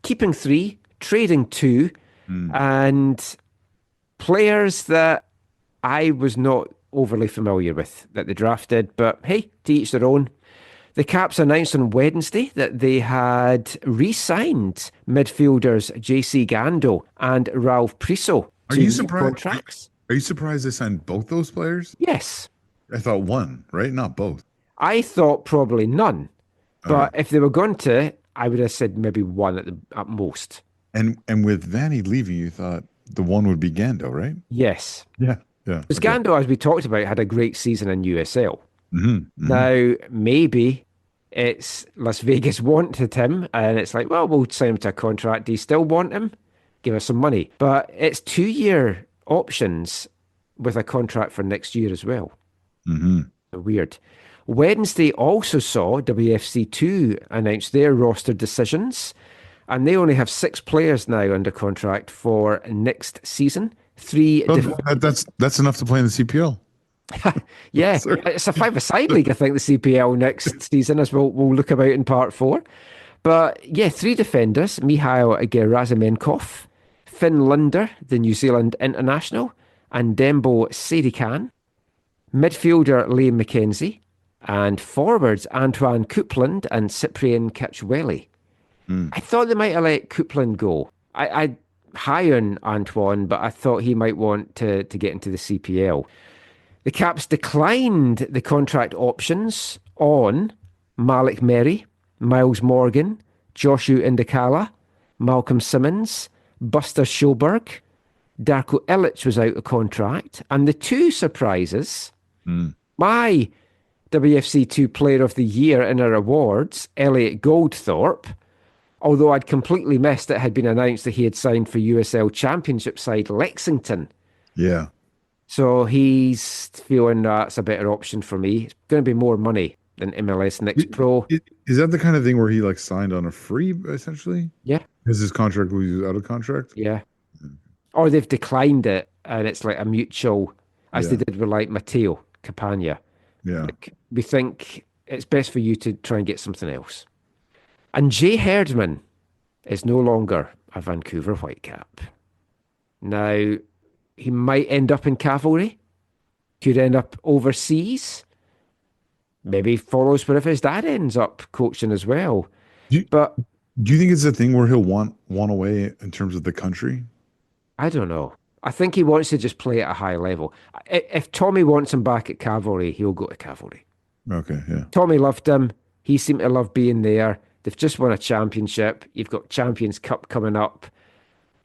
keeping 3 trading two, and players that I was not overly familiar with that they drafted, but hey, to each their own. The Caps announced on Wednesday that they had re-signed midfielders JC Gando and Ralph Priso Are to you new surprised? contracts. Are you surprised they signed both those players? Yes. I thought one, right? Not both. I thought probably none. But Alright. if they were going to, I would have said maybe one at most. And with Vanny leaving, you thought the one would be Gando, right? Yes. Yeah. Yeah. Because Gando, as we talked about, had a great season in USL. Mm-hmm. Now, maybe it's Las Vegas wanted him, and it's like, well, we'll sign him to a contract. Do you still want him? Give us some money. But it's 2-year options with a contract for next year as well. Mm-hmm. Weird. Wednesday also saw WFC2 announce their roster decisions, and they only have 6 players now under contract for next season. 3 That's enough to play in the CPL. Yeah, it's a 5-a-side league, I think, the CPL next season, as we'll look about in part 4. But yeah, 3 defenders, Mihail Gerazimenkov, Finn Linder, the New Zealand international, and Dembo Sedikan, midfielder Liam McKenzie, and forwards Antoine Coupland and Cyprian Catchwelly. I thought they might have let Coupland go. I high on Antoine, but I thought he might want to get into the CPL. The Caps declined the contract options on Malik Merry, Miles Morgan, Joshua Indicala, Malcolm Simmons, Buster Schoberg. Darko Ilic was out of contract. And the 2 surprises, my WFC2 Player of the Year in our awards, Elliot Goldthorpe, although I'd completely missed it had been announced that he had signed for USL Championship side Lexington. Yeah. So he's feeling that's a better option for me. It's going to be more money than MLS Next Pro. Is that the kind of thing where he like signed on a free, essentially? Yeah. Because his contract was out of contract? Yeah. Or they've declined it, and it's like a mutual, as they did with like Mateo Campagna. Yeah. Like, we think it's best for you to try and get something else. And Jay Herdman is no longer a Vancouver Whitecap. Now, he might end up in Cavalry, could end up overseas, maybe follows wherever his dad ends up coaching as well. Do you think it's a thing where he'll want away in terms of the country? I don't know. I think he wants to just play at a high level. If Tommy wants him back at Cavalry, he'll go to Cavalry. Okay, yeah. Tommy loved him. He seemed to love being there. They've just won a championship. You've got Champions Cup coming up.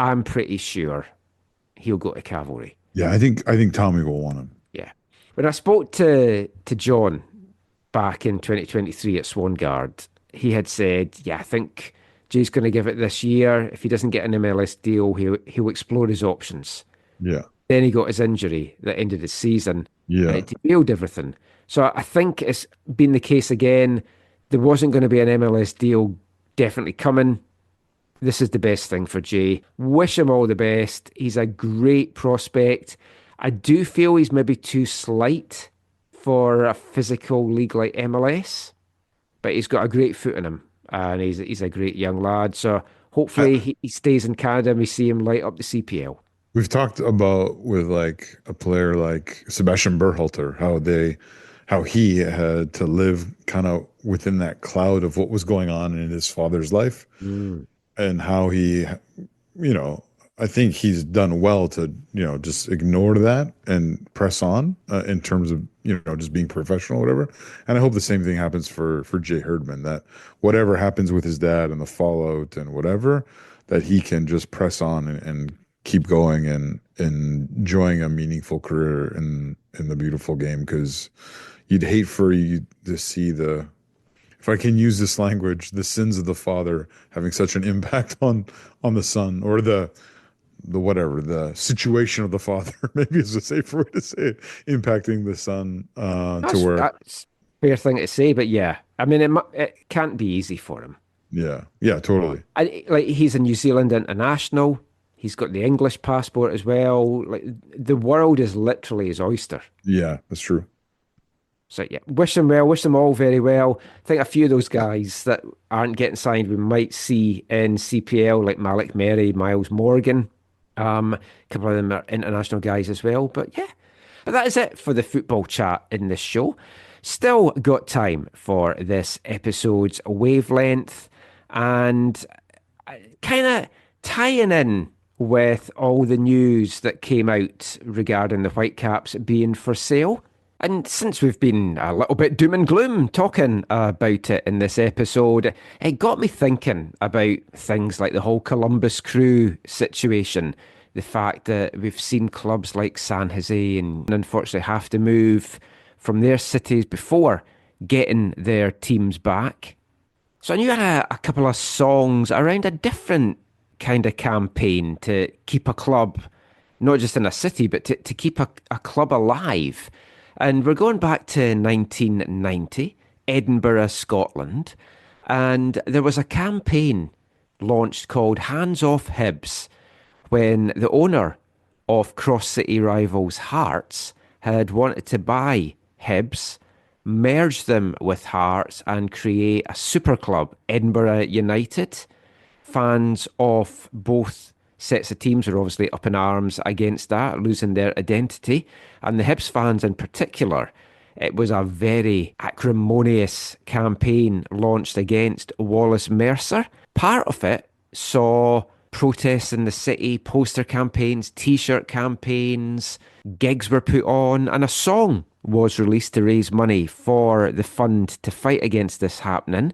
I'm pretty sure he'll go to Cavalry. Yeah, I think Tommy will want him. Yeah. When I spoke to John back in 2023 at Swangard, he had said, yeah, I think Jay's going to give it this year. If he doesn't get an MLS deal, he'll explore his options. Yeah. Then he got his injury that ended his season. Yeah. And it derailed everything. So I think it's been the case again. There wasn't going to be an MLS deal definitely coming. This is the best thing for Jay. Wish him all the best. He's a great prospect. I do feel he's maybe too slight for a physical league like MLS, but he's got a great foot in him, and he's a great young lad. So hopefully he stays in Canada and we see him light up the CPL. We've talked about with like a player like Sebastian Berhalter, how he had to live kind of within that cloud of what was going on in his father's life, and how he, I think he's done well to, just ignore that and press on in terms of, just being professional or whatever. And I hope the same thing happens for Jay Herdman, that whatever happens with his dad and the fallout and whatever, that he can just press on and keep going and enjoying a meaningful career in the beautiful game. Because you'd hate for you to see if I can use this language, the sins of the father having such an impact on the son, or the situation of the father, maybe is a safer way to say it, impacting the son that's a fair thing to say, but yeah, I mean, it can't be easy for him. Yeah, totally. He's a New Zealand international. He's got the English passport as well. Like, the world is literally his oyster. Yeah, that's true. So yeah, wish them well, wish them all very well. I think a few of those guys that aren't getting signed we might see in CPL, like Malik Mary, Miles Morgan. A couple of them are international guys as well. But yeah, but that is it for the football chat in this show. Still got time for this episode's wavelength, and kind of tying in with all the news that came out regarding the Whitecaps being for sale. And since we've been a little bit doom and gloom talking about it in this episode, it got me thinking about things like the whole Columbus Crew situation. The fact that we've seen clubs like San Jose and unfortunately have to move from their cities before getting their teams back. So I knew I had a couple of songs around a different kind of campaign to keep a club, not just in a city, but to keep a club alive. And we're going back to 1990, Edinburgh, Scotland, and there was a campaign launched called Hands Off Hibs when the owner of cross-city rivals Hearts had wanted to buy Hibs, merge them with Hearts and create a super club, Edinburgh United. Fans of both sets of teams were obviously up in arms against that, losing their identity. And the Hibs fans in particular, it was a very acrimonious campaign launched against Wallace Mercer. Part of it saw protests in the city, poster campaigns, t-shirt campaigns, gigs were put on, and a song was released to raise money for the fund to fight against this happening.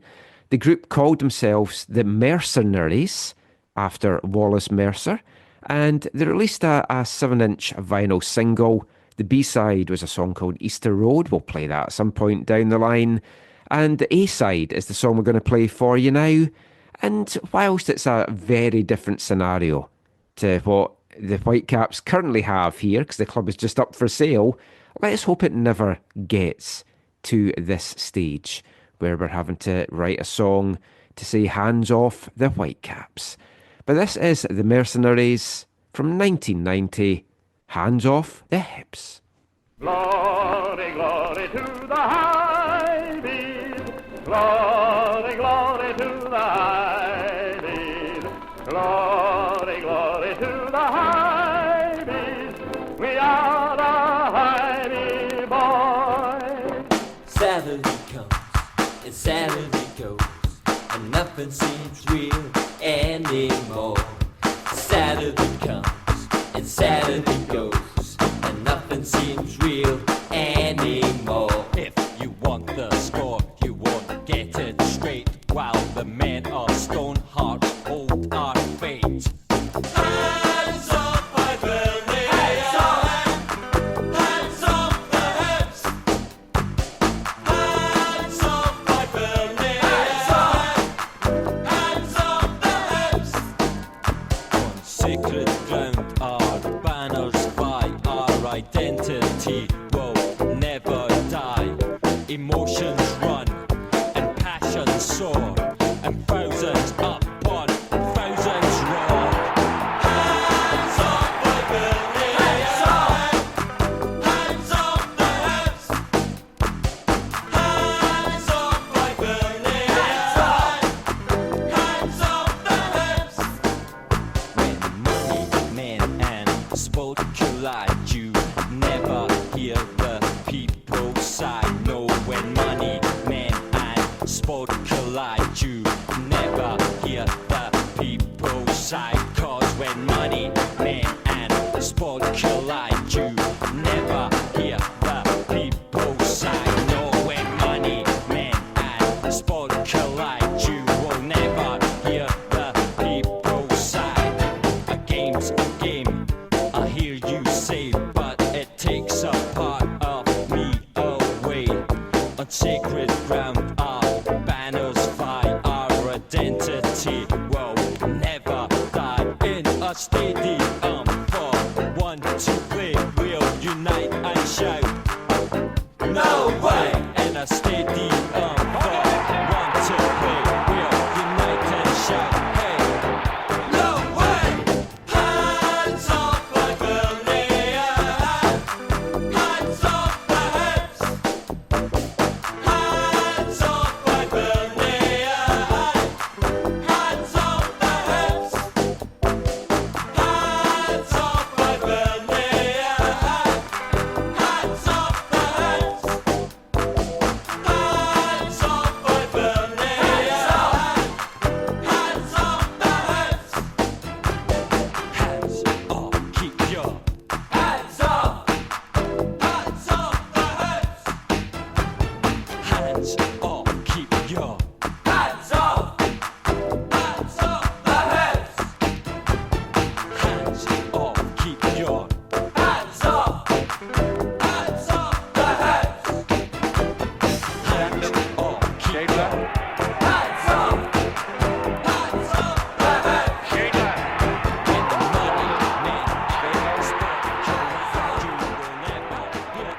The group called themselves the Mercenaries, after Wallace Mercer, and they released a 7-inch vinyl single. The B-side was a song called Easter Road. We'll play that at some point down the line. And the A-side is the song we're going to play for you now. And whilst it's a very different scenario to what the Whitecaps currently have here, because the club is just up for sale, let's hope it never gets to this stage where we're having to write a song to say hands off the Whitecaps. But this is the Mercenaries from 1990, Hands Off the Hibs. Glory, glory to the high bees. Glory, glory to the high bees. Glory, glory to the high bees. We are the high bee boys. Saturday comes and Saturday goes, and nothing seems real anymore. Saturday comes and Saturday goes, and nothing seems real anymore. If you want the score, you won't get it straight, while the men of stone hearts hold our fate. Hands off my building, hands off the hips. Hands off my building, hands off the hips. On sacred ground our banners fly, our identity will never die. Emotions run and passions soar, and thousands upon thousands roar. Hands off my building, hands off the hips. Hands off my building, hands off the hips. When money, men and sport collide, you never hear the people sigh. No, when money, men and sport collide, you never hear the people sigh. Cause when money, men and sport collide, you never hear the people sigh. No, when money, men and sport collide, you will never hear the people sigh. A game's a game, I hear you say, but it takes a part of me away. On sacred ground, our banners fly, our identity will never die. In a stadium for one to play, we'll unite and shout. No way! In a stadium for one to play, we'll unite and shout. Hey, no way! Hands off my building, hands off the hips. Hands up, keep your Hands off! Hands off the heads! hands up, keep your Hands off! Hands off the heads! hands up, keep your Hands off! Hands off the heads! get the money, man. Sport your life, you will never get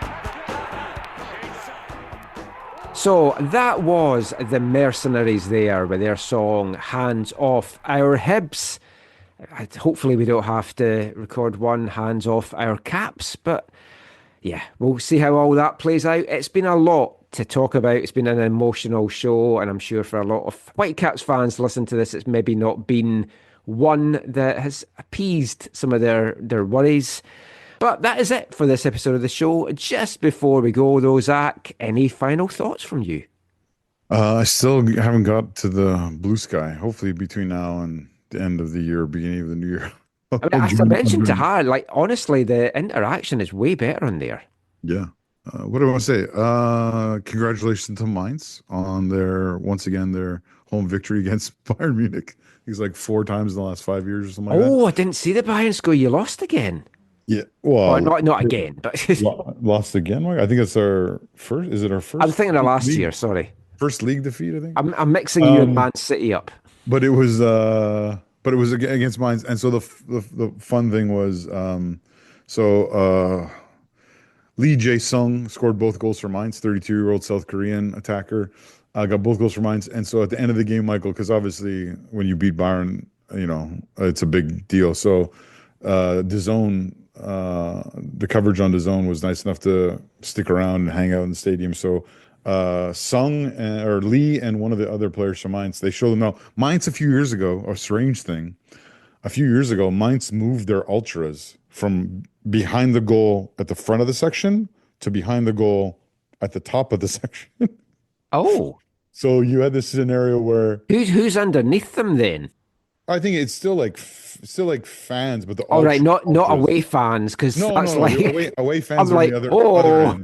So that was the Mercenaries there with their song Hands Off Our Hibs. Hopefully we don't have to record one Hands Off Our Caps, but yeah, we'll see how all that plays out. It's been a lot to talk about. It's been an emotional show, and I'm sure for a lot of Whitecaps fans listening to this, it's maybe not been one that has appeased some of their worries. But that is it for this episode of the show. Just before we go, though, Zach, any final thoughts from you? I still haven't got to the blue sky. Hopefully between now and the end of the year, beginning of the new year. I mean, as I mentioned to Har, like, honestly, the interaction is way better on there. Yeah. What do I want to say? Congratulations to Mainz on once again, their home victory against Bayern Munich. He's like 4 times in the last 5 years or something like that. Oh, I didn't see the Bayern score. You lost again. Yeah. Well, not again, but lost again. Mike? I think it's our first. Is it our first? I'm thinking of last league- year. Sorry, First league defeat, I think. I'm mixing you and Man City up. But it was against Mainz, and so the fun thing was, Lee Jae-sung scored both goals for Mainz, 32-year-old South Korean attacker, got both goals for Mainz, and so at the end of the game, Michael, because obviously when you beat Bayern, it's a big deal. So DAZN, the coverage on DAZN was nice enough to stick around and hang out in the stadium. So Lee and one of the other players from Mainz, they showed them now. Mainz a few years ago, a strange thing, Mainz moved their ultras from behind the goal at the front of the section to behind the goal at the top of the section. Oh, so you had this scenario where who's underneath them then? I think it's still like fans, but the All right, not ultras- away fans, because No, that's no, like away fans I'm are on like, the other oh. end.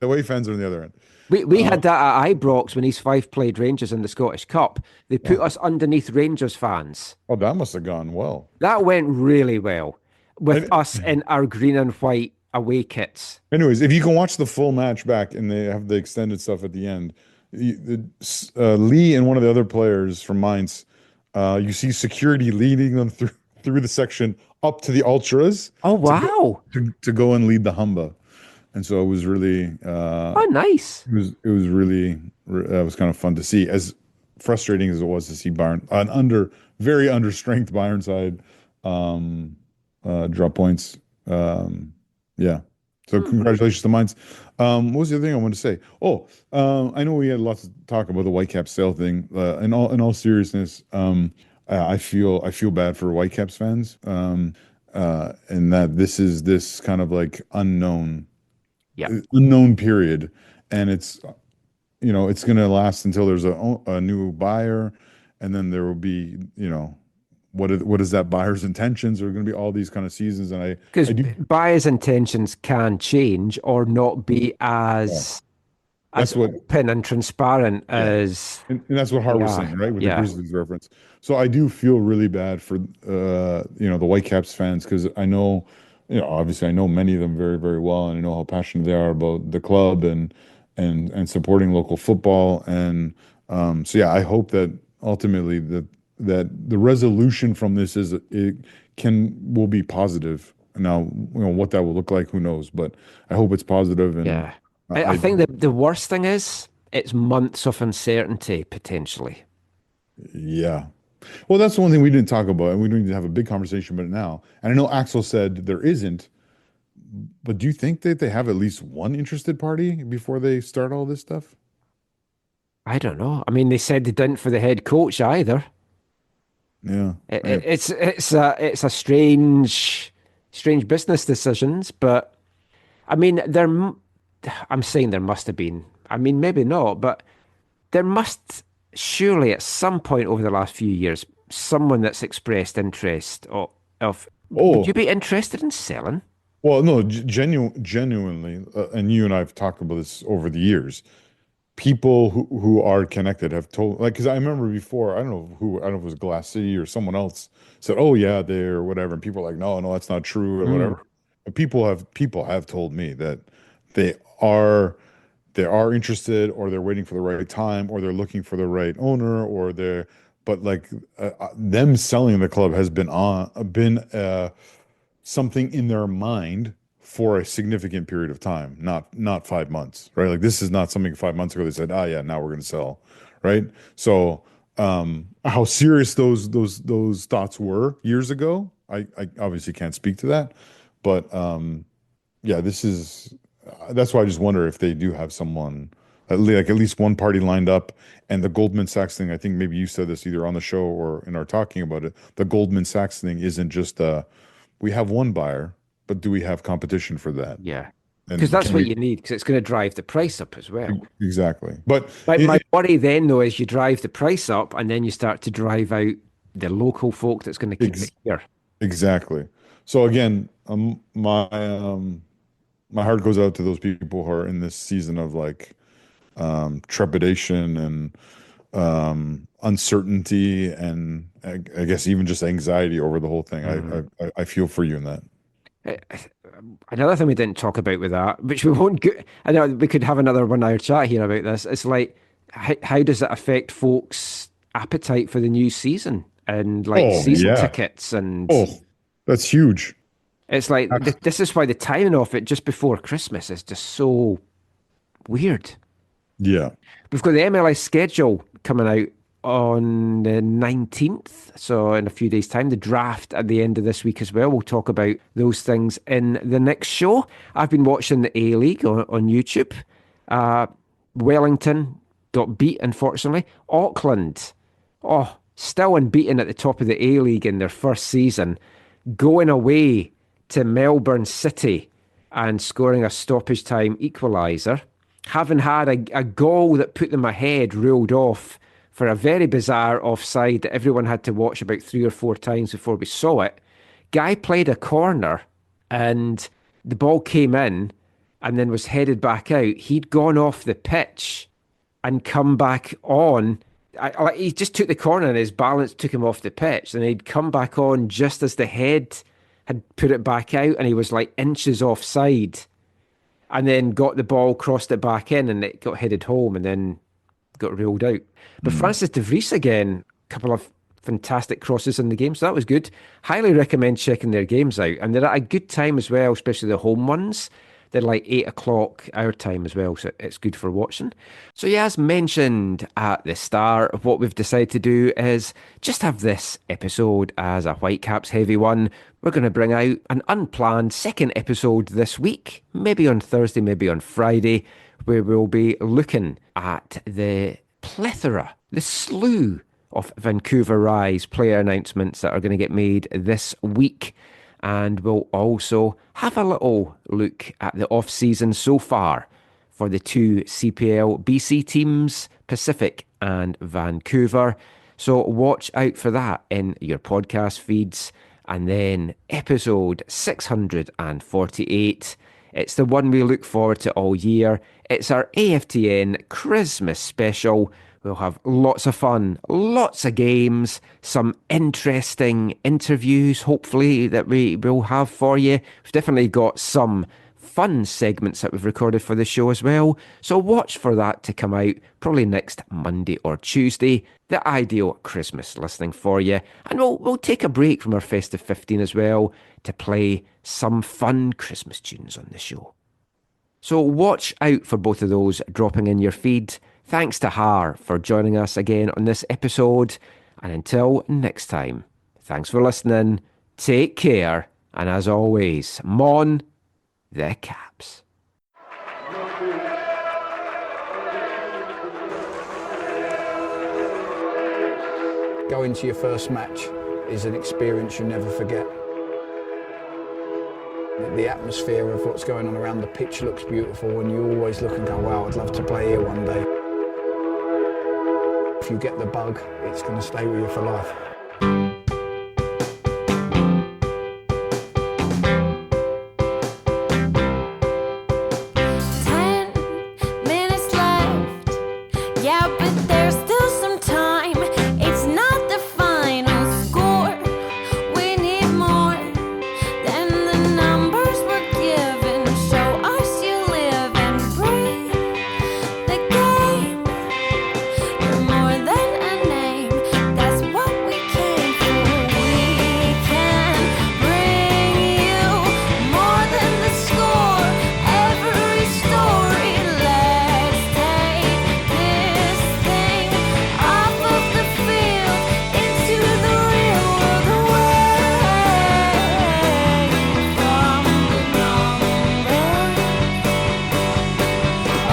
The away fans are on the other end. We had that at Ibrox when East Fife played Rangers in the Scottish Cup. They put us underneath Rangers fans. Oh, that must have gone well. That went really well with us in our green and white away kits. Anyways, if you can watch the full match back and they have the extended stuff at the end, Lee and one of the other players from Mainz, you see security leading them through the section up to the ultras. Oh, wow. To go and lead the Humba. And so it was really nice. It was really that was kind of fun to see, as frustrating as it was to see Bayern, an very understrength Bayern side drop points. Yeah. So congratulations to Mainz. What was the other thing I wanted to say? I know we had lots to talk about the Whitecaps sale thing. In all seriousness, I feel bad for Whitecaps fans, and that this is this kind of like unknown period, and it's it's going to last until there's a new buyer, and then there will be what is that buyer's intentions? There are going to be all these kind of seasons, and because buyer's intentions can change or not be as open and transparent as, and that's what Har was saying, right, with the Grizzlies reference. So I do feel really bad for the Whitecaps fans, because I know. Obviously I know many of them very, very well, and I know how passionate they are about the club and supporting local football. And so yeah, I hope that ultimately that the resolution from this will be positive. Now, what that will look like, who knows? But I hope it's positive. And I think that the worst thing is it's months of uncertainty potentially. Yeah. Well, that's the one thing we didn't talk about, and we don't need to have a big conversation about it now. And I know Axel said there isn't, but do you think that they have at least one interested party before they start all this stuff? I don't know. I mean, they said they didn't for the head coach either. Yeah, it's a strange business decisions, but I mean, I'm saying there must have been. I mean, maybe not, but there must. Surely at some point over the last few years, someone that's expressed interest would you be interested in selling? Well, no, genuinely, and you and I have talked about this over the years. people who are connected have told, like, because I remember before, I don't know if it was Glass City or someone else said, oh yeah, they're whatever, and people are like, no, that's not true or whatever. But people have told me that they are interested, or they're waiting for the right time, or they're looking for the right owner, or but like them selling the club has been something in their mind for a significant period of time, not 5 months, right? Like this is not something 5 months ago they said, yeah, now we're going to sell, right? So how serious those thoughts were years ago, I obviously can't speak to that, but yeah, that's why I just wonder if they do have someone, at least one party lined up. And the Goldman Sachs thing, I think maybe you said this either on the show or in our talking about it, the Goldman Sachs thing isn't just we have one buyer, but do we have competition for that? Yeah. Because that's what you need, because it's going to drive the price up as well. Exactly. But my worry then, though, is you drive the price up and then you start to drive out the local folk that's going to keep it here. Exactly. So again, my heart goes out to those people who are in this season of like trepidation and uncertainty, and I guess even just anxiety over the whole thing. I feel for you in that. Another thing we didn't talk about with that, which we won't go, I know we could have another 1 hour chat here about this. It's like, how does it affect folks' appetite for the new season and like season tickets? And that's huge. It's like, this is why the timing of it just before Christmas is just so weird. Yeah. We've got the MLS schedule coming out on the 19th, so in a few days' time. The draft at the end of this week as well. We'll talk about those things in the next show. I've been watching the A-League on YouTube. Wellington got beat, unfortunately. Auckland, still unbeaten at the top of the A-League in their first season, going away to Melbourne City and scoring a stoppage time equaliser, having had a goal that put them ahead ruled off for a very bizarre offside that everyone had to watch about 3 or 4 times before we saw it. Guy played a corner and the ball came in and then was headed back out. He'd gone off the pitch and come back on. He just took the corner and his balance took him off the pitch, and he'd come back on just as the head had put it back out, and he was like inches offside, and then got the ball, crossed it back in, and it got headed home and then got ruled out. But Francis de Vries again, a couple of fantastic crosses in the game, so that was good. Highly recommend checking their games out, and they're at a good time as well, especially the home ones. They're like 8 o'clock our time as well, so it's good for watching. So yeah, as mentioned at the start, what we've decided to do is just have this episode as a Whitecaps heavy one. We're going to bring out an unplanned second episode this week, maybe on Thursday, maybe on Friday, where we'll be looking at the plethora, the slew of Vancouver Rise player announcements that are going to get made this week. And we'll also have a little look at the off-season so far for the 2 CPL BC teams, Pacific and Vancouver. So watch out for that in your podcast feeds. And then episode 648. It's the one we look forward to all year. It's our AFTN Christmas special. We'll have lots of fun, lots of games, some interesting interviews, hopefully, that we will have for you. We've definitely got some fun segments that we've recorded for the show as well. So watch for that to come out probably next Monday or Tuesday. The ideal Christmas listening for you. And we'll take a break from our Festive 15 as well to play some fun Christmas tunes on the show. So watch out for both of those dropping in your feed. Thanks to Har for joining us again on this episode. And until next time, thanks for listening, take care, and as always, Mon the Caps. Going to your first match is an experience you never forget. The atmosphere of what's going on around the pitch looks beautiful, and you always look and go, wow, I'd love to play here one day. If you get the bug, it's going to stay with you for life. 10 minutes left Yeah, but there's still some time. It's not the final score. We need more than the numbers we're given. Show us you live and breathe the game. You're more than a name. That's what we came for. We can bring you more than the score. Every story. Let's take this thing off of the field into the real world, away from the numbers,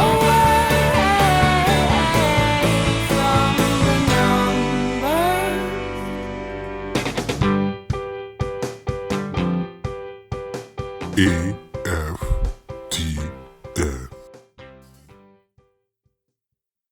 away from the numbers.